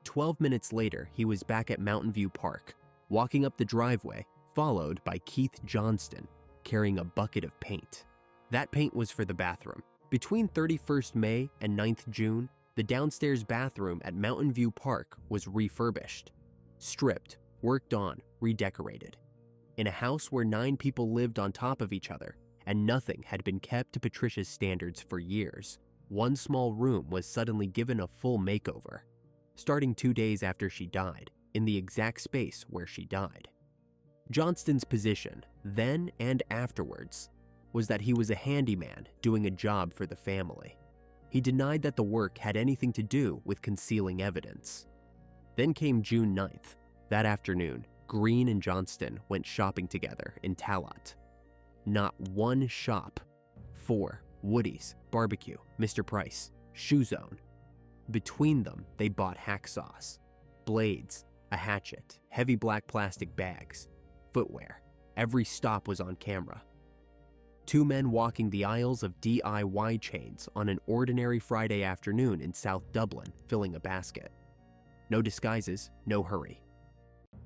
12 minutes later, he was back at Mountain View Park, walking up the driveway, followed by Keith Johnston, carrying a bucket of paint. That paint was for the bathroom. Between 31st May and 9th June, the downstairs bathroom at Mountain View Park was refurbished, stripped, worked on, redecorated. In a house where 9 people lived on top of each other, and nothing had been kept to Patricia's standards for years, one small room was suddenly given a full makeover, starting 2 days after she died, in the exact space where she died. Johnston's position, then and afterwards, was that he was a handyman doing a job for the family. He denied that the work had anything to do with concealing evidence. Then came June 9th. That afternoon, Green and Johnston went shopping together in Talat. Not one shop. 4, Woody's, Barbecue, Mr. Price, Shoe Zone. Between them, they bought hacksaws, blades, a hatchet, heavy black plastic bags, footwear. Every stop was on camera. 2 men walking the aisles of DIY chains on an ordinary Friday afternoon in South Dublin, filling a basket. No disguises, no hurry.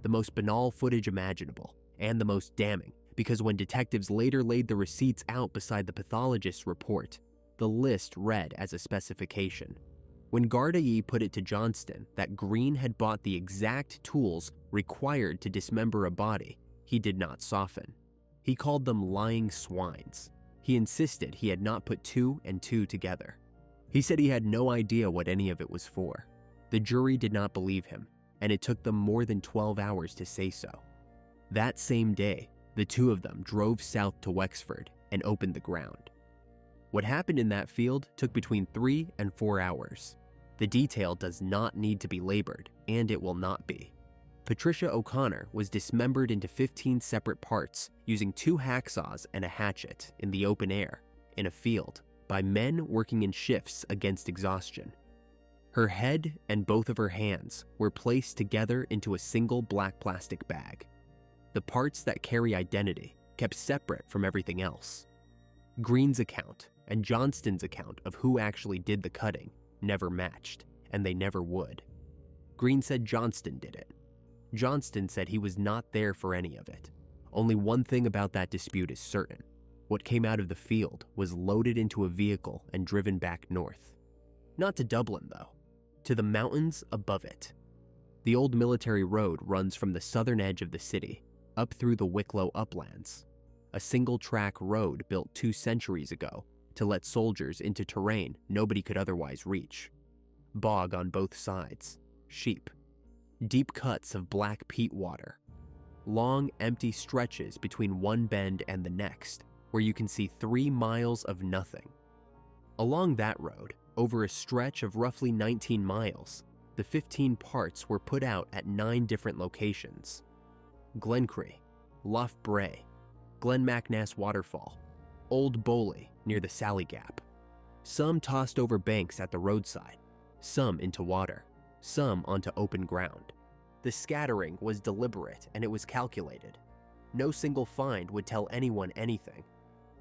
The most banal footage imaginable, and the most damning, because when detectives later laid the receipts out beside the pathologist's report, the list read as a specification. When Gardaí put it to Johnston that Green had bought the exact tools required to dismember a body, he did not soften. He called them lying swines. He insisted he had not put 2 and 2 together. He said he had no idea what any of it was for. The jury did not believe him, and it took them more than 12 hours to say so. That same day, the 2 of them drove south to Wexford and opened the ground. What happened in that field took between 3 and 4 hours. The detail does not need to be labored, and it will not be. Patricia O'Connor was dismembered into 15 separate parts using 2 hacksaws and a hatchet in the open air, in a field, by men working in shifts against exhaustion. Her head and both of her hands were placed together into a single black plastic bag. The parts that carry identity kept separate from everything else. Green's account and Johnston's account of who actually did the cutting never matched, and they never would. Green said Johnston did it. Johnston said he was not there for any of it. Only one thing about that dispute is certain. What came out of the field was loaded into a vehicle and driven back north. Not to Dublin, though. To the mountains above it. The old military road runs from the southern edge of the city, up through the Wicklow uplands. A single-track road built 2 centuries ago to let soldiers into terrain nobody could otherwise reach. Bog on both sides. Sheep. Deep cuts of black peat water. Long, empty stretches between one bend and the next, where you can see 3 miles of nothing. Along that road, over a stretch of roughly 19 miles, the 15 parts were put out at 9 different locations. Glencree, Lough Bray, Glen Macnass Waterfall, Old Bowley near the Sally Gap. Some tossed over banks at the roadside, some into water, some onto open ground. The scattering was deliberate and it was calculated. No single find would tell anyone anything.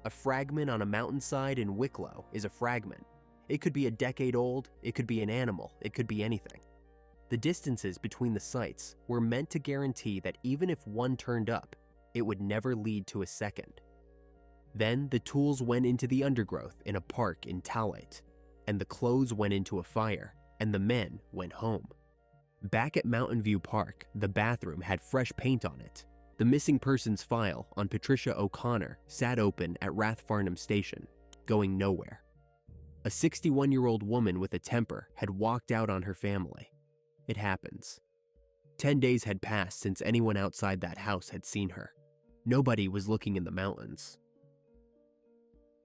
A fragment on a mountainside in Wicklow is a fragment. It could be a decade old, it could be an animal, it could be anything. The distances between the sites were meant to guarantee that even if one turned up, it would never lead to a second. Then the tools went into the undergrowth in a park in Talat, and the clothes went into a fire, and the men went home. Back at Mountain View Park, the bathroom had fresh paint on it. The missing persons file on Patricia O'Connor sat open at Rathfarnham Station, going nowhere. A 61-year-old woman with a temper had walked out on her family. It happens. 10 days had passed since anyone outside that house had seen her. Nobody was looking in the mountains.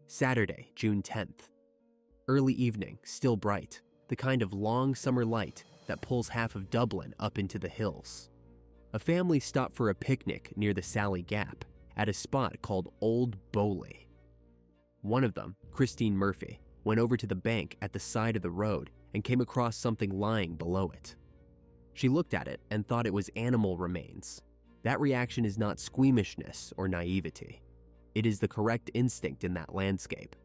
Saturday, June 10th. Early evening, still bright, the kind of long summer light that pulls half of Dublin up into the hills. A family stopped for a picnic near the Sally Gap at a spot called Old Bowley. One of them, Christine Murphy, went over to the bank at the side of the road and came across something lying below it. She looked at it and thought it was animal remains. That reaction is not squeamishness or naivety. It is the correct instinct in that landscape.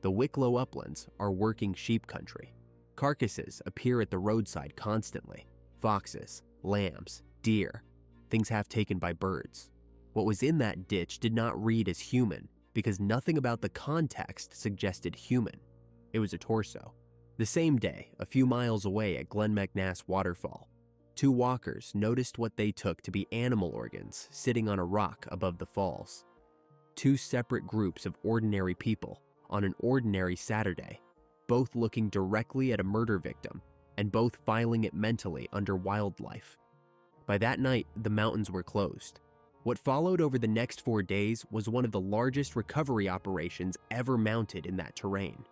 The Wicklow uplands are working sheep country. Carcasses appear at the roadside constantly. Foxes, lambs, deer, things half taken by birds. What was in that ditch did not read as human because nothing about the context suggested human. It was a torso. The same day, a few miles away at Glen McNass Waterfall, two walkers noticed what they took to be animal organs sitting on a rock above the falls. Two separate groups of ordinary people on an ordinary Saturday, both looking directly at a murder victim and both filing it mentally under wildlife. By that night, the mountains were closed. What followed over the next 4 days was one of the largest recovery operations ever mounted in that terrain.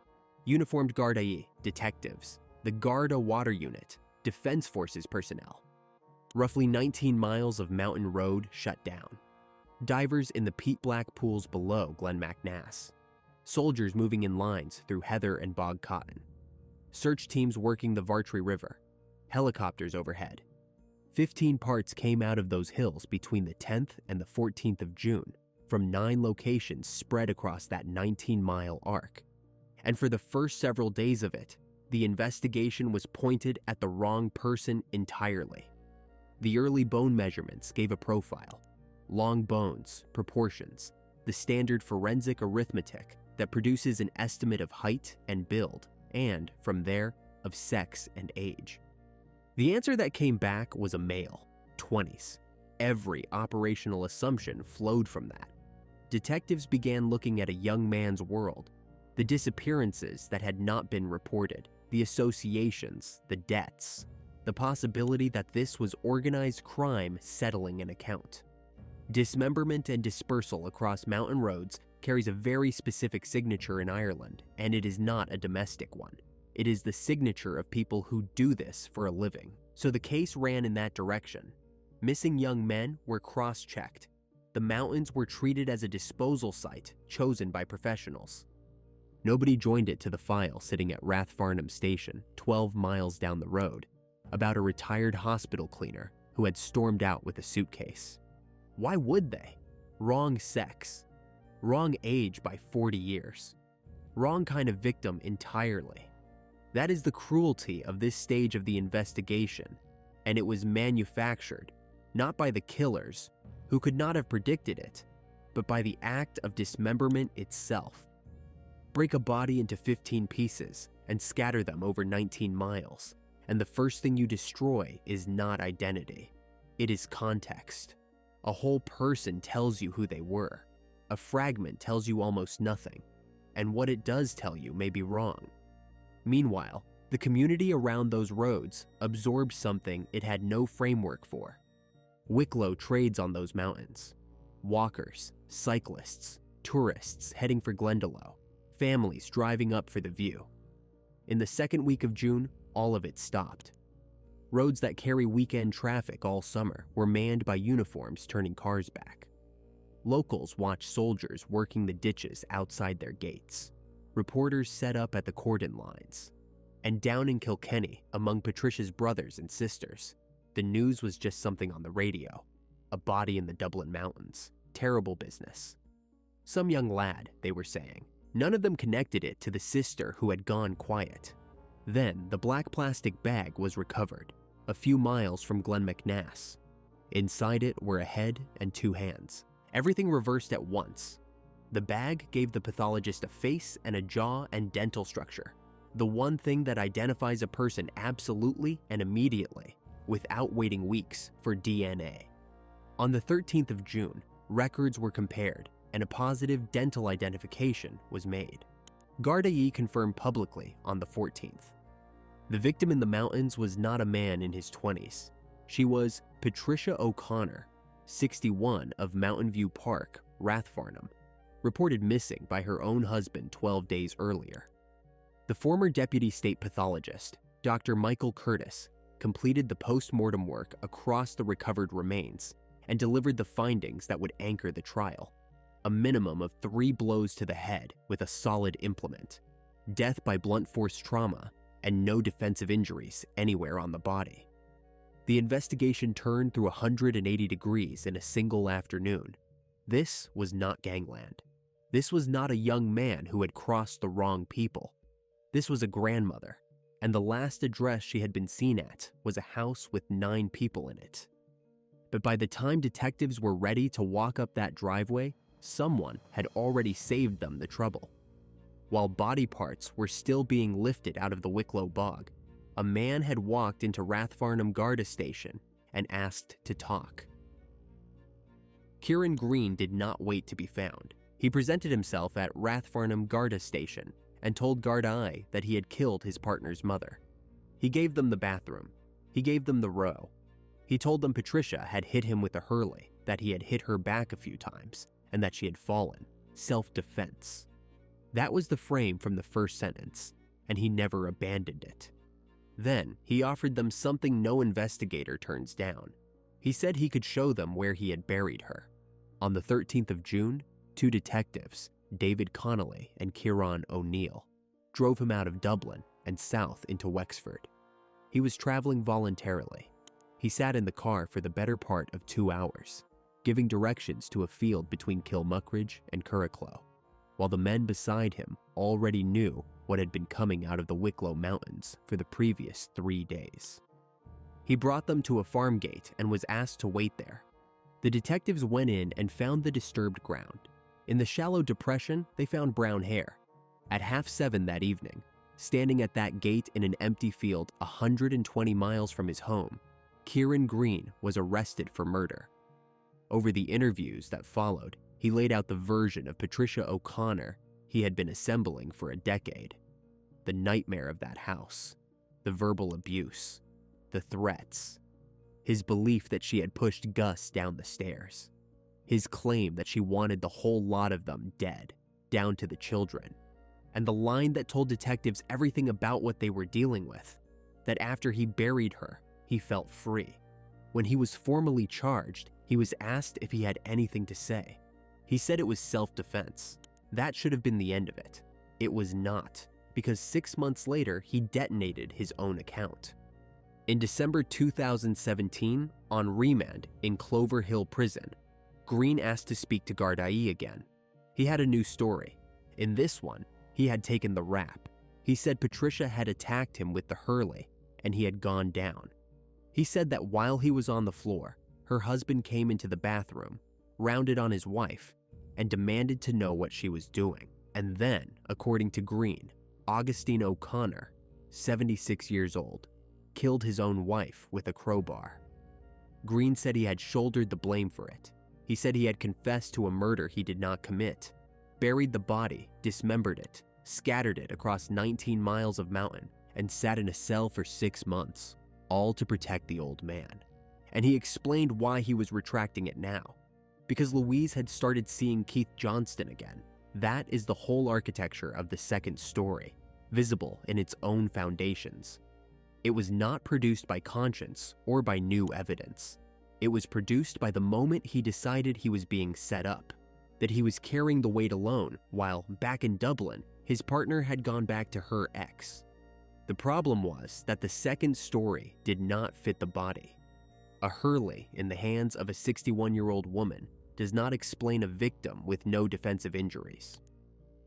Uniformed Gardaí, detectives, the Garda Water Unit, Defense Forces personnel. Roughly 19 miles of mountain road shut down. Divers in the peat black pools below Glen McNass. Soldiers moving in lines through heather and bog cotton. Search teams working the Vartry River. Helicopters overhead. 15 parts came out of those hills between the 10th and the 14th of June from 9 locations spread across that 19-mile arc. And for the first several days of it, the investigation was pointed at the wrong person entirely. The early bone measurements gave a profile. Long bones, proportions, the standard forensic arithmetic that produces an estimate of height and build, and, from there, of sex and age. The answer that came back was a male, 20s. Every operational assumption flowed from that. Detectives began looking at a young man's world, the disappearances that had not been reported, the associations, the debts, the possibility that this was organized crime settling an account. Dismemberment and dispersal across mountain roads carries a very specific signature in Ireland, and it is not a domestic one. It is the signature of people who do this for a living. So the case ran in that direction. Missing young men were cross-checked. The mountains were treated as a disposal site chosen by professionals. Nobody joined it to the file sitting at Rathfarnham Station, 12 miles down the road, about a retired hospital cleaner who had stormed out with a suitcase. Why would they? Wrong sex. Wrong age by 40 years. Wrong kind of victim entirely. That is the cruelty of this stage of the investigation, and it was manufactured, not by the killers, who could not have predicted it, but by the act of dismemberment itself. Break a body into 15 pieces and scatter them over 19 miles, and the first thing you destroy is not identity. It is context. A whole person tells you who they were. A fragment tells you almost nothing, and what it does tell you may be wrong. Meanwhile, the community around those roads absorbed something it had no framework for. Wicklow trades on those mountains. Walkers, cyclists, tourists heading for Glendalough, families driving up for the view. In the second week of June, all of it stopped. Roads that carry weekend traffic all summer were manned by uniforms turning cars back. Locals watched soldiers working the ditches outside their gates. Reporters set up at the cordon lines. And down in Kilkenny, among Patricia's brothers and sisters, the news was just something on the radio. A body in the Dublin Mountains. Terrible business. Some young lad, they were saying. None of them connected it to the sister who had gone quiet. Then the black plastic bag was recovered, a few miles from Glen McNass. Inside it were a head and 2 hands. Everything reversed at once. The bag gave the pathologist a face and a jaw and dental structure. The one thing that identifies a person absolutely and immediately, without waiting weeks for DNA. On the 13th of June, records were compared and a positive dental identification was made. Gardaí confirmed publicly on the 14th. The victim in the mountains was not a man in his 20s. She was Patricia O'Connor, 61, of Mountain View Park, Rathfarnham, reported missing by her own husband 12 days earlier. The former deputy state pathologist, Dr. Michael Curtis, completed the post-mortem work across the recovered remains and delivered the findings that would anchor the trial. A minimum of 3 blows to the head with a solid implement, death by blunt force trauma, and no defensive injuries anywhere on the body. The investigation turned through 180 degrees in a single afternoon. This was not gangland. This was not a young man who had crossed the wrong people. This was a grandmother, and the last address she had been seen at was a house with 9 people in it. But by the time detectives were ready to walk up that driveway, someone had already saved them the trouble. While body parts were still being lifted out of the Wicklow bog, a man had walked into Rathfarnham Garda station and asked to talk. Kieran Green did not wait to be found. He presented himself at Rathfarnham Garda station and told Gardaí that he had killed his partner's mother. He gave them the bathroom. He gave them the row. He told them Patricia had hit him with a hurley, that he had hit her back a few times, and that she had fallen. Self-defense. That was the frame from the first sentence, and he never abandoned it. Then, he offered them something no investigator turns down. He said he could show them where he had buried her. On the 13th of June, 2 detectives, David Connolly and Kieran O'Neill, drove him out of Dublin and south into Wexford. He was traveling voluntarily. He sat in the car for the better part of 2 hours, giving directions to a field between Kilmuckridge and Curracloe, while the men beside him already knew what had been coming out of the Wicklow Mountains for the previous 3 days. He brought them to a farm gate and was asked to wait there. The detectives went in and found the disturbed ground. In the shallow depression, they found brown hair. At 7:30 that evening, standing at that gate in an empty field 120 miles from his home, Kieran Green was arrested for murder. Over the interviews that followed, he laid out the version of Patricia O'Connor he had been assembling for a decade. The nightmare of that house, the verbal abuse, the threats, his belief that she had pushed Gus down the stairs, his claim that she wanted the whole lot of them dead, down to the children, and the line that told detectives everything about what they were dealing with, that after he buried her, he felt free. When he was formally charged, he was asked if he had anything to say. He said it was self-defense. That should have been the end of it. It was not, because 6 months later, he detonated his own account. In December 2017, on remand in Clover Hill Prison, Green asked to speak to Gardaí again. He had a new story. In this one, he had taken the rap. He said Patricia had attacked him with the hurley, and he had gone down. He said that while he was on the floor, her husband came into the bathroom, rounded on his wife, and demanded to know what she was doing. And then, according to Green, Augustine O'Connor, 76 years old, killed his own wife with a crowbar. Green said he had shouldered the blame for it. He said he had confessed to a murder he did not commit, buried the body, dismembered it, scattered it across 19 miles of mountain, and sat in a cell for 6 months, all to protect the old man. And he explained why he was retracting it now. Because Louise had started seeing Keith Johnston again. That is the whole architecture of the second story, visible in its own foundations. It was not produced by conscience or by new evidence. It was produced by the moment he decided he was being set up, that he was carrying the weight alone, while back in Dublin, his partner had gone back to her ex. The problem was that the second story did not fit the body. A hurley in the hands of a 61-year-old woman does not explain a victim with no defensive injuries.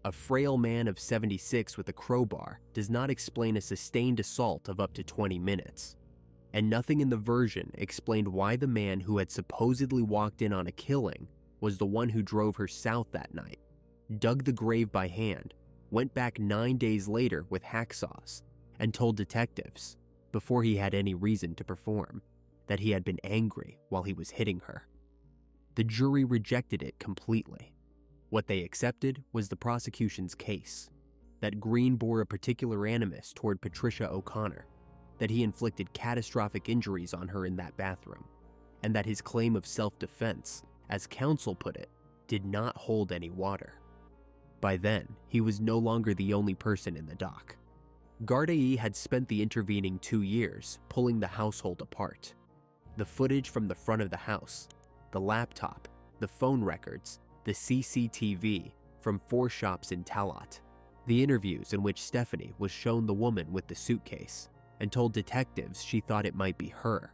A frail man of 76 with a crowbar does not explain a sustained assault of up to 20 minutes. And nothing in the version explained why the man who had supposedly walked in on a killing was the one who drove her south that night, dug the grave by hand, went back 9 days later with hacksaws, and told detectives, before he had any reason to perform, that he had been angry while he was hitting her. The jury rejected it completely. What they accepted was the prosecution's case, that Green bore a particular animus toward Patricia O'Connor, that he inflicted catastrophic injuries on her in that bathroom, and that his claim of self-defense, as counsel put it, did not hold any water. By then, he was no longer the only person in the dock. Gardaí had spent the intervening 2 years pulling the household apart. The footage from the front of the house, the laptop, the phone records, the CCTV from 4 shops in Tallaght, the interviews in which Stephanie was shown the woman with the suitcase and told detectives she thought it might be her,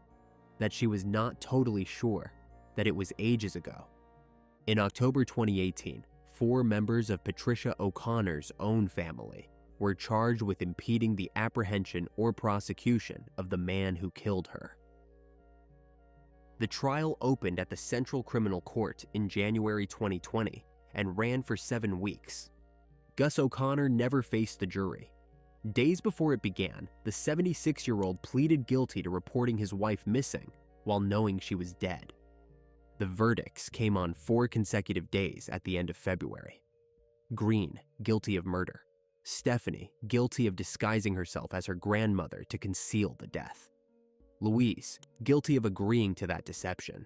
that she was not totally sure, that it was ages ago. In October 2018, 4 members of Patricia O'Connor's own family were charged with impeding the apprehension or prosecution of the man who killed her. The trial opened at the Central Criminal Court in January 2020 and ran for 7 weeks. Gus O'Connor never faced the jury. Days before it began, the 76-year-old pleaded guilty to reporting his wife missing while knowing she was dead. The verdicts came on 4 consecutive days at the end of February. Green, guilty of murder. Stephanie, guilty of disguising herself as her grandmother to conceal the death. Louise, guilty of agreeing to that deception.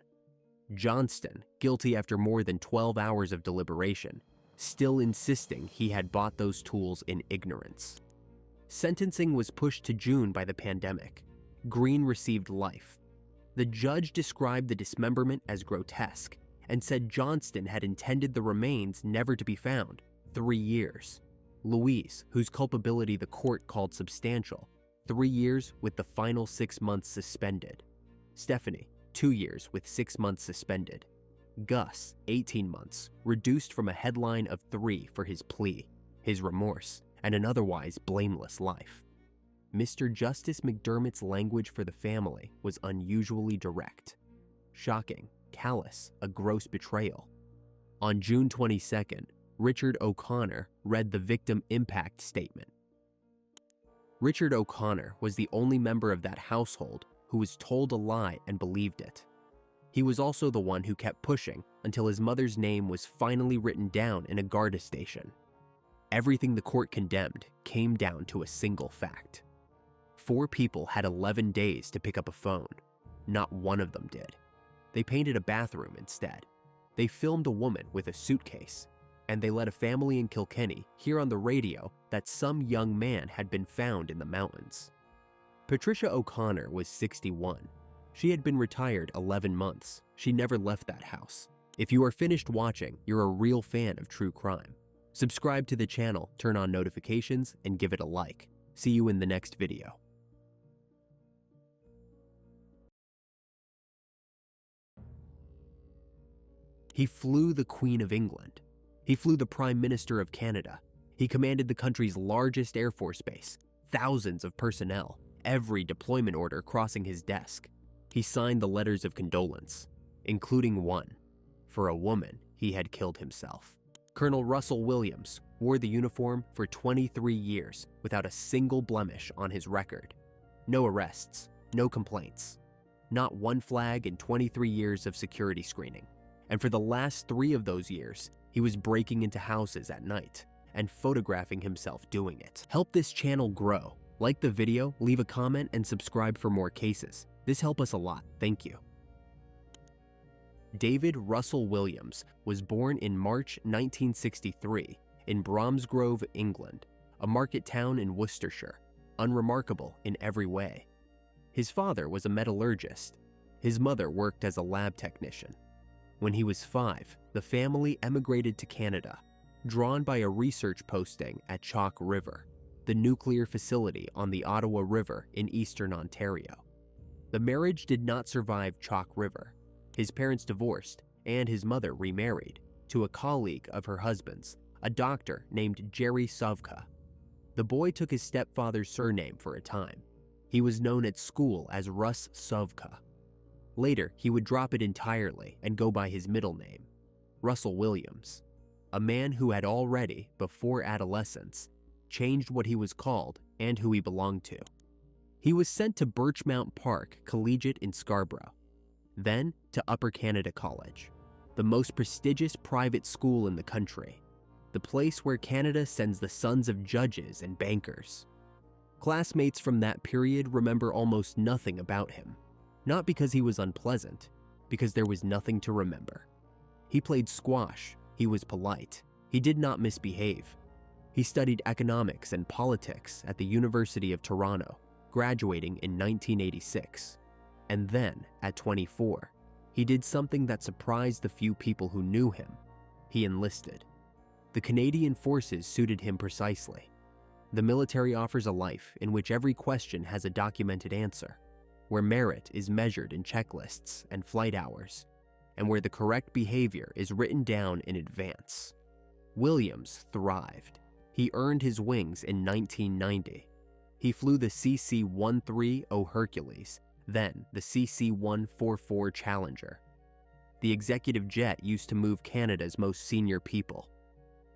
Johnston, guilty after more than 12 hours of deliberation, still insisting he had bought those tools in ignorance. Sentencing was pushed to June by the pandemic. Green received life. The judge described the dismemberment as grotesque and said Johnston had intended the remains never to be found, 3 years. Louise, whose culpability the court called substantial, 3 years with the final 6 months suspended. Stephanie, 2 years with 6 months suspended. Gus, 18 months, reduced from a headline of 3 for his plea, his remorse, and an otherwise blameless life. Mr. Justice McDermott's language for the family was unusually direct. Shocking, callous, a gross betrayal. On June 22nd, Richard O'Connor read the victim impact statement. Richard O'Connor was the only member of that household who was told a lie and believed it. He was also the one who kept pushing until his mother's name was finally written down in a Garda station. Everything the court condemned came down to a single fact. 4 people had 11 days to pick up a phone. Not one of them did. They painted a bathroom instead. They filmed a woman with a suitcase. And they let a family in Kilkenny hear on the radio that some young man had been found in the mountains. Patricia O'Connor was 61. She had been retired 11 months. She never left that house. If you are finished watching, you're a real fan of true crime. Subscribe to the channel, turn on notifications, and give it a like. See you in the next video. He flew the Queen of England. He flew the Prime Minister of Canada. He commanded the country's largest Air Force base, thousands of personnel, every deployment order crossing his desk. He signed the letters of condolence, including one. For a woman, he had killed himself. Colonel Russell Williams wore the uniform for 23 years without a single blemish on his record. No arrests, no complaints. Not one flag in 23 years of security screening. And for the last 3 of those years, he was breaking into houses at night and photographing himself doing it. Help this channel grow. Like the video, leave a comment, and subscribe for more cases. This helps us a lot. Thank you. David Russell Williams was born in March 1963 in Bromsgrove, England, a market town in Worcestershire, unremarkable in every way. His father was a metallurgist. His mother worked as a lab technician. When he was 5, the family emigrated to Canada, drawn by a research posting at Chalk River, the nuclear facility on the Ottawa River in eastern Ontario. The marriage did not survive Chalk River. His parents divorced, and his mother remarried to a colleague of her husband's, a doctor named Jerry Sovka. The boy took his stepfather's surname for a time. He was known at school as Russ Sovka. Later, he would drop it entirely and go by his middle name, Russell Williams, a man who had already, before adolescence, changed what he was called and who he belonged to. He was sent to Birchmount Park Collegiate in Scarborough, then to Upper Canada College, the most prestigious private school in the country, the place where Canada sends the sons of judges and bankers. Classmates from that period remember almost nothing about him, not because he was unpleasant, because there was nothing to remember. He played squash, he was polite, he did not misbehave. He studied economics and politics at the University of Toronto, graduating in 1986. And then, at 24, he did something that surprised the few people who knew him. He enlisted. The Canadian Forces suited him precisely. The military offers a life in which every question has a documented answer, where merit is measured in checklists and flight hours, and where the correct behavior is written down in advance. Williams thrived. He earned his wings in 1990. He flew the CC-130 Hercules, then the CC-144 Challenger. The executive jet used to move Canada's most senior people.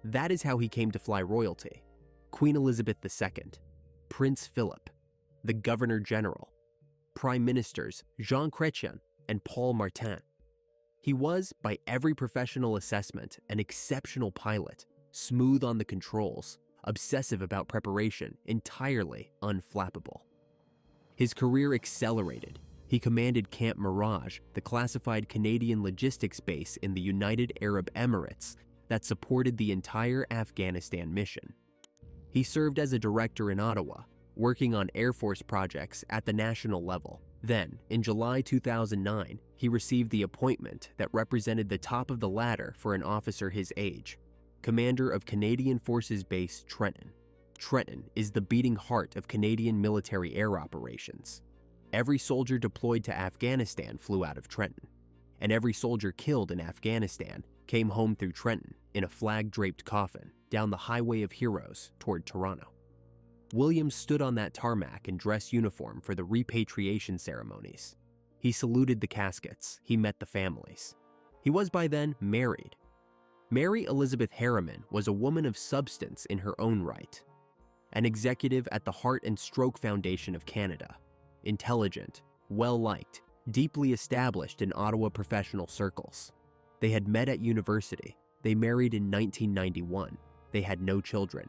That is how he came to fly royalty: Queen Elizabeth II, Prince Philip, the Governor General, Prime Ministers Jean Chrétien and Paul Martin. He was, by every professional assessment, an exceptional pilot, smooth on the controls, obsessive about preparation, entirely unflappable. His career accelerated. He commanded Camp Mirage, the classified Canadian logistics base in the United Arab Emirates that supported the entire Afghanistan mission. He served as a director in Ottawa, working on Air Force projects at the national level. Then, in July 2009, he received the appointment that represented the top of the ladder for an officer his age: Commander of Canadian Forces Base Trenton. Trenton is the beating heart of Canadian military air operations. Every soldier deployed to Afghanistan flew out of Trenton, and every soldier killed in Afghanistan came home through Trenton in a flag-draped coffin down the Highway of Heroes toward Toronto. Williams stood on that tarmac in dress uniform for the repatriation ceremonies. He saluted the caskets. He met the families. He was by then married. Mary Elizabeth Harriman was a woman of substance in her own right, an executive at the Heart and Stroke Foundation of Canada, intelligent, well-liked, deeply established in Ottawa professional circles. They had met at university. They married in 1991. They had no children.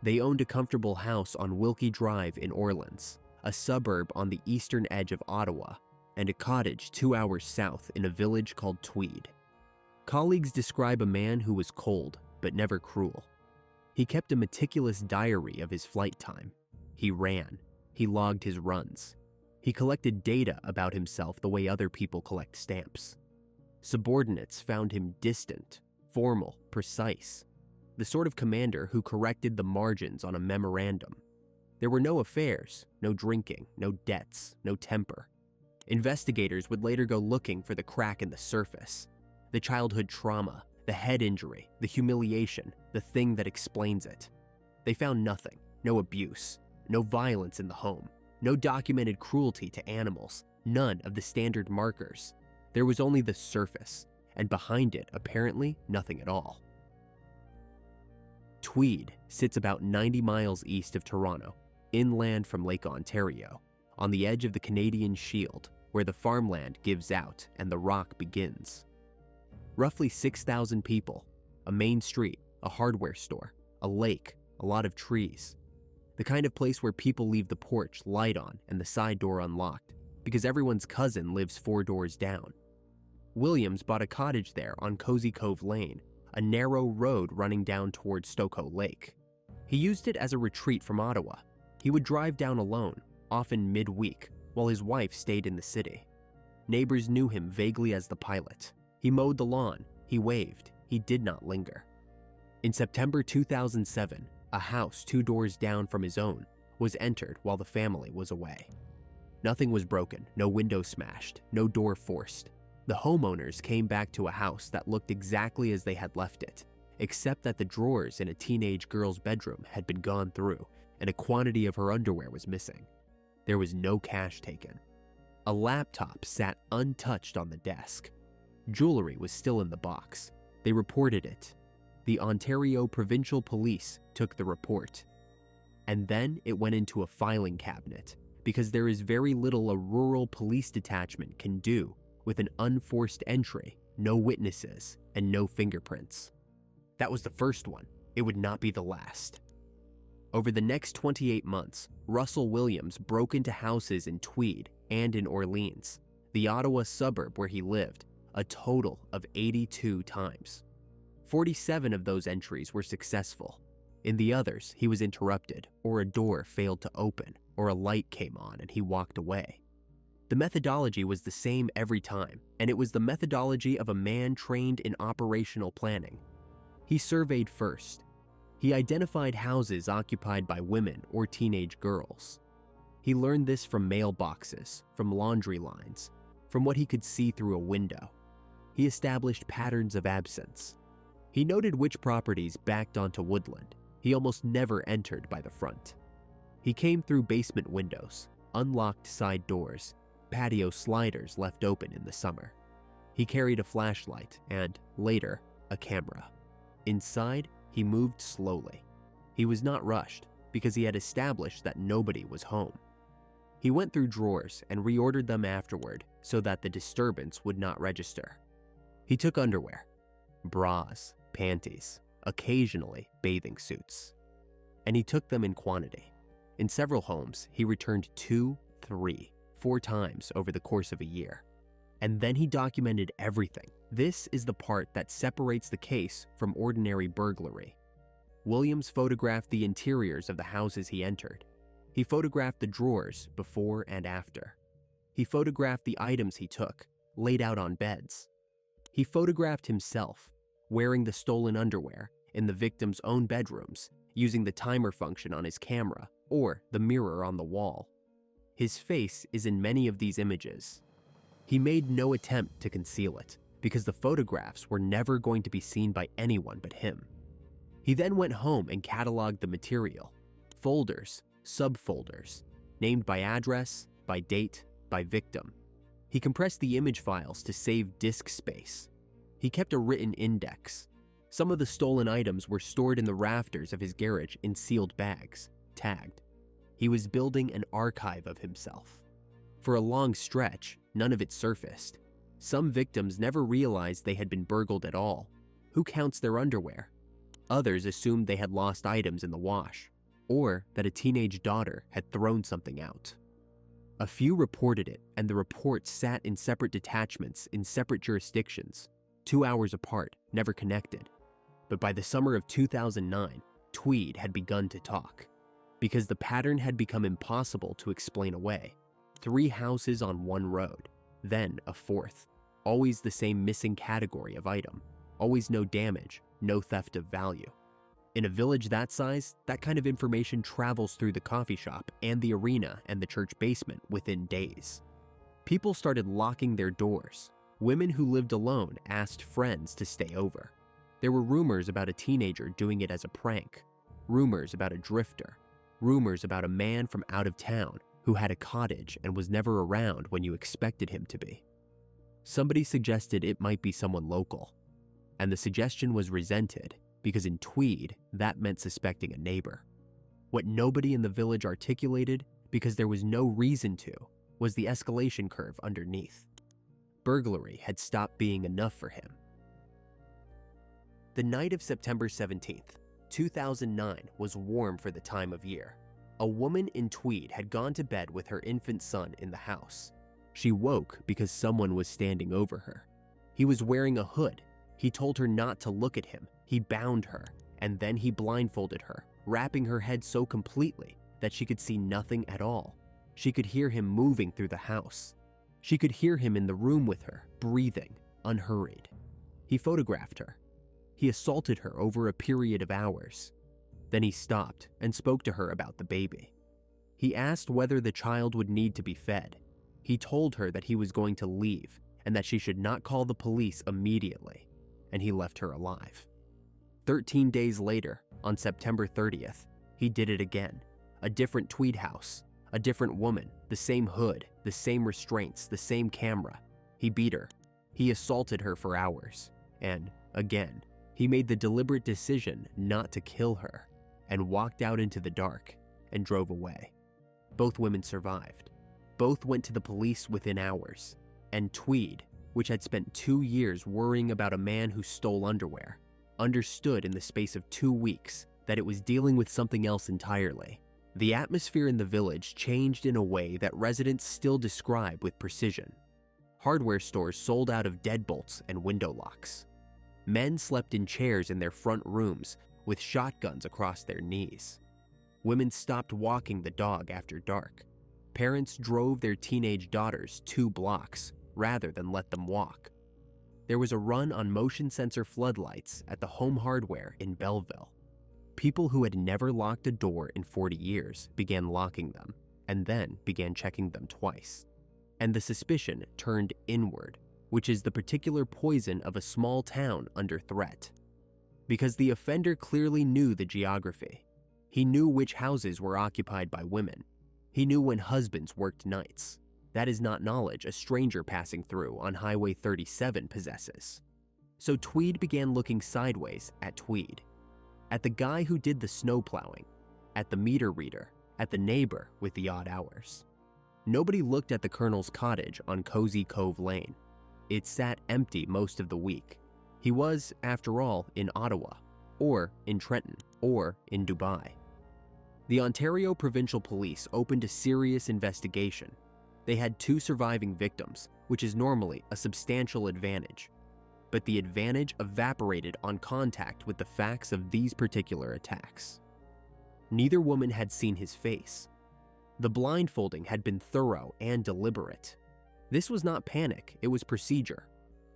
They owned a comfortable house on Wilkie Drive in Orleans, a suburb on the eastern edge of Ottawa, and a cottage 2 hours south in a village called Tweed. Colleagues describe a man who was cold, but never cruel. He kept a meticulous diary of his flight time. He ran. He logged his runs. He collected data about himself the way other people collect stamps. Subordinates found him distant, formal, precise, the sort of commander who corrected the margins on a memorandum. There were no affairs, no drinking, no debts, no temper. Investigators would later go looking for the crack in the surface, the childhood trauma, the head injury, the humiliation, the thing that explains it. They found nothing: no abuse, no violence in the home, no documented cruelty to animals, none of the standard markers. There was only the surface, and behind it, apparently, nothing at all. Tweed sits about 90 miles east of Toronto, inland from Lake Ontario, on the edge of the Canadian Shield, where the farmland gives out and the rock begins. Roughly 6,000 people, a main street, a hardware store, a lake, a lot of trees. The kind of place where people leave the porch light on and the side door unlocked, because everyone's cousin lives 4 doors down. Williams bought a cottage there on Cozy Cove Lane, a narrow road running down toward Stokoe Lake. He used it as a retreat from Ottawa. He would drive down alone, often midweek, while his wife stayed in the city. Neighbors knew him vaguely as the pilot. He mowed the lawn, he waved, he did not linger. In September 2007, a house 2 doors down from his own was entered while the family was away. Nothing was broken, no window smashed, no door forced. The homeowners came back to a house that looked exactly as they had left it, except that the drawers in a teenage girl's bedroom had been gone through and a quantity of her underwear was missing. There was no cash taken. A laptop sat untouched on the desk. Jewelry was still in the box. They reported it. The Ontario Provincial Police took the report. And then it went into a filing cabinet, because there is very little a rural police detachment can do with an unforced entry, no witnesses, and no fingerprints. That was the first one. It would not be the last. Over the next 28 months, Russell Williams broke into houses in Tweed and in Orleans, the Ottawa suburb where he lived, a total of 82 times. 47 of those entries were successful. In the others, he was interrupted, or a door failed to open, or a light came on and he walked away. The methodology was the same every time, and it was the methodology of a man trained in operational planning. He surveyed first. He identified houses occupied by women or teenage girls. He learned this from mailboxes, from laundry lines, from what he could see through a window. He established patterns of absence. He noted which properties backed onto woodland he almost never entered by the front. He came through basement windows, unlocked side doors, patio sliders left open in the summer. He carried a flashlight and, later, a camera. Inside, he moved slowly. He was not rushed because he had established that nobody was home. He went through drawers and reordered them afterward so that the disturbance would not register. He took underwear, bras, panties, occasionally bathing suits. And he took them in quantity. In several homes, he returned 2, 3, 4 times over the course of a year. And then he documented everything. This is the part that separates the case from ordinary burglary. Williams photographed the interiors of the houses he entered. He photographed the drawers before and after. He photographed the items he took, laid out on beds. He photographed himself, wearing the stolen underwear in the victim's own bedrooms, using the timer function on his camera or the mirror on the wall. His face is in many of these images. He made no attempt to conceal it because the photographs were never going to be seen by anyone but him. He then went home and cataloged the material, folders, subfolders, named by address, by date, by victim. He compressed the image files to save disk space. He kept a written index. Some of the stolen items were stored in the rafters of his garage in sealed bags, tagged. He was building an archive of himself. For a long stretch, none of it surfaced. Some victims never realized they had been burgled at all. Who counts their underwear? Others assumed they had lost items in the wash, or that a teenage daughter had thrown something out. A few reported it, and the reports sat in separate detachments in separate jurisdictions, 2 hours apart, never connected. But by the summer of 2009, Tweed had begun to talk. Because the pattern had become impossible to explain away. 3 houses on one road, then a 4th. Always the same missing category of item. Always no damage, no theft of value. In a village that size, that kind of information travels through the coffee shop and the arena and the church basement within days. People started locking their doors. Women who lived alone asked friends to stay over. There were rumors about a teenager doing it as a prank, rumors about a drifter, rumors about a man from out of town who had a cottage and was never around when you expected him to be. Somebody suggested it might be someone local, and the suggestion was resented because in Tweed, that meant suspecting a neighbor. What nobody in the village articulated, because there was no reason to, was the escalation curve underneath. Burglary had stopped being enough for him. The night of September 17th, 2009 was warm for the time of year. A woman in Tweed had gone to bed with her infant son in the house. She woke because someone was standing over her. He was wearing a hood. He told her not to look at him. He bound her, and then he blindfolded her, wrapping her head so completely that she could see nothing at all. She could hear him moving through the house. She could hear him in the room with her, breathing, unhurried. He photographed her. He assaulted her over a period of hours. Then he stopped and spoke to her about the baby. He asked whether the child would need to be fed. He told her that he was going to leave and that she should not call the police immediately, and he left her alive. 13 days later, on September 30th, he did it again. A different Tweed house, a different woman, the same hood, the same restraints, the same camera. He beat her. He assaulted her for hours. And, again, he made the deliberate decision not to kill her and walked out into the dark and drove away. Both women survived. Both went to the police within hours. And Tweed, which had spent 2 years worrying about a man who stole underwear, understood in the space of 2 weeks that it was dealing with something else entirely. The atmosphere in the village changed in a way that residents still describe with precision. Hardware stores sold out of deadbolts and window locks. Men slept in chairs in their front rooms with shotguns across their knees. Women stopped walking the dog after dark. Parents drove their teenage daughters 2 blocks rather than let them walk. There was a run on motion sensor floodlights at the Home Hardware in Belleville. People who had never locked a door in 40 years began locking them and then began checking them twice. And the suspicion turned inward, which is the particular poison of a small town under threat. because the offender clearly knew the geography. He knew which houses were occupied by women. He knew when husbands worked nights. That is not knowledge a stranger passing through on Highway 37 possesses. So Tweed began looking sideways at Tweed, at the guy who did the snow plowing, at the meter reader, at the neighbor with the odd hours. Nobody looked at the Colonel's cottage on Cozy Cove Lane. It sat empty most of the week. He was, after all, in Ottawa, or in Trenton, or in Dubai. The Ontario Provincial Police opened a serious investigation. They had 2 surviving victims, which is normally a substantial advantage. But the advantage evaporated on contact with the facts of these particular attacks. Neither woman had seen his face. The blindfolding had been thorough and deliberate. This was not panic, it was procedure.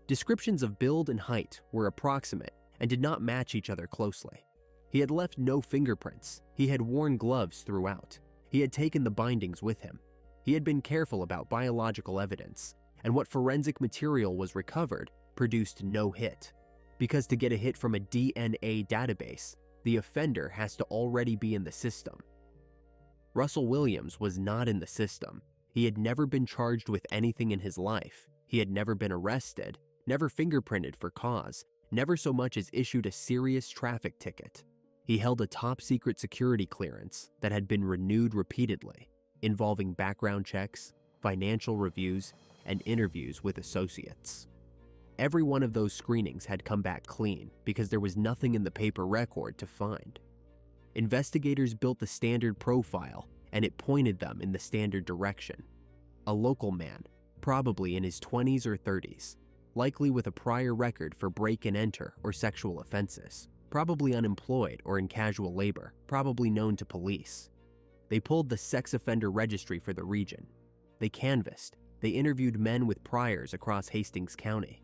Descriptions of build and height were approximate and did not match each other closely. He had left no fingerprints. He had worn gloves throughout. He had taken the bindings with him. He had been careful about biological evidence, and what forensic material was recovered produced no hit. Because to get a hit from a DNA database, the offender has to already be in the system. Russell Williams was not in the system. He had never been charged with anything in his life. He had never been arrested, never fingerprinted for cause, never so much as issued a serious traffic ticket. He held a top-secret security clearance that had been renewed repeatedly, involving background checks, financial reviews, and interviews with associates. Every one of those screenings had come back clean because there was nothing in the paper record to find. Investigators built the standard profile, and it pointed them in the standard direction. A local man, probably in his 20s or 30s, likely with a prior record for break-and-enter or sexual offenses, probably unemployed or in casual labor, probably known to police. They pulled the sex offender registry for the region. They canvassed. They interviewed men with priors across Hastings County.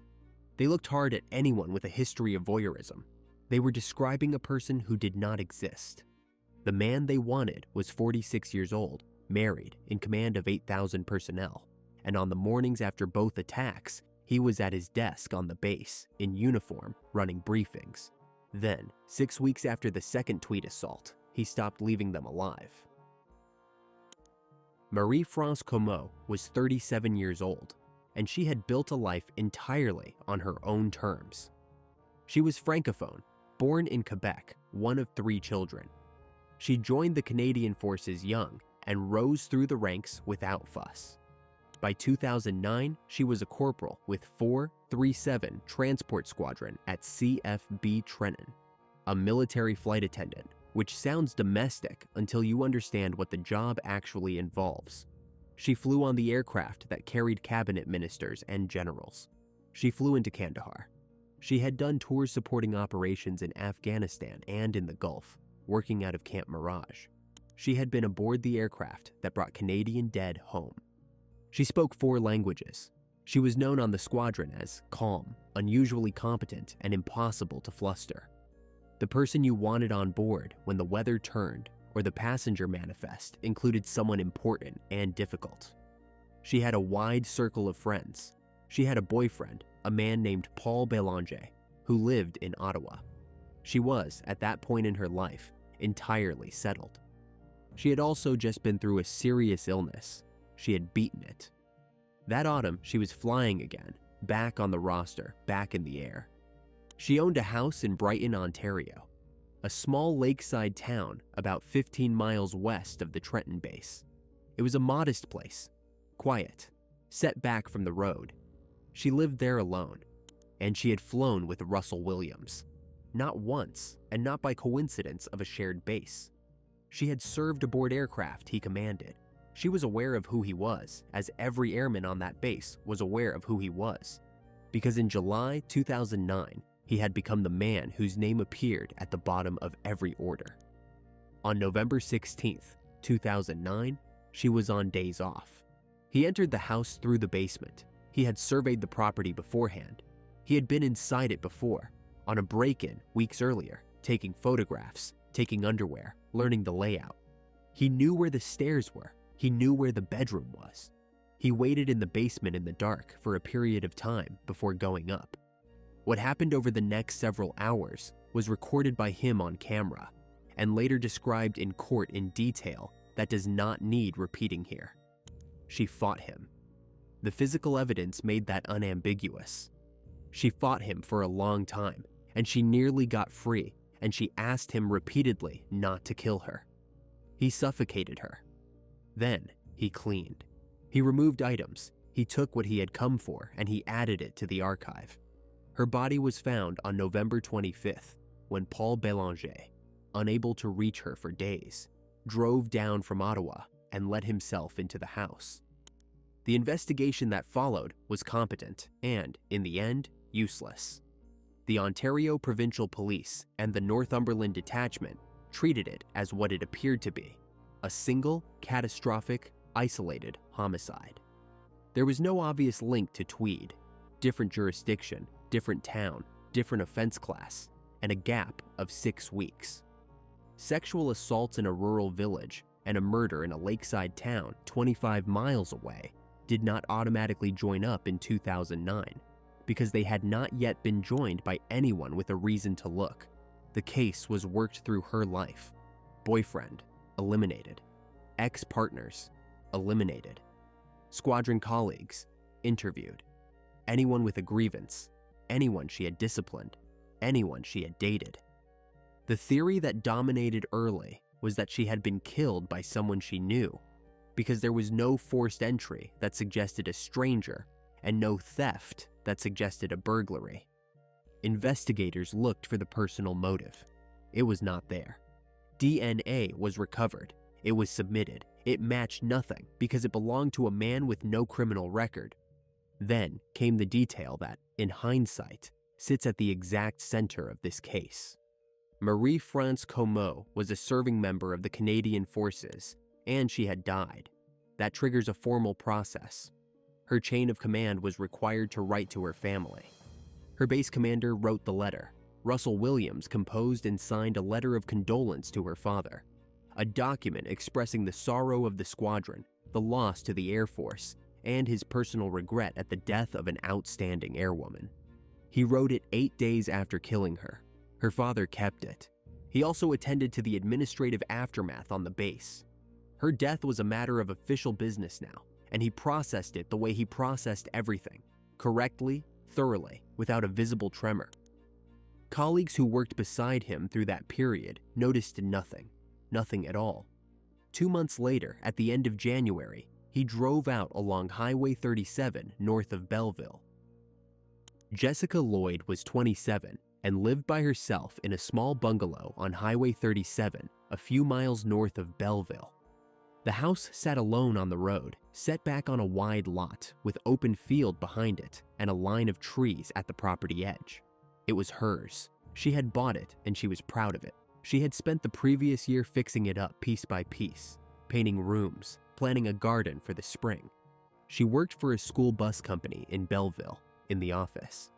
They looked hard at anyone with a history of voyeurism. They were describing a person who did not exist. The man they wanted was 46 years old, married, in command of 8,000 personnel, and on the mornings after both attacks, he was at his desk on the base, in uniform, running briefings. Then, 6 weeks after the second Tweed assault, he stopped leaving them alive. Marie-France Comeau was 37 years old, and she had built a life entirely on her own terms. She was francophone, born in Quebec, one of 3 children. She joined the Canadian Forces young and rose through the ranks without fuss. By 2009, she was a corporal with 437 Transport Squadron at CFB Trenton, a military flight attendant, which sounds domestic until you understand what the job actually involves. She flew on the aircraft that carried cabinet ministers and generals. She flew into Kandahar. She had done tours supporting operations in Afghanistan and in the Gulf, working out of Camp Mirage. She had been aboard the aircraft that brought Canadian dead home. She spoke 4 languages. She was known on the squadron as calm, unusually competent, and impossible to fluster. The person you wanted on board when the weather turned or the passenger manifest included someone important and difficult. She had a wide circle of friends. She had a boyfriend, a man named Paul Belanger, who lived in Ottawa. She was, at that point in her life, entirely settled. She had also just been through a serious illness. She had beaten it. That autumn, she was flying again, back on the roster, back in the air. She owned a house in Brighton, Ontario, a small lakeside town about 15 miles west of the Trenton base. It was a modest place, quiet, set back from the road. She lived there alone, and she had flown with Russell Williams, not once, and not by coincidence of a shared base. She had served aboard aircraft he commanded. She was aware of who he was, as every airman on that base was aware of who he was, because in July 2009, he had become the man whose name appeared at the bottom of every order. On November 16th, 2009, she was on days off. He entered the house through the basement. He had surveyed the property beforehand. He had been inside it before, on a break-in weeks earlier, taking photographs, taking underwear, learning the layout. He knew where the stairs were. He knew where the bedroom was. He waited in the basement in the dark for a period of time before going up. What happened over the next several hours was recorded by him on camera and later described in court in detail that does not need repeating here. She fought him. The physical evidence made that unambiguous. She fought him for a long time, and she nearly got free, and she asked him repeatedly not to kill her. He suffocated her. Then he cleaned. He removed items. He took what he had come for and he added it to the archive. Her body was found on November 25th when Paul Bélanger, unable to reach her for days, drove down from Ottawa and let himself into the house. The investigation that followed was competent and, in the end, useless. The Ontario Provincial Police and the Northumberland Detachment treated it as what it appeared to be, a single, catastrophic, isolated homicide. There was no obvious link to Tweed, different jurisdiction, different town, different offense class, and a gap of 6 weeks. Sexual assaults in a rural village and a murder in a lakeside town 25 miles away did not automatically join up in 2009 because they had not yet been joined by anyone with a reason to look. The case was worked through her life. Boyfriend, eliminated. Ex-partners, eliminated. Squadron colleagues, interviewed. Anyone with a grievance, anyone she had disciplined, anyone she had dated. The theory that dominated early was that she had been killed by someone she knew, because there was no forced entry that suggested a stranger and no theft that suggested a burglary. Investigators looked for the personal motive. It was not there. DNA was recovered. It was submitted. It matched nothing because it belonged to a man with no criminal record. Then came the detail that, in hindsight, sits at the exact center of this case. Marie-France Comeau was a serving member of the Canadian Forces, and she had died. That triggers a formal process. Her chain of command was required to write to her family. Her base commander wrote the letter. Russell Williams composed and signed a letter of condolence to her father, a document expressing the sorrow of the squadron, the loss to the Air Force, and his personal regret at the death of an outstanding airwoman. He wrote it 8 days after killing her. Her father kept it. He also attended to the administrative aftermath on the base. Her death was a matter of official business now, and he processed it the way he processed everything, correctly, thoroughly, without a visible tremor. Colleagues who worked beside him through that period noticed nothing at all. 2 months later, at the end of January, he drove out along Highway 37 north of Belleville. Jessica Lloyd was 27 and lived by herself in a small bungalow on Highway 37, a few miles north of Belleville. The house sat alone on the road, set back on a wide lot with open field behind it and a line of trees at the property edge. It was hers. She had bought it and she was proud of it. She had spent the previous year fixing it up piece by piece, painting rooms, planning a garden for the spring. She worked for a school bus company in Belleville, in the office.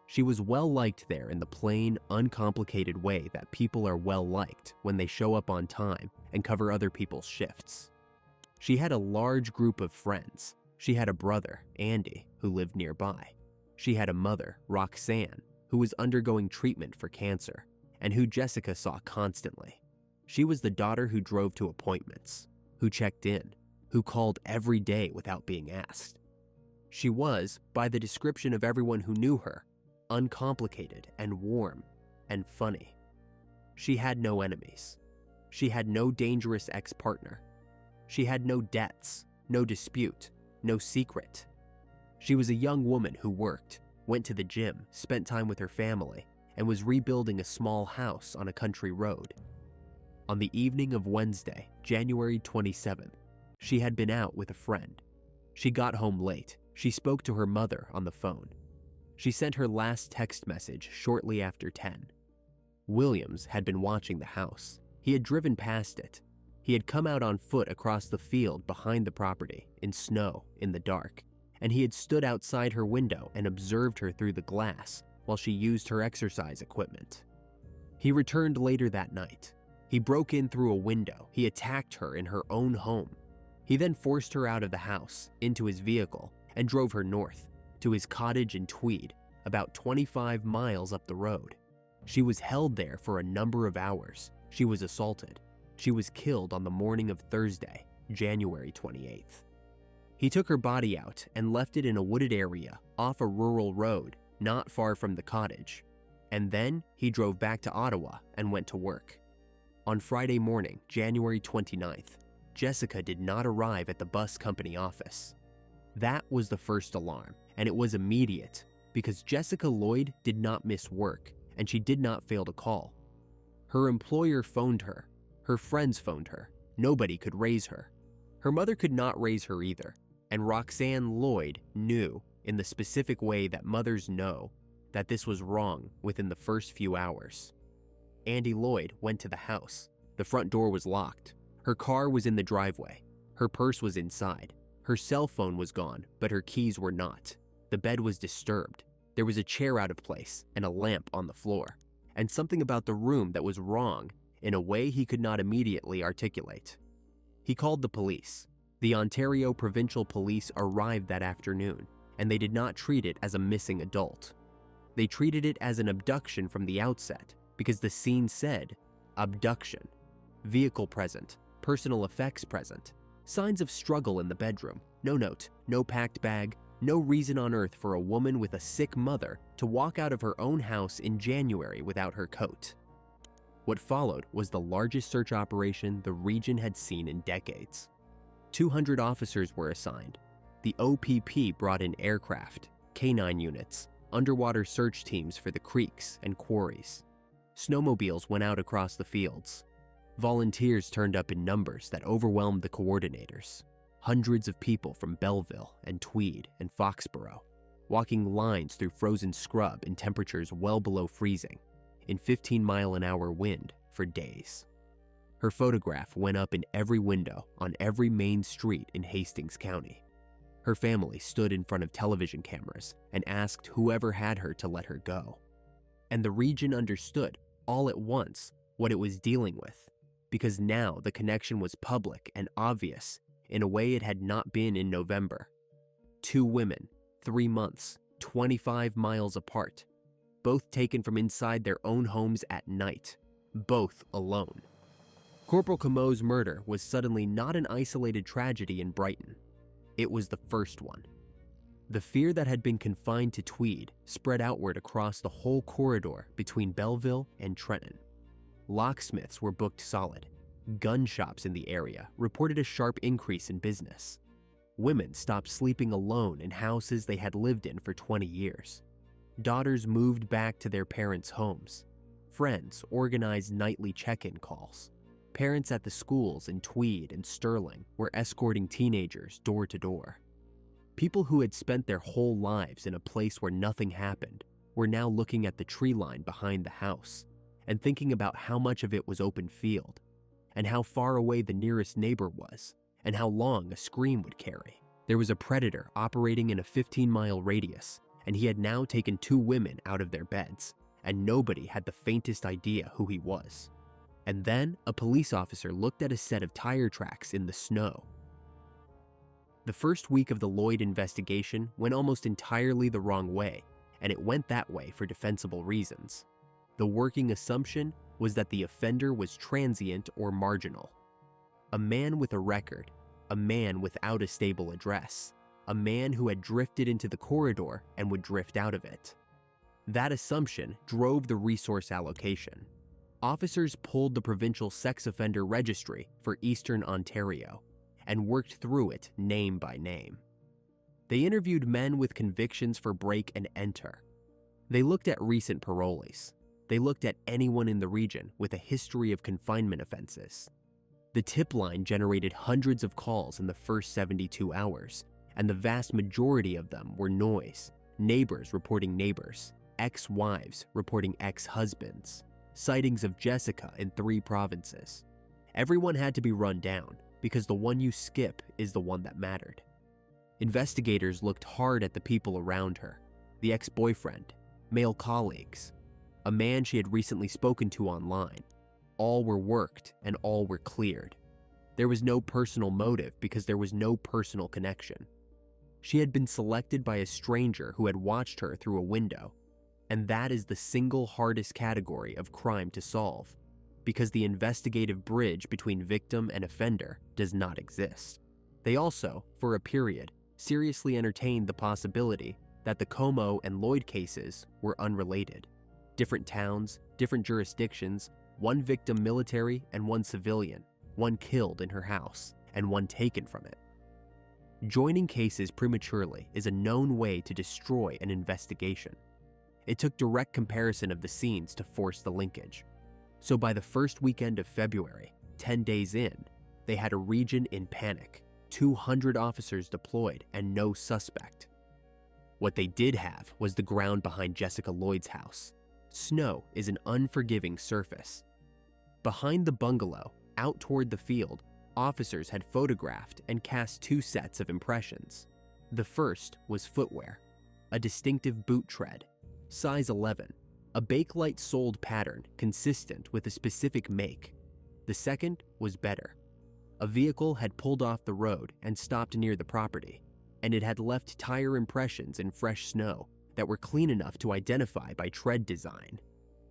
She was well liked there in the plain, uncomplicated way that people are well liked when they show up on time and cover other people's shifts. She had a large group of friends. She had a brother, Andy, who lived nearby. She had a mother, Roxanne, who was undergoing treatment for cancer and who Jessica saw constantly. She was the daughter who drove to appointments, who checked in, who called every day without being asked. She was, by the description of everyone who knew her, uncomplicated and warm and funny. She had no enemies. She had no dangerous ex-partner. She had no debts, no dispute, no secret. She was a young woman who worked, went to the gym, spent time with her family, and was rebuilding a small house on a country road. On the evening of Wednesday, January 27th, she had been out with a friend. She got home late. She spoke to her mother on the phone. She sent her last text message shortly after 10. Williams had been watching the house. He had driven past it. He had come out on foot across the field behind the property, in snow, in the dark, and he had stood outside her window and observed her through the glass while she used her exercise equipment. He returned later that night. He broke in through a window. He attacked her in her own home. He then forced her out of the house, into his vehicle, and drove her north, to his cottage in Tweed, about 25 miles up the road. She was held there for a number of hours. She was assaulted. She was killed on the morning of Thursday, January 28th. He took her body out and left it in a wooded area off a rural road not far from the cottage. And then he drove back to Ottawa and went to work. On Friday morning, January 29th, Jessica did not arrive at the bus company office. That was the first alarm, and it was immediate because Jessica Lloyd did not miss work and she did not fail to call. Her employer phoned her. Her friends phoned her. Nobody could raise her. Her mother could not raise her either, and Roxanne Lloyd knew, in the specific way that mothers know, that this was wrong within the first few hours. Andy Lloyd went to the house. The front door was locked. Her car was in the driveway. Her purse was inside. Her cell phone was gone, but her keys were not. The bed was disturbed. There was a chair out of place and a lamp on the floor, and something about the room that was wrong in a way he could not immediately articulate. He called the police. The Ontario Provincial Police arrived that afternoon, and they did not treat it as a missing adult. They treated it as an abduction from the outset because the scene said, abduction, vehicle present, personal effects present, signs of struggle in the bedroom, no note, no packed bag, no reason on earth for a woman with a sick mother to walk out of her own house in January without her coat. What followed was the largest search operation the region had seen in decades. 200 officers were assigned. The OPP brought in aircraft, canine units, underwater search teams for the creeks and quarries. Snowmobiles went out across the fields. Volunteers turned up in numbers that overwhelmed the coordinators. Hundreds of people from Belleville and Tweed and Foxborough, walking lines through frozen scrub in temperatures well below freezing, in 15-mile-an-hour wind for days. Her photograph went up in every window on every main street in Hastings County. Her family stood in front of television cameras and asked whoever had her to let her go. And the region understood, all at once, what it was dealing with, because now the connection was public and obvious in a way it had not been in November. 2 women, 3 months, 25 miles apart, both taken from inside their own homes at night, both alone. Corporal Comeau's murder was suddenly not an isolated tragedy in Brighton. It was the first one. The fear that had been confined to Tweed spread outward across the whole corridor between Belleville and Trenton. Locksmiths were booked solid. Gun shops in the area reported a sharp increase in business. Women stopped sleeping alone in houses they had lived in for 20 years. Daughters moved back to their parents' homes. Friends organized nightly check-in calls. Parents at the schools in Tweed and Sterling were escorting teenagers door to door. People who had spent their whole lives in a place where nothing happened were now looking at the tree line behind the house and thinking about how much of it was open field, and how far away the nearest neighbor was, and how long a scream would carry. There was a predator operating in a 15-mile radius, and he had now taken 2 women out of their beds, and nobody had the faintest idea who he was. And then a police officer looked at a set of tire tracks in the snow. The first week of the Lloyd investigation went almost entirely the wrong way, and it went that way for defensible reasons. The working assumption was that the offender was transient or marginal. A man with a record, a man without a stable address, a man who had drifted into the corridor and would drift out of it. That assumption drove the resource allocation. Officers pulled the provincial sex offender registry for Eastern Ontario and worked through it name by name. They interviewed men with convictions for break and enter. They looked at recent parolees. They looked at anyone in the region with a history of confinement offenses. The tip line generated hundreds of calls in the first 72 hours, and the vast majority of them were noise, neighbors reporting neighbors, ex-wives reporting ex-husbands, sightings of Jessica in 3 provinces. Everyone had to be run down because the one you skip is the one that mattered. Investigators looked hard at the people around her, the ex-boyfriend, male colleagues, a man she had recently spoken to online. All were worked and all were cleared. There was no personal motive because there was no personal connection. She had been selected by a stranger who had watched her through a window, and that is the single hardest category of crime to solve, because the investigative bridge between victim and offender does not exist. They also, for a period, seriously entertained the possibility that the Como and Lloyd cases were unrelated. Different towns, different jurisdictions, one victim military and one civilian, one killed in her house and one taken from it. Joining cases prematurely is a known way to destroy an investigation. It took direct comparison of the scenes to force the linkage. So by the first weekend of February, 10 days in, they had a region in panic, 200 officers deployed and no suspect. What they did have was the ground behind Jessica Lloyd's house. Snow is an unforgiving surface. Behind the bungalow, out toward the field, officers had photographed and cast 2 sets of impressions. The first was footwear, a distinctive boot tread, size 11, a Bakelite soled pattern consistent with a specific make. The second was better. A vehicle had pulled off the road and stopped near the property, and it had left tire impressions in fresh snow that were clean enough to identify by tread design.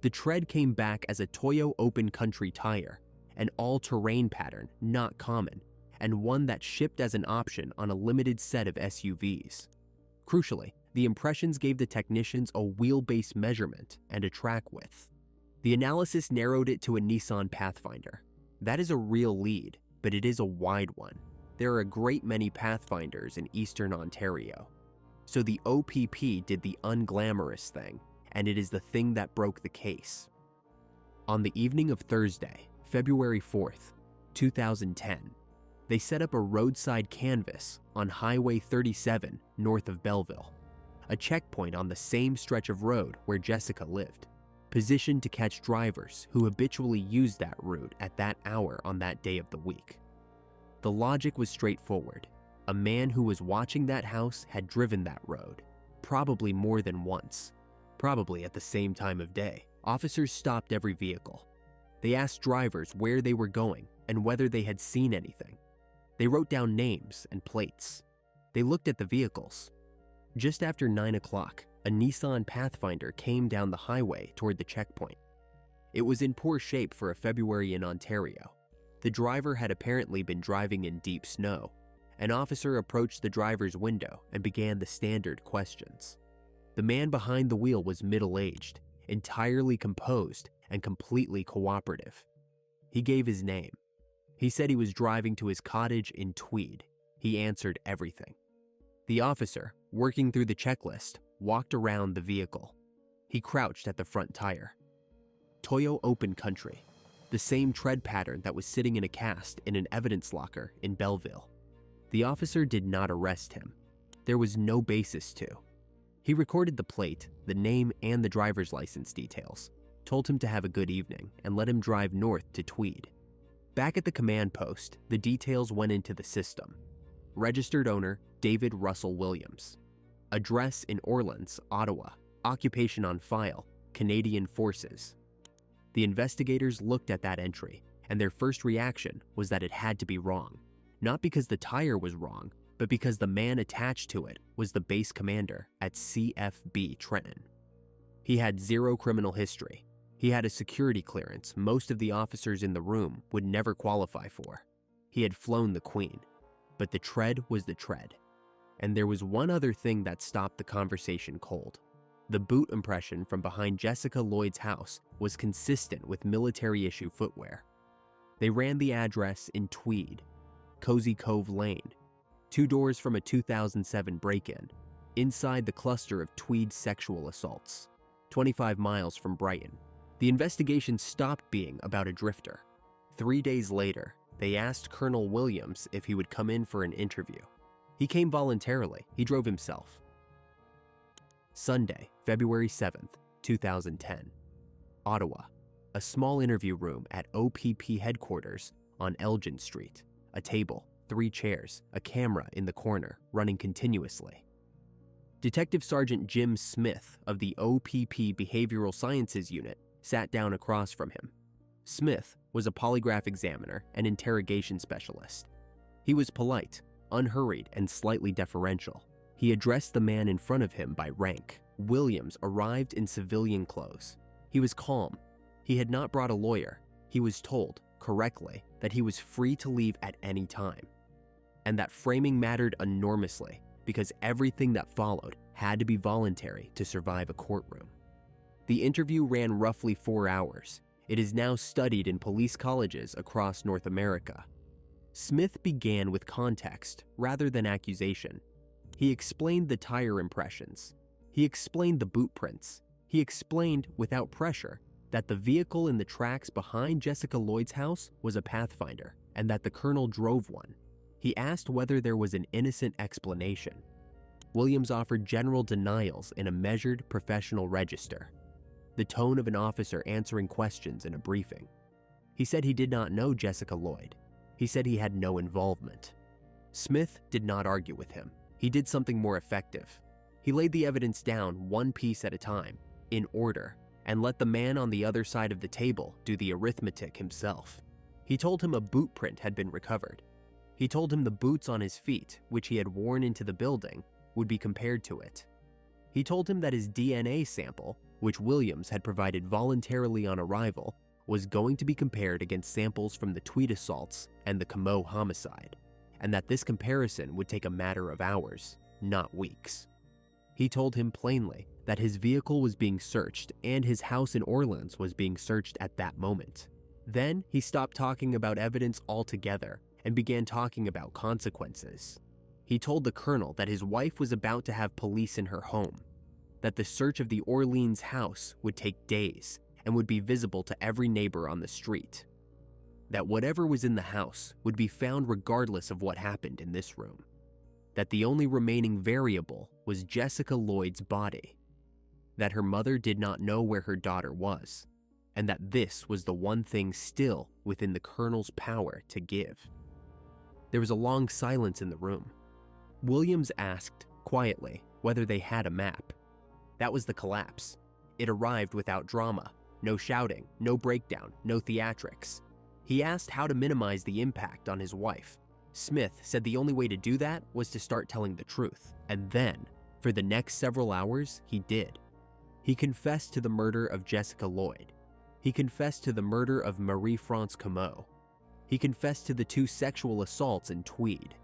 The tread came back as a Toyo open country tire, an all-terrain pattern not common, and one that shipped as an option on a limited set of SUVs. Crucially, the impressions gave the technicians a wheelbase measurement and a track width. The analysis narrowed it to a Nissan Pathfinder. That is a real lead, but it is a wide one. There are a great many Pathfinders in eastern Ontario. So the OPP did the unglamorous thing, and it is the thing that broke the case. On the evening of Thursday, February 4th, 2010, they set up a roadside canvas on Highway 37 north of Belleville, a checkpoint on the same stretch of road where Jessica lived, positioned to catch drivers who habitually used that route at that hour on that day of the week. The logic was straightforward. A man who was watching that house had driven that road, probably more than once, probably at the same time of day. Officers stopped every vehicle. They asked drivers where they were going and whether they had seen anything. They wrote down names and plates. They looked at the vehicles. Just after 9 o'clock, a Nissan Pathfinder came down the highway toward the checkpoint. It was in poor shape for a February in Ontario. The driver had apparently been driving in deep snow. An officer approached the driver's window and began the standard questions. The man behind the wheel was middle-aged, entirely composed, and completely cooperative. He gave his name. He said he was driving to his cottage in Tweed. He answered everything. The officer, working through the checklist, walked around the vehicle. He crouched at the front tire. Toyo open country, the same tread pattern that was sitting in a cast in an evidence locker in Belleville. The officer did not arrest him. There was no basis to. He recorded the plate, the name, and the driver's license details, told him to have a good evening, and let him drive north to Tweed. Back at the command post, the details went into the system. Registered owner, David Russell Williams. Address in Orleans, Ottawa. Occupation on file, Canadian Forces. The investigators looked at that entry, and their first reaction was that it had to be wrong. Not because the tire was wrong, but because the man attached to it was the base commander at CFB Trenton. He had 0 criminal history. He had a security clearance most of the officers in the room would never qualify for. He had flown the Queen. But the tread was the tread. And there was one other thing that stopped the conversation cold. The boot impression from behind Jessica Lloyd's house was consistent with military-issue footwear. They ran the address in Tweed, Cozy Cove Lane, 2 doors from a 2007 break-in, inside the cluster of Tweed sexual assaults, 25 miles from Brighton. The investigation stopped being about a drifter. 3 days later, they asked Colonel Williams if he would come in for an interview. He came voluntarily. He drove himself. Sunday, February 7th, 2010. Ottawa. A small interview room at OPP headquarters on Elgin Street. A table, 3 chairs, a camera in the corner, running continuously. Detective Sergeant Jim Smith of the OPP Behavioral Sciences Unit sat down across from him. Smith was a polygraph examiner and interrogation specialist. He was polite, unhurried, and slightly deferential. He addressed the man in front of him by rank. Williams arrived in civilian clothes. He was calm. He had not brought a lawyer. He was told, correctly, that he was free to leave at any time. And that framing mattered enormously because everything that followed had to be voluntary to survive a courtroom. The interview ran roughly 4 hours. It is now studied in police colleges across North America. Smith began with context rather than accusation. He explained the tire impressions. He explained the boot prints. He explained, without pressure, that the vehicle in the tracks behind Jessica Lloyd's house was a Pathfinder and that the colonel drove one. He asked whether there was an innocent explanation. Williams offered general denials in a measured, professional register, the tone of an officer answering questions in a briefing. He said he did not know Jessica Lloyd. He said he had no involvement. Smith did not argue with him. He did something more effective. He laid the evidence down one piece at a time, in order, and let the man on the other side of the table do the arithmetic himself. He told him a boot print had been recovered. He told him the boots on his feet, which he had worn into the building, would be compared to it. He told him that his DNA sample, which Williams had provided voluntarily on arrival, was going to be compared against samples from the Tweed assaults and the Comeau homicide, and that this comparison would take a matter of hours, not weeks. He told him plainly that his vehicle was being searched and his house in Orleans was being searched at that moment. Then he stopped talking about evidence altogether and began talking about consequences. He told the colonel that his wife was about to have police in her home, that the search of the Orleans house would take days and would be visible to every neighbor on the street, that whatever was in the house would be found regardless of what happened in this room, that the only remaining variable was Jessica Lloyd's body, that her mother did not know where her daughter was, and that this was the one thing still within the colonel's power to give. There was a long silence in the room. Williams asked, quietly, whether they had a map. That was the collapse. It arrived without drama, no shouting, no breakdown, no theatrics. He asked how to minimize the impact on his wife. Smith said the only way to do that was to start telling the truth, and then, for the next several hours, he did. He confessed to the murder of Jessica Lloyd. He confessed to the murder of Marie-France Comeau. He confessed to the 2 sexual assaults in Tweed.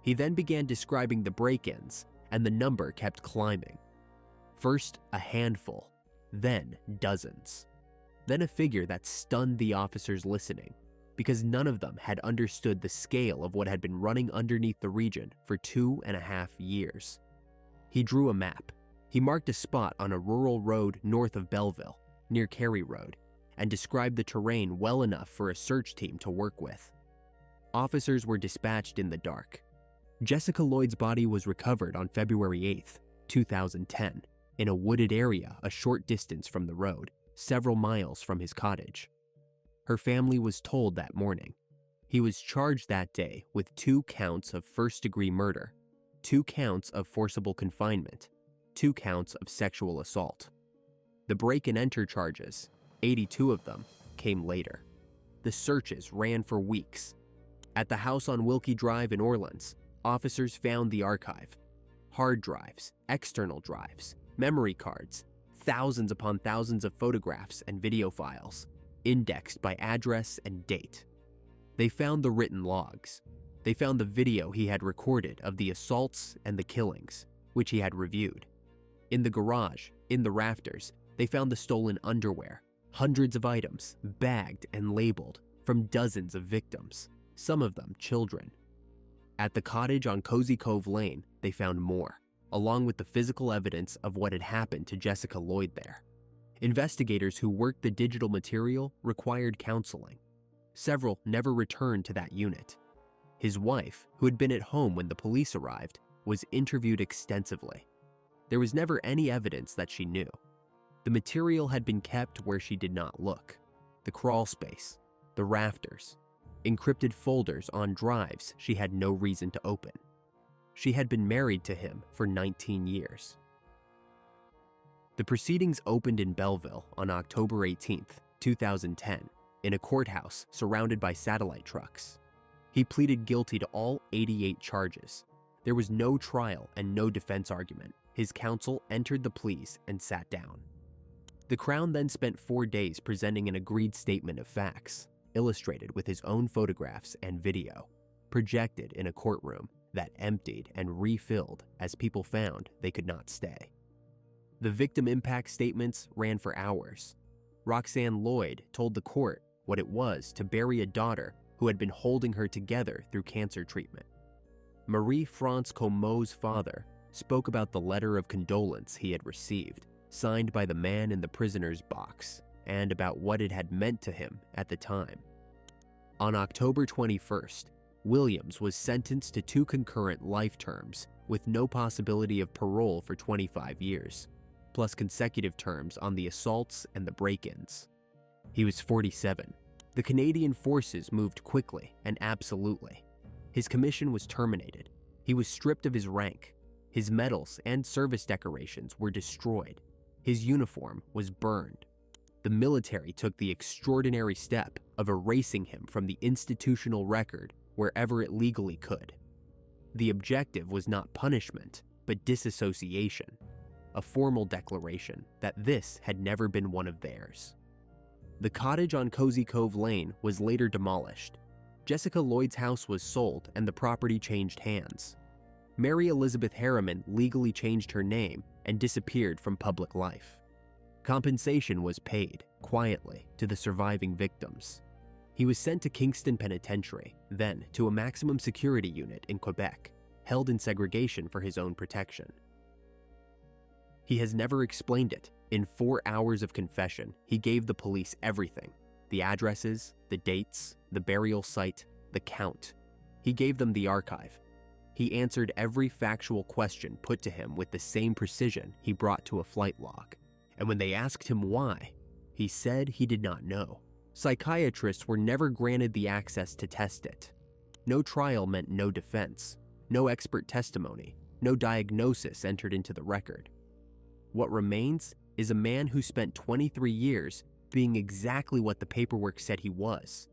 He then began describing the break-ins, and the number kept climbing. First a handful, then dozens. Then a figure that stunned the officers listening, because none of them had understood the scale of what had been running underneath the region for 2.5 years. He drew a map. He marked a spot on a rural road north of Belleville, near Cary Road, and described the terrain well enough for a search team to work with. Officers were dispatched in the dark. Jessica Lloyd's body was recovered on February 8, 2010, in a wooded area a short distance from the road, several miles from his cottage. Her family was told that morning. He was charged that day with 2 counts of first-degree murder, 2 counts of forcible confinement, 2 counts of sexual assault. The break-and-enter charges, 82 of them, came later. The searches ran for weeks. At the house on Wilkie Drive in Orleans, officers found the archive: hard drives, external drives, memory cards, thousands upon thousands of photographs and video files, indexed by address and date. They found the written logs. They found the video he had recorded of the assaults and the killings, which he had reviewed. In the garage, in the rafters, they found the stolen underwear, hundreds of items, bagged and labeled, from dozens of victims, some of them children. At the cottage on Cozy Cove Lane, they found more, along with the physical evidence of what had happened to Jessica Lloyd there. Investigators who worked the digital material required counseling. Several never returned to that unit. His wife, who had been at home when the police arrived, was interviewed extensively. There was never any evidence that she knew. The material had been kept where she did not look: the crawl space, the rafters, encrypted folders on drives she had no reason to open. She had been married to him for 19 years. The proceedings opened in Belleville on October 18, 2010, in a courthouse surrounded by satellite trucks. He pleaded guilty to all 88 charges. There was no trial and no defense argument. His counsel entered the pleas and sat down. The Crown then spent 4 days presenting an agreed statement of facts, illustrated with his own photographs and video, projected in a courtroom that emptied and refilled as people found they could not stay. The victim impact statements ran for hours. Roxanne Lloyd told the court what it was to bury a daughter who had been holding her together through cancer treatment. Marie-France Comeau's father spoke about the letter of condolence he had received, signed by the man in the prisoner's box, and about what it had meant to him at the time. On October 21st, Williams was sentenced to 2 concurrent life terms with no possibility of parole for 25 years, plus consecutive terms on the assaults and the break-ins. He was 47. The Canadian forces moved quickly and absolutely. His commission was terminated. He was stripped of his rank. His medals and service decorations were destroyed. His uniform was burned. The military took the extraordinary step of erasing him from the institutional record wherever it legally could. The objective was not punishment, but disassociation, a formal declaration that this had never been one of theirs. The cottage on Cozy Cove Lane was later demolished. Jessica Lloyd's house was sold and the property changed hands. Mary Elizabeth Harriman legally changed her name and disappeared from public life. Compensation was paid, quietly, to the surviving victims. He was sent to Kingston Penitentiary, then to a maximum security unit in Quebec, held in segregation for his own protection. He has never explained it. In 4 hours of confession, he gave the police everything: the addresses, the dates, the burial site, the count. He gave them the archive. He answered every factual question put to him with the same precision he brought to a flight log. And when they asked him why, he said he did not know. Psychiatrists were never granted the access to test it. No trial meant no defense, no expert testimony, no diagnosis entered into the record. What remains is a man who spent 23 years being exactly what the paperwork said he was,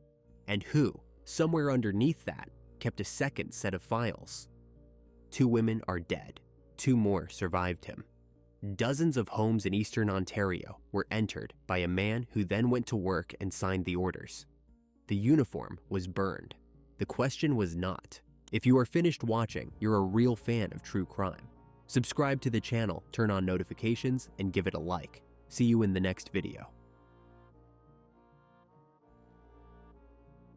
and who, somewhere underneath that, kept a second set of files. 2 women are dead. 2 more survived him. Dozens of homes in eastern Ontario were entered by a man who then went to work and signed the orders. The uniform was burned. The question was not. If you are finished watching, you're a real fan of true crime. Subscribe to the channel, turn on notifications, and give it a like. See you in the next video.